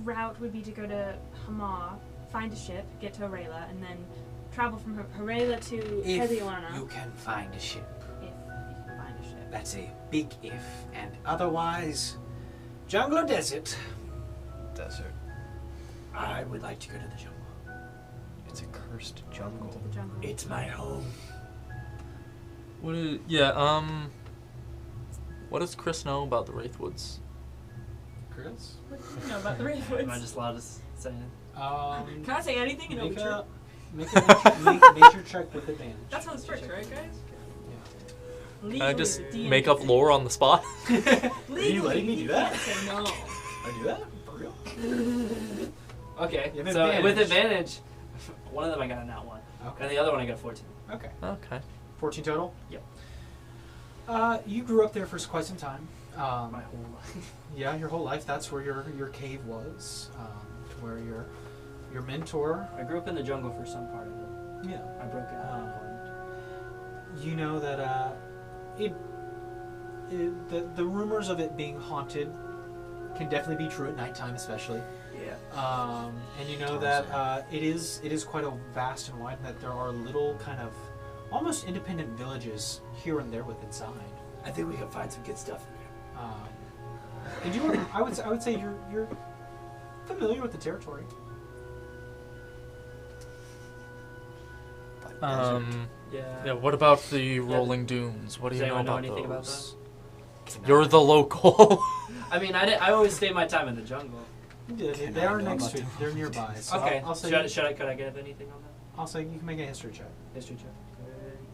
S3: route would be to go to Hamar, find a ship, get to Arela, and then travel from Arela to
S4: if
S3: Heliolana.
S4: you can find a ship,
S3: If you can find a ship.
S4: that's a big if, and otherwise, jungle or desert.
S7: Desert.
S6: I would like to go to the jungle.
S7: It's a cursed
S3: Welcome
S7: jungle.
S3: to the jungle.
S6: It's my home.
S1: What does Chris know about the Wraithwoods?
S4: Chris?
S3: What do you know about the
S2: Am I
S3: Wraithwoods?
S2: just allowed to say it?
S3: Can I say anything in
S4: Make
S3: Overture?
S4: a nature check with advantage.
S3: That's how it's strict, right, guys?
S1: Can I just
S3: Legally,
S1: make up lore on the spot?
S3: Legally,
S4: letting me do
S3: you
S4: that?
S3: can't say no.
S4: I do that? For real?
S2: Okay,
S4: You have
S2: so with
S4: advantage.
S2: advantage, one of them I got a nat 1.
S4: Okay.
S2: And the other one I got 14.
S4: Okay.
S1: Okay.
S4: 14 total?
S2: Yep.
S4: You grew up there for quite some time.
S2: My whole life.
S4: Yeah, your whole life. That's where your cave was. Where your mentor.
S2: I grew up in the jungle for some part of it.
S4: Yeah.
S2: I broke it at one point.
S4: You know that the rumors of it being haunted can definitely be true at nighttime, especially.
S6: Yeah.
S4: And you know that it is quite a vast and wide, and that there are little kind of almost independent villages here and there within inside.
S6: I think we can find some good stuff in there.
S4: And you are, I would say you're familiar with the territory.
S1: Yeah, what about the rolling dunes? What do
S2: Does
S1: you know
S2: anyone know
S1: about
S2: anything about
S1: those?
S7: Can
S1: You're
S7: I-
S1: the local.
S2: I mean, I always stay my time in the jungle.
S4: They
S7: I
S4: are
S7: know
S4: next
S7: about
S4: to you.
S7: them?
S4: They're nearby. So
S2: Okay.
S4: I'll say
S2: Could I get anything on that?
S4: I'll say you can make a history check.
S2: History check.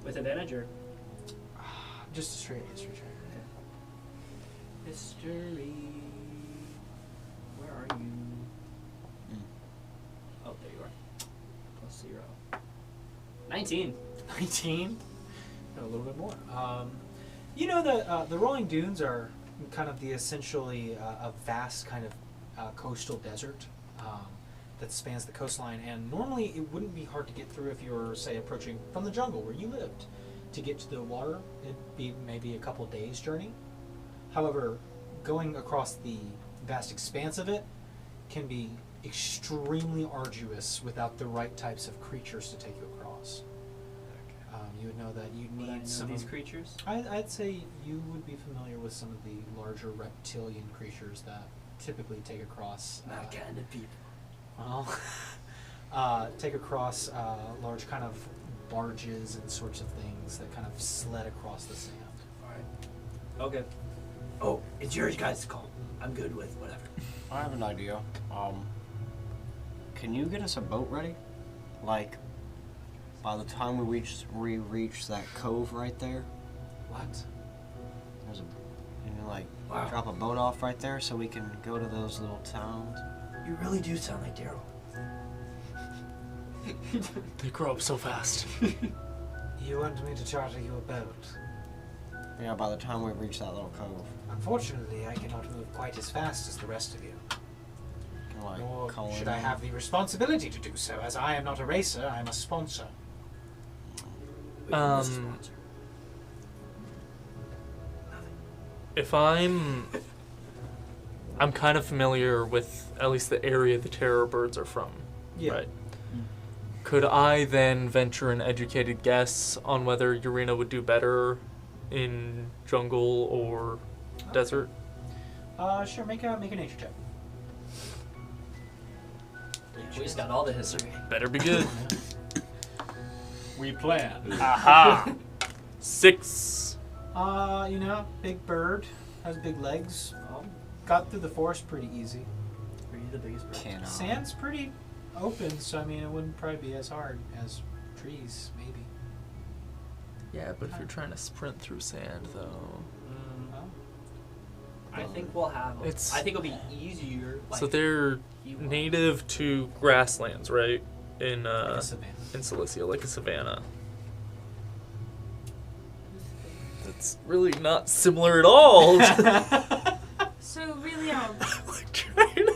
S2: With advantage or?
S4: Just a straight history check.
S2: History. Where are you? Oh, there you are. +0. 19.
S4: 19. A little bit more. You know that the rolling dunes are kind of the essentially a vast kind of coastal desert that spans the coastline, and normally it wouldn't be hard to get through if you were, say, approaching from the jungle where you lived. To get to the water, it'd be maybe a couple days' journey. However, going across the vast expanse of it can be extremely arduous without the right types of creatures to take you across. You would know that you
S2: Would I know
S4: need some
S2: these
S4: of,
S2: creatures?
S4: I'd say you would be familiar with some of the larger reptilian creatures that typically take across.
S6: Not kind of people.
S4: Well, take across large kind of barges and sorts of things that kind of sled across the sand.
S2: Okay.
S6: Oh, it's your guys' call. I'm good with whatever.
S7: I have an idea. Can you get us a boat ready? Like, by the time we reach that cove right there,
S4: What?
S7: there's a, you know, like,
S6: Wow.
S7: drop a boat off right there so we can go to those little towns.
S6: You really do sound like Darrell.
S1: They grow up so fast.
S4: You want me to charter you a boat?
S7: Yeah, by the time we reach that little cove.
S4: Unfortunately, I cannot move quite as fast as the rest of you.
S7: Can, like,
S4: Nor
S7: call
S4: should
S7: in.
S4: I have the responsibility to do so, as I am not a racer, I am a sponsor.
S1: If I'm kind of familiar with at least the area the terror birds are from.
S4: Yeah.
S1: Right. Could I then venture an educated guess on whether Urena would do better in jungle or desert?
S4: Sure, make a nature check.
S2: We just got all the history.
S1: Better be good.
S4: We plan.
S1: Aha! 6.
S4: You know, big bird, has big legs. Got through the forest pretty easy.
S2: Were you the biggest bird?
S7: Can
S4: Sand's pretty open, so I mean, it wouldn't probably be as hard as trees, maybe.
S1: Yeah, but if you're trying to sprint through sand, though.
S2: I think we'll have.
S1: It's-
S2: I think it'll be easier. Like,
S1: So they're
S2: you-
S1: native to grasslands, right? In
S4: Like a savannah.
S1: in Cilicia, like a savanna. That's really not similar at all.
S3: So really,
S1: like trying to-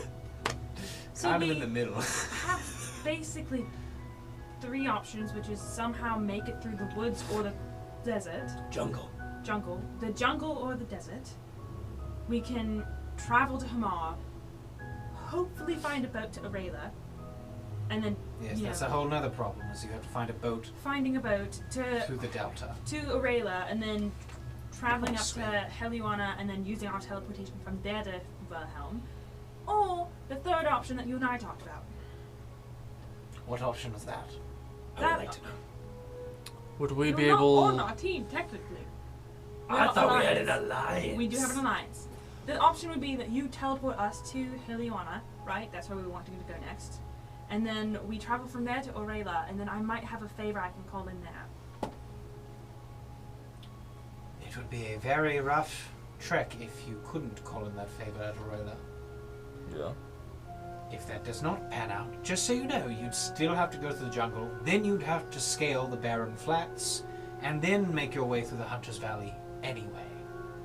S3: so
S7: I'm
S3: we
S7: in the middle.
S3: have basically 3 options, which is somehow make it through the woods or the desert,
S6: Jungle.
S3: the jungle or the desert. We can travel to Hamar, hopefully find a boat to Aelflaed, and then
S4: Yes,
S3: you
S4: that's
S3: know,
S4: a whole nother problem, is you have to find a boat
S3: finding a boat to
S4: through the delta.
S3: Aelflaed, and then traveling up to
S4: Swim.
S3: Heliwana, and then using our teleportation from there to Wilhelm, or the third option that you and I talked about.
S4: What option was that?
S6: I
S3: That-
S6: would like to know.
S1: Would we
S3: You're
S1: be
S3: not
S1: able?
S3: on our team, technically. We're
S6: I
S3: not
S6: thought we had an
S3: alliance.
S6: alliance.
S3: We do have an alliance. The option would be that you teleport us to Heliona, right? That's where we want to go next. And then we travel from there to Orela, and then I might have a favor I can call in there.
S4: It would be a very rough trek if you couldn't call in that favor at Aurelia.
S1: Yeah.
S4: If that does not pan out, just so you know, you'd still have to go through the jungle, then you'd have to scale the barren flats, and then make your way through the Hunter's Valley anyway.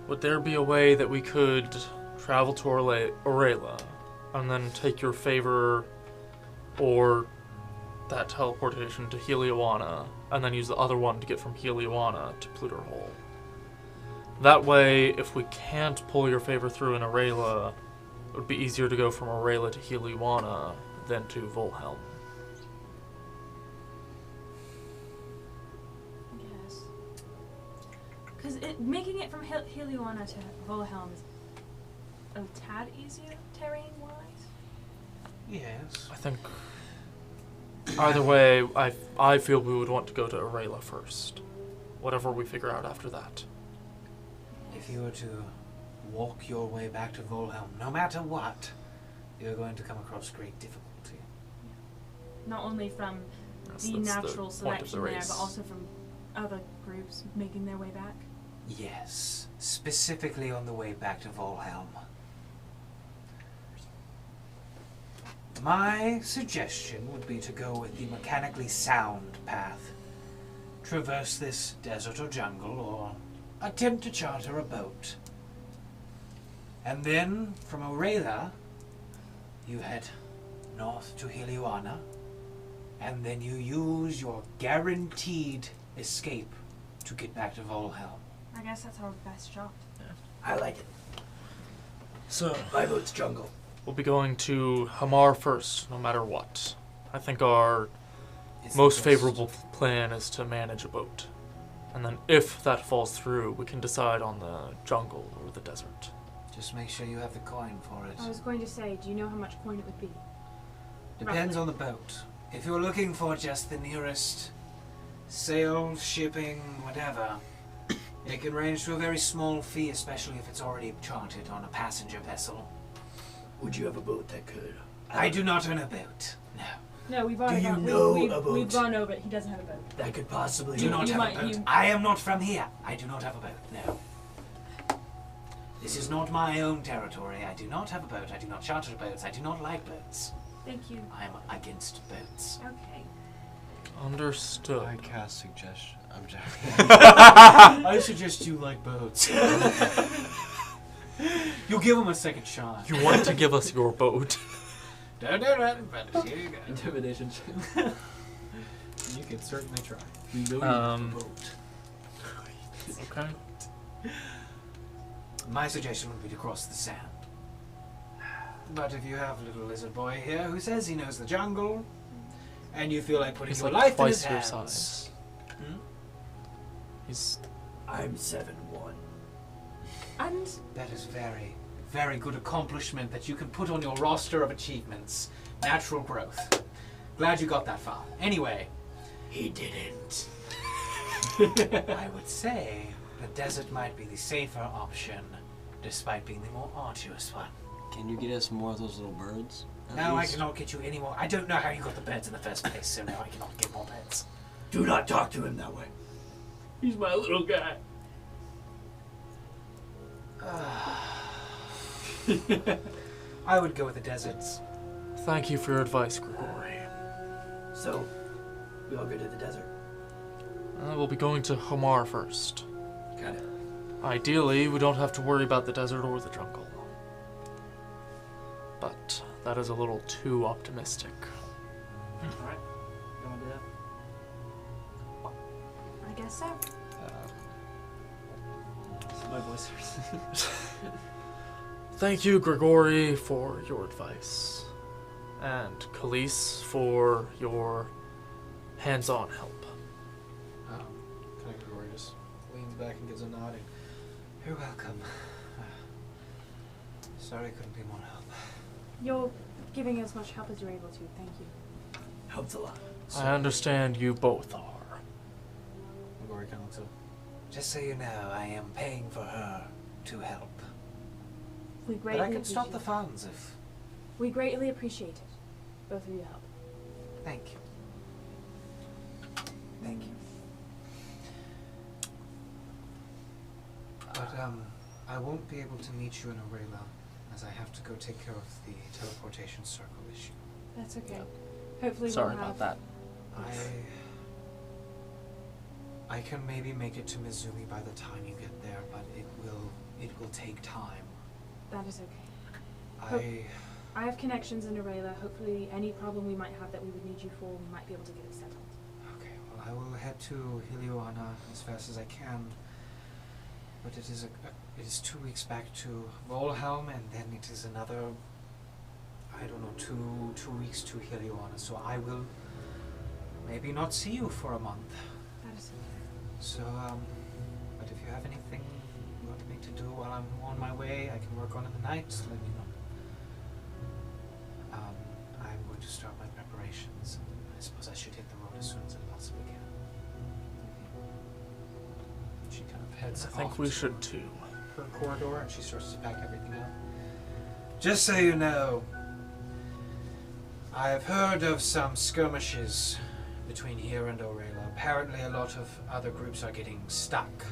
S1: Would there be a way that we could travel to Orela and then take your favor or that teleportation to Helioana and then use the other one to get from Helioana to Pluterhole? That way, if we can't pull your favor through in Orela, it would be easier to go from Orela to Helioana than to Volhelm.
S3: Yes. Because making it from Heliona to Volhelm is a tad easier terrain-wise.
S4: Yes.
S1: I think either way, I feel we would want to go to Orela first. Whatever we figure out after that.
S4: If you were to walk your way back to Volhelm, no matter what, you're going to come across great difficulty.
S3: Not only from
S1: Yes,
S3: the
S1: that's
S3: natural
S1: the point of the
S3: selection there,
S1: race.
S3: but also from other groups making their way back.
S4: Yes, specifically on the way back to Volhelm. My suggestion would be to go with the mechanically sound path. Traverse this desert or jungle, or attempt to charter a boat. And then, from Orela, you head north to Helioana, and then you use your guaranteed escape to get back to Volhelm.
S3: I guess that's our best shot.
S6: I like it.
S1: So,
S6: My vote's jungle.
S1: we'll be going to Hamar first, no matter what. I think our
S4: It's the
S1: most
S4: best.
S1: favorable plan is to manage a boat. And then if that falls through, we can decide on the jungle or the desert.
S4: Just make sure you have the coin for it.
S3: I was going to say, do you know how much coin it would be?
S4: Depends
S3: roughly.
S4: on the boat. If you're looking for just the nearest sail, shipping, whatever, it can range to a very small fee, especially if it's already chartered on a passenger vessel.
S6: Would you have a boat that could?
S4: I do not own a boat. No.
S3: No, we've
S6: Do
S3: already
S6: you
S3: gone.
S6: know
S3: we've,
S6: a boat?
S3: we've gone over it. He doesn't have a boat.
S6: That could possibly.
S4: Do not
S3: you
S4: have
S3: might-
S4: a boat.
S3: you-
S4: I am not from here. I do not have a boat. No. This is not my own territory. I do not have a boat. I do not charter boats. I do not like boats.
S3: Thank you.
S4: I am against boats.
S3: Okay.
S1: Understood.
S7: I cast suggestion. I'm joking.
S4: I suggest you like boats. You'll give them a second shot.
S1: You want to give us your boat?
S4: Don't do it, but here you go.
S2: Intimidation.
S4: You can certainly try.
S2: We know you
S1: Um,
S2: have a boat.
S1: Okay.
S4: My suggestion would be to cross the sand. But if you have little lizard boy here who says he knows the jungle, and you feel like putting
S1: He's
S4: your
S1: like
S4: life in his
S1: twice your
S4: hands,
S1: size. He's
S6: I'm 7'1".
S3: And
S4: that is very, very good accomplishment that you can put on your roster of achievements. Natural growth. Glad you got that far. Anyway,
S6: He didn't.
S4: I would say the desert might be the safer option, despite being the more arduous one.
S8: Can you get us more of those little birds? at
S4: No, I
S8: least?
S4: cannot get you any more. I don't know how you got the beds in the first place, so no, I cannot get more beds.
S6: Do not talk to him that way.
S2: He's my little guy.
S4: I would go with the deserts.
S1: Thank you for your advice, Grigori.
S6: So, we all go to the desert.
S1: We'll be going to Hamar first.
S6: Got it.
S1: Ideally, we don't have to worry about the desert or the jungle. But that is a little too optimistic.
S2: Alright. You wanna do that?
S3: I guess so.
S2: This is my voice first.
S1: Thank you, Grigori, for your advice. And Khalees for your hands-on help.
S4: Kind of Grigori just leans back and gives a nod. And, you're welcome. Sorry I couldn't be more help.
S3: You're giving as much help as you're able to. Thank you.
S6: Helps a lot.
S1: I understand you both are.
S4: Gory kind of looks up. Just so you know, I am paying for her to help.
S3: We
S4: But
S3: greatly
S4: I can stop the
S3: appreciate
S4: funds if...
S3: it. We greatly appreciate it. Both of you help.
S4: Thank you. Thank you. But, I won't be able to meet you in Aurela, as I have to go take care of the teleportation circle issue.
S3: That's okay. Hopefully
S1: Sorry
S3: we'll have...
S1: about that.
S4: I can maybe make it to Mizumi by the time you get there, but it will take time.
S3: That is okay. I have connections in Aurela. Hopefully any problem we might have that we would need you for, we might be able to get it settled.
S4: Okay, well I will head to Helioana as fast as I can. But it is 2 weeks back to Volhelm, and then it is another, I don't know, two weeks to Helioana. So I will maybe not see you for a month.
S3: That is okay.
S4: So, but if you have anything you want me to do while I'm on my way, I can work on in the night, let me know. I'm going to start my preparations. I suppose I should hit the road as soon as I possibly can. She kind of heads
S1: I think
S4: off
S1: we
S4: to
S1: should too.
S4: her corridor, and she starts to pack everything up. Just so you know, I have heard of some skirmishes between here and Aurela. Apparently a lot of other groups are getting stuck.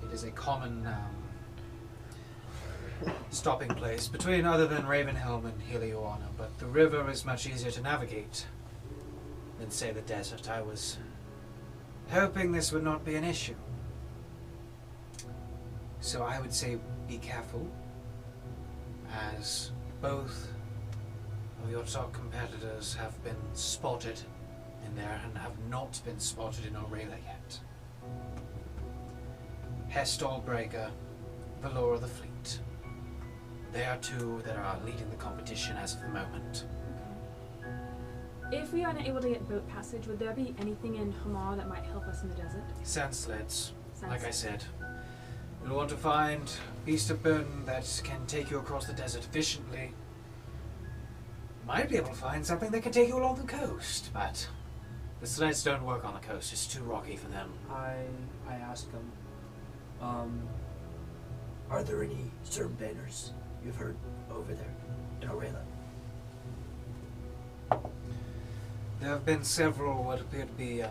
S4: It is a common stopping place between other than Ravenhelm and Helioana, but the river is much easier to navigate than, say, the desert. I was hoping this would not be an issue. So I would say be careful, as both of your top competitors have been spotted in there and have not been spotted in Aurela yet. Hestallbreaker, Valora the Fleet. They are two that are leading the competition as of the moment.
S3: If we are not able to get boat passage, would there be anything in Hamar that might help us in the desert?
S4: Sand sleds,
S3: Sand
S4: like I
S3: sleds.
S4: said. You'll want to find a beast of burden that can take you across the desert efficiently. You might be able to find something that can take you along the coast, but the sleds don't work on the coast. It's too rocky for them.
S6: I asked him, are there any certain banners you've heard over there in Aurela?
S4: There have been several what appear to be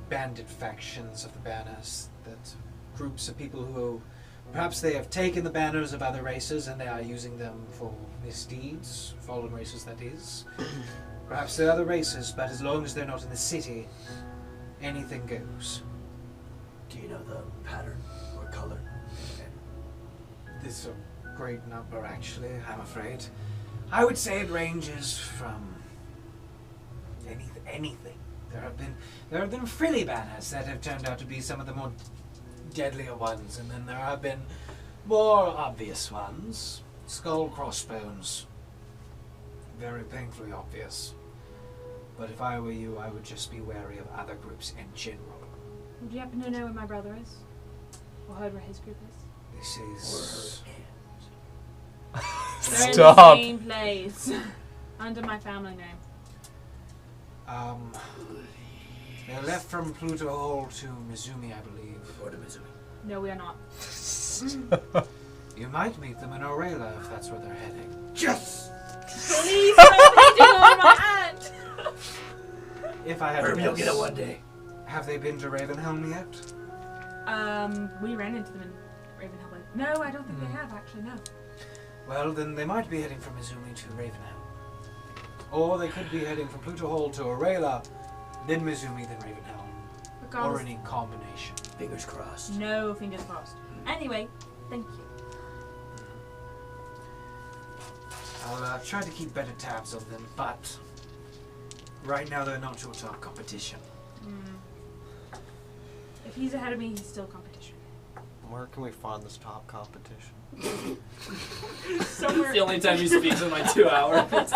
S4: bandit factions of the banners, that groups of people who perhaps they have taken the banners of other races and they are using them for misdeeds, fallen races that is. Perhaps they're other races, but as long as they're not in the city, anything goes.
S6: Do you know the pattern or color?
S4: There's a great number, actually, I'm afraid. I would say it ranges from anything. There have been frilly banners that have turned out to be some of the more deadlier ones, and then there have been more obvious ones. Skull crossbones. Very painfully obvious. But if I were you, I would just be wary of other groups in general.
S3: Would you happen to know where my brother is? Or heard where his group is?
S4: This is...
S3: They're
S1: Stop.
S3: in the same place. Under my family name.
S4: They left from Pluto Hole to Mizumi, I believe.
S6: Or to Mizumi.
S3: No, we are not.
S4: You might meet them in Aurela if that's where they're heading.
S6: Yes!
S3: Please stop hitting on my hand!
S4: If I had to
S6: Maybe you'll
S4: guess.
S6: get it one day.
S4: Have they been to Ravenhelm yet?
S3: We ran into them in Ravenhelm. No, I don't think they have, actually, no.
S4: Well, then they might be heading from Mizumi to Ravenhelm. Or they could be heading from Pluto Hole to Aurela, then Mizumi, then Ravenhelm.
S3: Regardless.
S4: Or any combination.
S6: Fingers crossed.
S3: No, fingers crossed. Anyway, thank you.
S4: I'll try to keep better tabs of them, but right now they're not your top competition.
S3: If he's ahead of me, he's still competition.
S7: Where can we find this top competition?
S3: Somewhere.
S2: The only time he speaks in like 2 hours.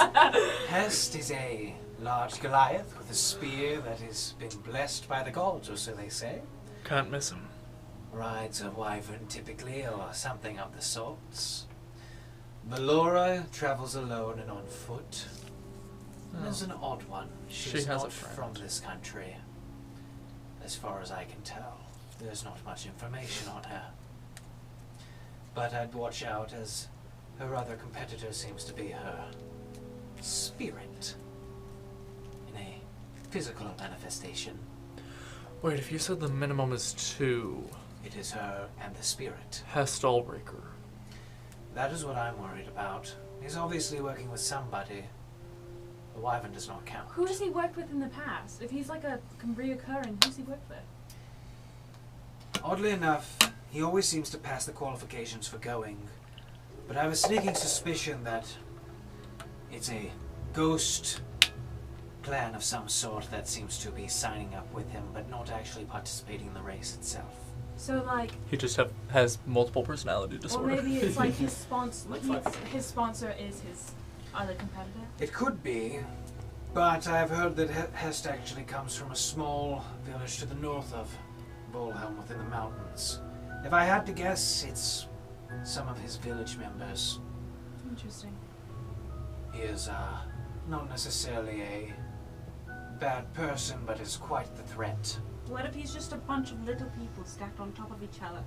S4: Hest is a large Goliath with a spear that has been blessed by the gods, or so they say.
S1: Can't miss him.
S4: Rides a wyvern typically, or something of the sorts. Valora travels alone and on foot. Renna's an odd one.
S1: She
S4: She's
S1: has a
S4: not
S1: friend.
S4: from this country. As far as I can tell, there's not much information on her. But I'd watch out, as her other competitor seems to be her spirit in a physical manifestation.
S1: Wait, if you said the minimum is 2,
S4: It is her and the spirit.
S1: Hestallbreaker.
S4: That is what I'm worried about. He's obviously working with somebody. The Wyvern does not count.
S3: Who has he worked with in the past? If he's like a reoccurring, who's he worked with?
S4: Oddly enough, he always seems to pass the qualifications for going. But I have a sneaking suspicion that it's a ghost clan of some sort that seems to be signing up with him, but not actually participating in the race itself.
S3: So like,
S1: He just has multiple personality
S3: or
S1: disorder.
S3: maybe it's like his sponsor.
S2: Like
S3: His sponsor is his other competitor.
S4: It could be, but I've heard that Hest actually comes from a small village to the north of Bolhelm within the mountains. If I had to guess, it's some of his village members.
S3: Interesting.
S4: He is not necessarily a bad person, but is quite the threat.
S3: What if he's just a bunch of little people stacked on top of each other?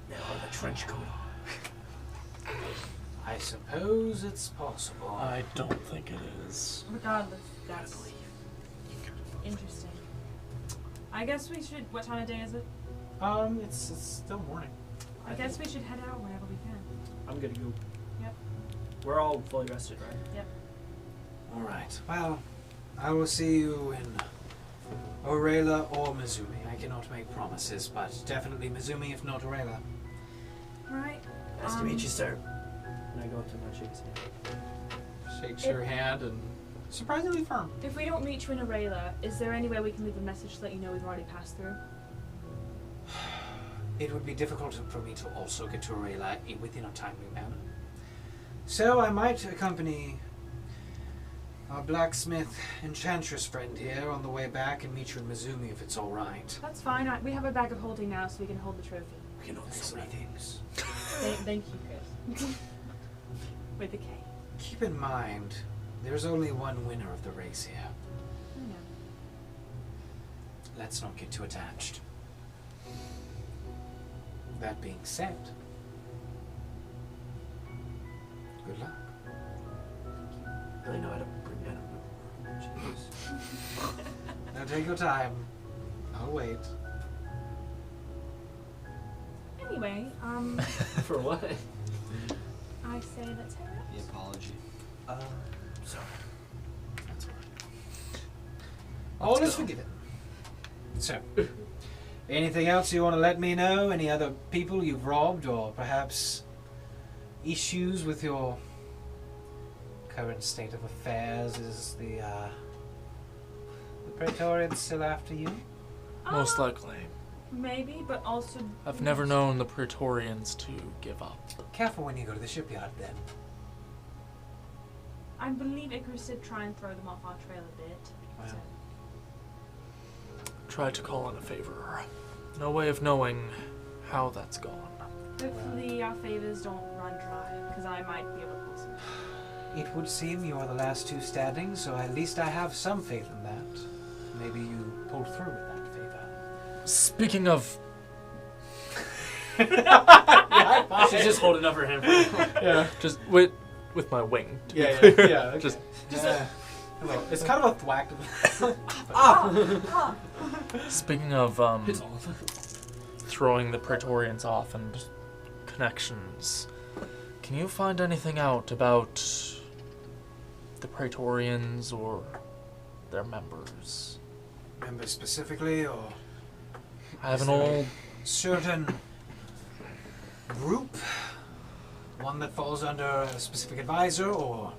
S6: Now the trench coat.
S4: I suppose it's possible.
S1: I don't think it is.
S3: Regardless, that's interesting. I guess we should. What time of day is it?
S4: It's still morning.
S3: I guess we should head out whenever we can.
S2: I'm good to go.
S3: Yep.
S2: We're all fully rested, right?
S3: Yep.
S4: All right. Well, I will see you in Orela or Mizumi. I cannot make promises, but definitely Mizumi, if not Orela.
S3: Right.
S6: Nice to meet you, sir.
S2: And I go up to him and shake his hand.
S1: Shakes your hand and surprisingly firm.
S3: If we don't meet you in Aelflaed, is there any way we can leave a message to let you know we've already passed through?
S4: It would be difficult for me to also get to Orela within a timely manner. So I might accompany our blacksmith enchantress friend here on the way back and meet you in Mizumi if it's all right.
S3: That's fine. We have a bag of holding now, so we can hold the trophy.
S6: We can only
S4: So many things.
S3: Thank you, Chris. With the K.
S4: Keep in mind, there's only one winner of the race here.
S3: I know.
S4: Let's not get too attached. That being said, good luck.
S6: really know how to bring down a mood. Jeez.
S4: Now take your time. I'll wait.
S3: Anyway,
S2: For what?
S3: I say let's head out.
S8: The apology.
S6: Sorry.
S4: That's all right. All is forgiven. So, anything else you want to let me know? Any other people you've robbed, or perhaps issues with your current state of affairs? Is the Praetorians still after you?
S1: Most likely.
S3: Maybe, but also.
S1: I've never known the Praetorians to give up.
S4: Careful when you go to the shipyard, then.
S3: I believe Icarus did try and throw them off our trail a bit.
S4: Wow.
S3: So.
S1: Tried to call in a favor. No way of knowing how that's gone.
S3: Hopefully our favors don't run dry, because I might be able to pull some.
S4: It would seem you are the last two standing, so at least I have some faith in that. Maybe you pulled through with that favor.
S1: Speaking of...
S2: She's just holding up her hand.
S1: Yeah. Just with my wing. To be
S4: Yeah,
S1: clear.
S4: yeah, okay.
S1: Just
S4: It's kind of a thwack.
S1: speaking of
S2: It's all.
S1: throwing the Praetorians off and connections, can you find anything out about the Praetorians or their members?
S4: Members specifically, or
S1: I have
S4: Is
S1: an
S4: there
S1: old...
S4: certain group? One that falls under a specific advisor, or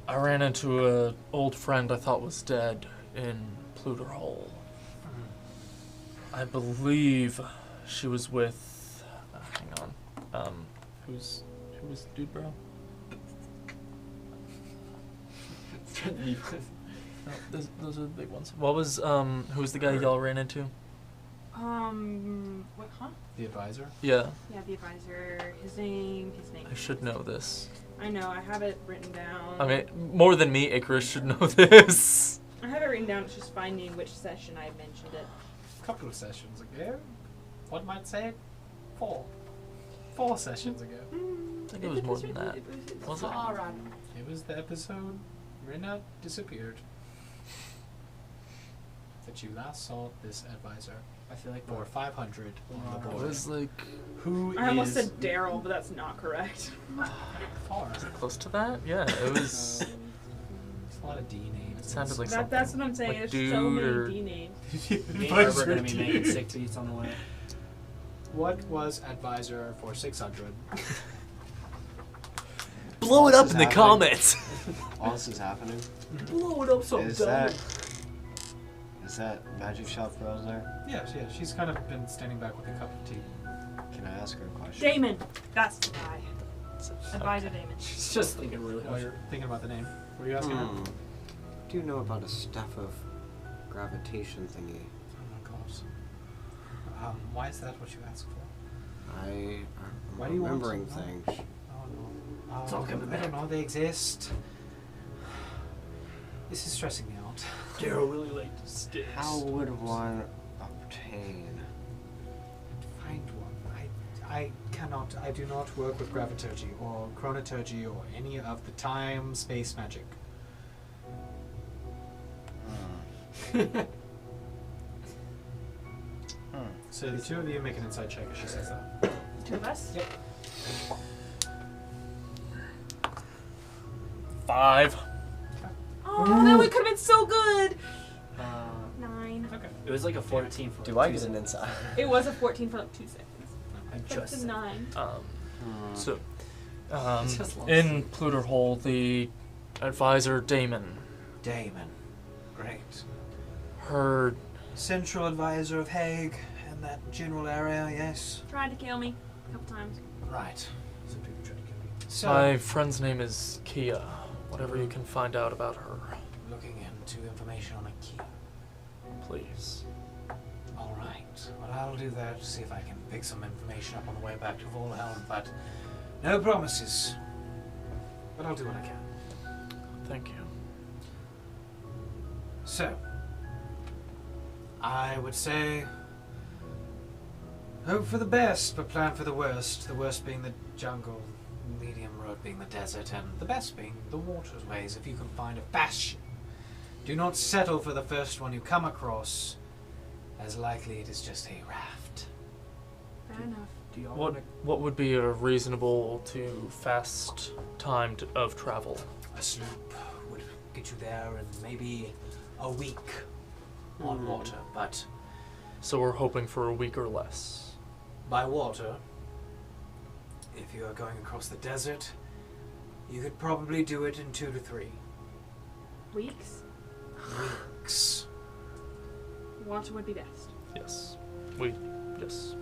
S1: I ran into an old friend I thought was dead in Pluter Hole. I believe she was with... hang on. Who was Dude Bro? No, those are the big ones. What was, who was the guy y'all ran into?
S3: What, huh?
S5: The advisor?
S1: Yeah,
S3: Yeah, the advisor. His name.
S1: I should know this.
S3: I know, I have it written down.
S1: I mean, more than me, Icarus should know this.
S3: I have it written down, it's just finding which session I mentioned it.
S4: A couple of sessions ago. One might say 4. 4 sessions ago.
S1: I think it was more than that. Was it?
S4: It was the episode Renna disappeared. That you last saw this advisor
S2: I feel like
S4: for 500 on the
S1: It
S4: board.
S1: was like
S4: Who
S3: I almost
S4: is
S3: said Darrell, but that's not correct.
S4: far?
S1: close to that. Yeah, it was.
S4: There's a lot of D names.
S1: It sounded like
S3: That's
S1: something.
S3: what I'm saying,
S1: Like
S3: there's so
S1: dude
S3: many
S1: or-
S3: D names.
S2: me and Herb are gonna be making sick beats on the way.
S4: What was advisor for 600?
S1: Blow it
S8: This
S1: up
S8: is
S1: in the
S8: happening.
S1: comments.
S8: All this is happening.
S2: Blow it up so
S8: Is that Magic Shop girl there?
S4: Yeah, she's kind of been standing back with a cup of tea.
S8: Can I ask her a question?
S3: Damon! That's the guy. Advisor Damon.
S2: She's just thinking really
S4: While
S2: hard.
S4: you're thinking about the name, what are you asking her?
S8: Do you know about a staff of gravitation thingy?
S4: Oh my god. Why is that what you asked for?
S8: I'm
S4: Why do you want
S8: remembering
S4: to know?
S8: things.
S4: Oh no.
S6: It's all coming
S4: I don't
S6: back.
S4: know, they exist. This is stressing me out.
S2: Darrell really liked sticks.
S8: How would one obtain?
S4: Find one. I cannot, I do not work with graviturgy or chronoturgy or any of the time space magic. So the two of you make an inside check as she says that.
S3: Two of us?
S4: Yep.
S1: 5.
S3: Oh, that one could have been so good!
S2: Uh,
S3: 9.
S4: Okay.
S2: it was like a 14 for
S7: Do
S2: like
S7: I
S2: 2
S7: get an
S2: seconds.
S7: inside?
S3: It was a 14 for like 2 seconds.
S2: I
S3: But
S2: just
S3: it's a 9.
S1: So,
S2: It's just lost.
S1: in Pluter Hole, the advisor Damon
S4: Damon. Great.
S1: heard.
S4: Central advisor of Hague and that general area, yes.
S3: Tried to kill me a couple times.
S4: Right. Some people try to kill me. So,
S1: My friend's name is Kia. Whatever you can find out about her,
S4: looking into information on a key.
S1: please.
S4: All right. Well, I'll do that. See if I can pick some information up on the way back to Volhelm. But no promises. But I'll do what I can.
S1: Thank you.
S4: So, I would say, hope for the best, but plan for the worst. The worst being the jungle, medium road being the desert, and the best being the waterways. If you can find a bastion, do not settle for the first one you come across, as likely it is just a raft.
S3: Fair enough.
S2: Do y'all
S1: What
S2: wanna-
S1: what would be a reasonable to fast time of travel?
S4: A sloop would get you there in maybe a week on water, but
S1: So we're hoping for a week or less.
S4: by water, if you are going across the desert, you could probably do it in 2 to 3
S3: Weeks?
S4: weeks.
S3: Water would be best.
S1: Yes. Yes.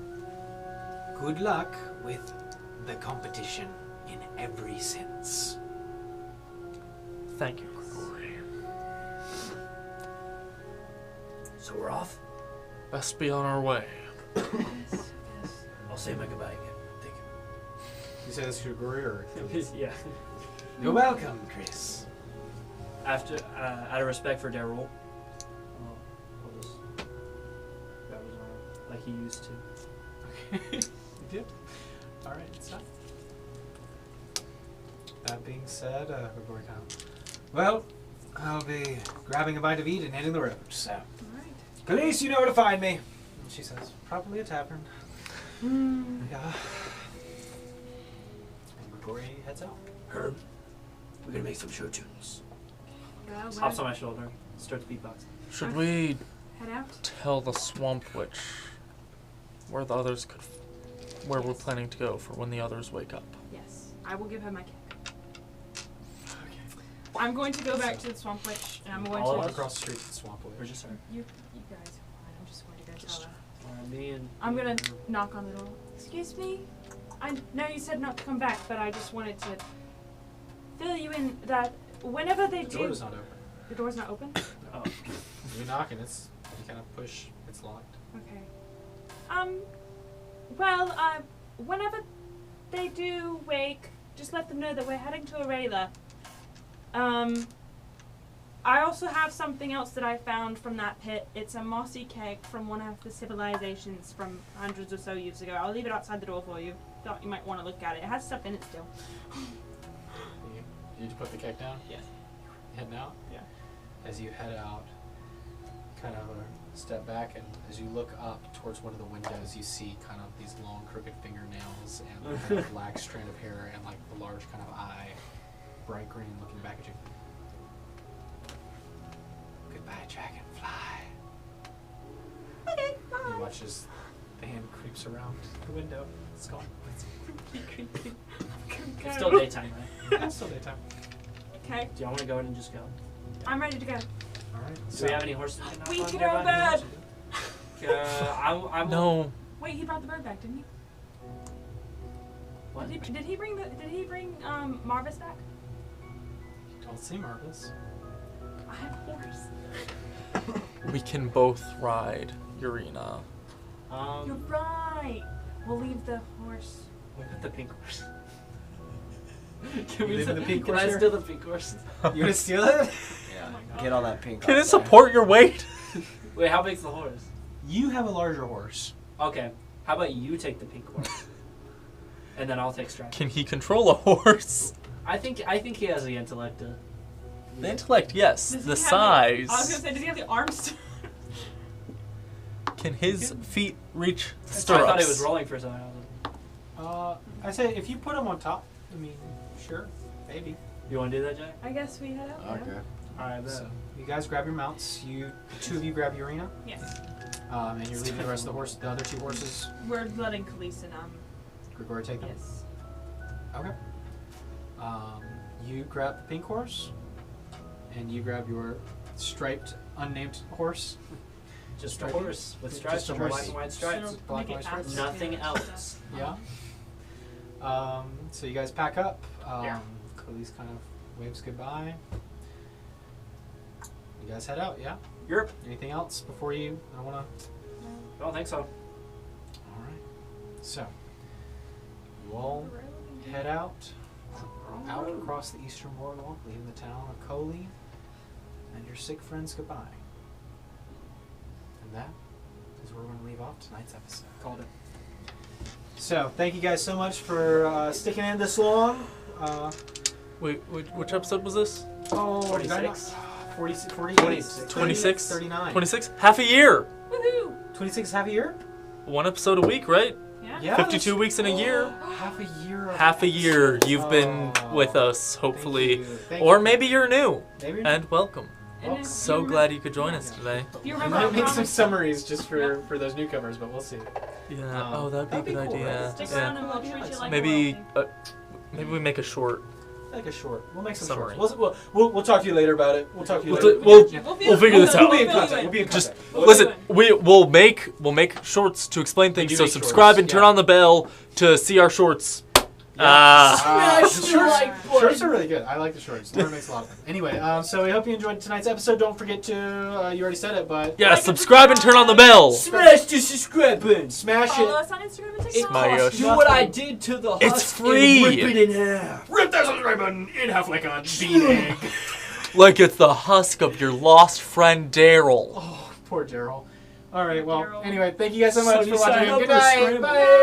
S4: Good luck with the competition in every sense.
S1: Thank you, Gregory.
S6: So we're off?
S1: Best be on our way.
S3: Yes.
S6: I'll say my goodbye again. Thank you.
S4: You say this to Gregory or?
S2: yeah.
S4: You're welcome, Chris.
S2: After, out of respect for Darrell, I'll just grab his arm like he used to.
S4: You did? Alright, so. That being said, Gregory kind of, well, I'll be grabbing a bite of eat and hitting the road, so.
S3: Alright.
S4: At least you know where to find me. And she says, probably a tavern. Yeah. And Gregory heads out.
S6: Herb, we're gonna make some show tunes.
S3: Well,
S2: Hops on my shoulder, starts beatboxing.
S1: Should we
S3: head out?
S1: tell the Swamp Witch where the others could, where we're planning to go for when the others wake up?
S3: Yes. I will give her my cake. I'm going to go back to the Swamp Witch, and I'm going
S2: All
S3: to...
S2: of us?
S4: Across the street to the swamp
S2: Or
S4: village.
S2: just her?
S3: You guys are fine. I'm just going to go tell her.
S2: Me and.
S3: I'm gonna knock on the door. Excuse me? I know you said not to come back, but I just wanted to fill you in that whenever they
S4: The
S3: do...
S4: door is not open.
S3: The door's not open?
S2: Oh.
S4: You knock and it's, you kind of push, it's locked.
S3: Okay. Well, whenever they do wake, Just let them know that we're heading to Aurelia. I also have something else that I found from that pit. It's a mossy keg from one of the civilizations from hundreds or so years ago. I'll leave it outside the door for you. Thought you might want to look at it. It has stuff in it still.
S4: You put the keg down?
S2: Yes.
S4: Heading out?
S2: Yeah.
S4: As you head out, kind of step back, and as you look up towards one of the windows, you see kind of these long, crooked fingernails and kind of black strand of hair and like the large kind of eye, bright green, looking back at you. Goodbye, dragonfly.
S3: Okay, bye.
S4: You watch as the hand creeps around the window. It's gone.
S2: It's still daytime, right?
S4: It's still daytime.
S3: Okay,
S2: Do y'all want to go in and just go?
S3: I'm ready to go.
S4: All right.
S2: Do we have any horses?
S3: We can go bed.
S2: I will.
S1: No.
S3: Wait, he brought the bird back, didn't he?
S2: What?
S3: Did he bring Marvis back?
S4: Don't see Marcus.
S3: I have a horse.
S1: We can both ride Urena.
S3: You're right. We'll leave the horse.
S2: What about the pink horse?
S4: You leaving the pink
S2: Can
S4: horse
S2: I
S4: here?
S2: steal the pink horse?
S4: You gonna steal it?
S7: Yeah. Get all that pink.
S1: Can it
S7: outside.
S1: support your weight?
S2: Wait, how big's the horse?
S4: You have a larger horse.
S2: Okay, how about you take the pink horse, and then I'll take Stripe.
S1: Can he control a horse?
S2: I think he has the intellect to.
S1: The intellect, yes.
S3: Does
S1: The
S3: he have
S1: size.
S3: I was gonna say, does he have the arms?
S1: Can his feet reach the
S2: So I
S1: stirrups?
S2: thought he was rolling for something. I was like,
S4: I say if you put him on top, I mean, sure, maybe.
S2: you want to do that, Jack?
S3: I guess we head out.
S8: Okay.
S2: All right,
S4: So you guys grab your mounts. The two of you grab Urena,
S3: Yes.
S4: and you're leaving the rest of the other two horses.
S3: We're letting Khalees and
S4: Grigori take them.
S3: yes.
S4: Okay. You grab the pink horse, and you grab your striped, unnamed horse.
S2: Just a
S4: Stripey?
S2: horse with stripes,
S4: Just a
S2: black
S4: horse.
S2: and white stripes.
S3: It'll
S4: black
S3: make
S4: and
S3: it
S4: white stripes?
S3: faster.
S2: Nothing else.
S4: Yeah. So you guys pack up.
S2: Yeah.
S4: Khalees kind of waves goodbye. You guys head out, yeah?
S2: Europe.
S4: Anything else before you? I want to.
S2: I don't think so.
S4: All right. So you all head out across the eastern boardwalk, leaving the town of Coley, and your sick friends goodbye. And that is where we're going to leave off tonight's episode.
S2: Called it.
S4: So thank you guys so much for sticking in this long.
S1: Wait, which episode was this?
S4: Oh,
S2: 46?
S4: 46,
S1: 26?
S4: 39.
S1: 26? Half a year!
S3: Woohoo!
S4: 26 half a year?
S1: One episode a week, right?
S3: Yeah.
S4: Yeah.
S1: 52 weeks in a year.
S4: Half a year. Of
S1: Half a year you've been
S4: Oh,
S1: with us,
S4: thank
S1: hopefully.
S4: you. Thank
S1: Or
S4: you.
S1: maybe you're new.
S4: Maybe.
S1: And welcome.
S3: And if
S1: So
S3: you
S1: glad you could join us today.
S3: If you
S4: I
S3: remember,
S4: might
S3: our
S4: make some
S3: promise-
S4: summaries just for those newcomers, but we'll see.
S1: Yeah. Oh, that'd be a good
S4: cool,
S1: idea.
S4: right?
S3: Stick around
S1: Yeah.
S3: and we'll treat you like
S1: Maybe,
S3: royalty.
S1: maybe we make a short.
S4: Like a short. We'll make some
S1: Summary.
S4: shorts. We'll talk to you later about it. We'll talk to you
S1: We'll
S4: later.
S1: do- we'll-
S4: Yeah.
S1: We'll figure this
S4: We'll
S1: out.
S4: be in
S3: We'll fill
S4: contact.
S3: you
S4: We'll be in
S1: Just
S4: contact.
S3: We'll
S1: listen.
S3: do
S1: We'll make shorts to explain things.
S4: do
S1: So
S4: make
S1: subscribe
S4: shorts,
S1: and turn
S4: yeah.
S1: on the bell to see our shorts.
S4: The
S2: Smash the
S4: shorts,
S2: like button.
S4: shorts are really good. I like the shorts. Laura makes a lot of them. Anyway, so we hope you enjoyed tonight's episode. Don't forget to, you already said it, but
S1: Yeah, subscribe and turn on the bell.
S2: Smash the subscribe button.
S4: smash
S3: Follow
S4: it.
S3: us on Instagram and
S2: It
S3: TikTok.
S1: My
S2: costs
S1: gosh.
S2: you what I did to the husk.
S1: It's free.
S2: And rip it in half.
S4: Rip that subscribe button in half like a bean egg.
S1: Like it's the husk of your lost friend Darrell.
S4: Oh, poor Darrell. All right, well,
S3: Darrell.
S4: anyway, thank you guys so much
S2: Sunny
S4: for watching.
S2: side up
S4: Good
S2: or
S4: night.
S2: scramble?
S4: Bye.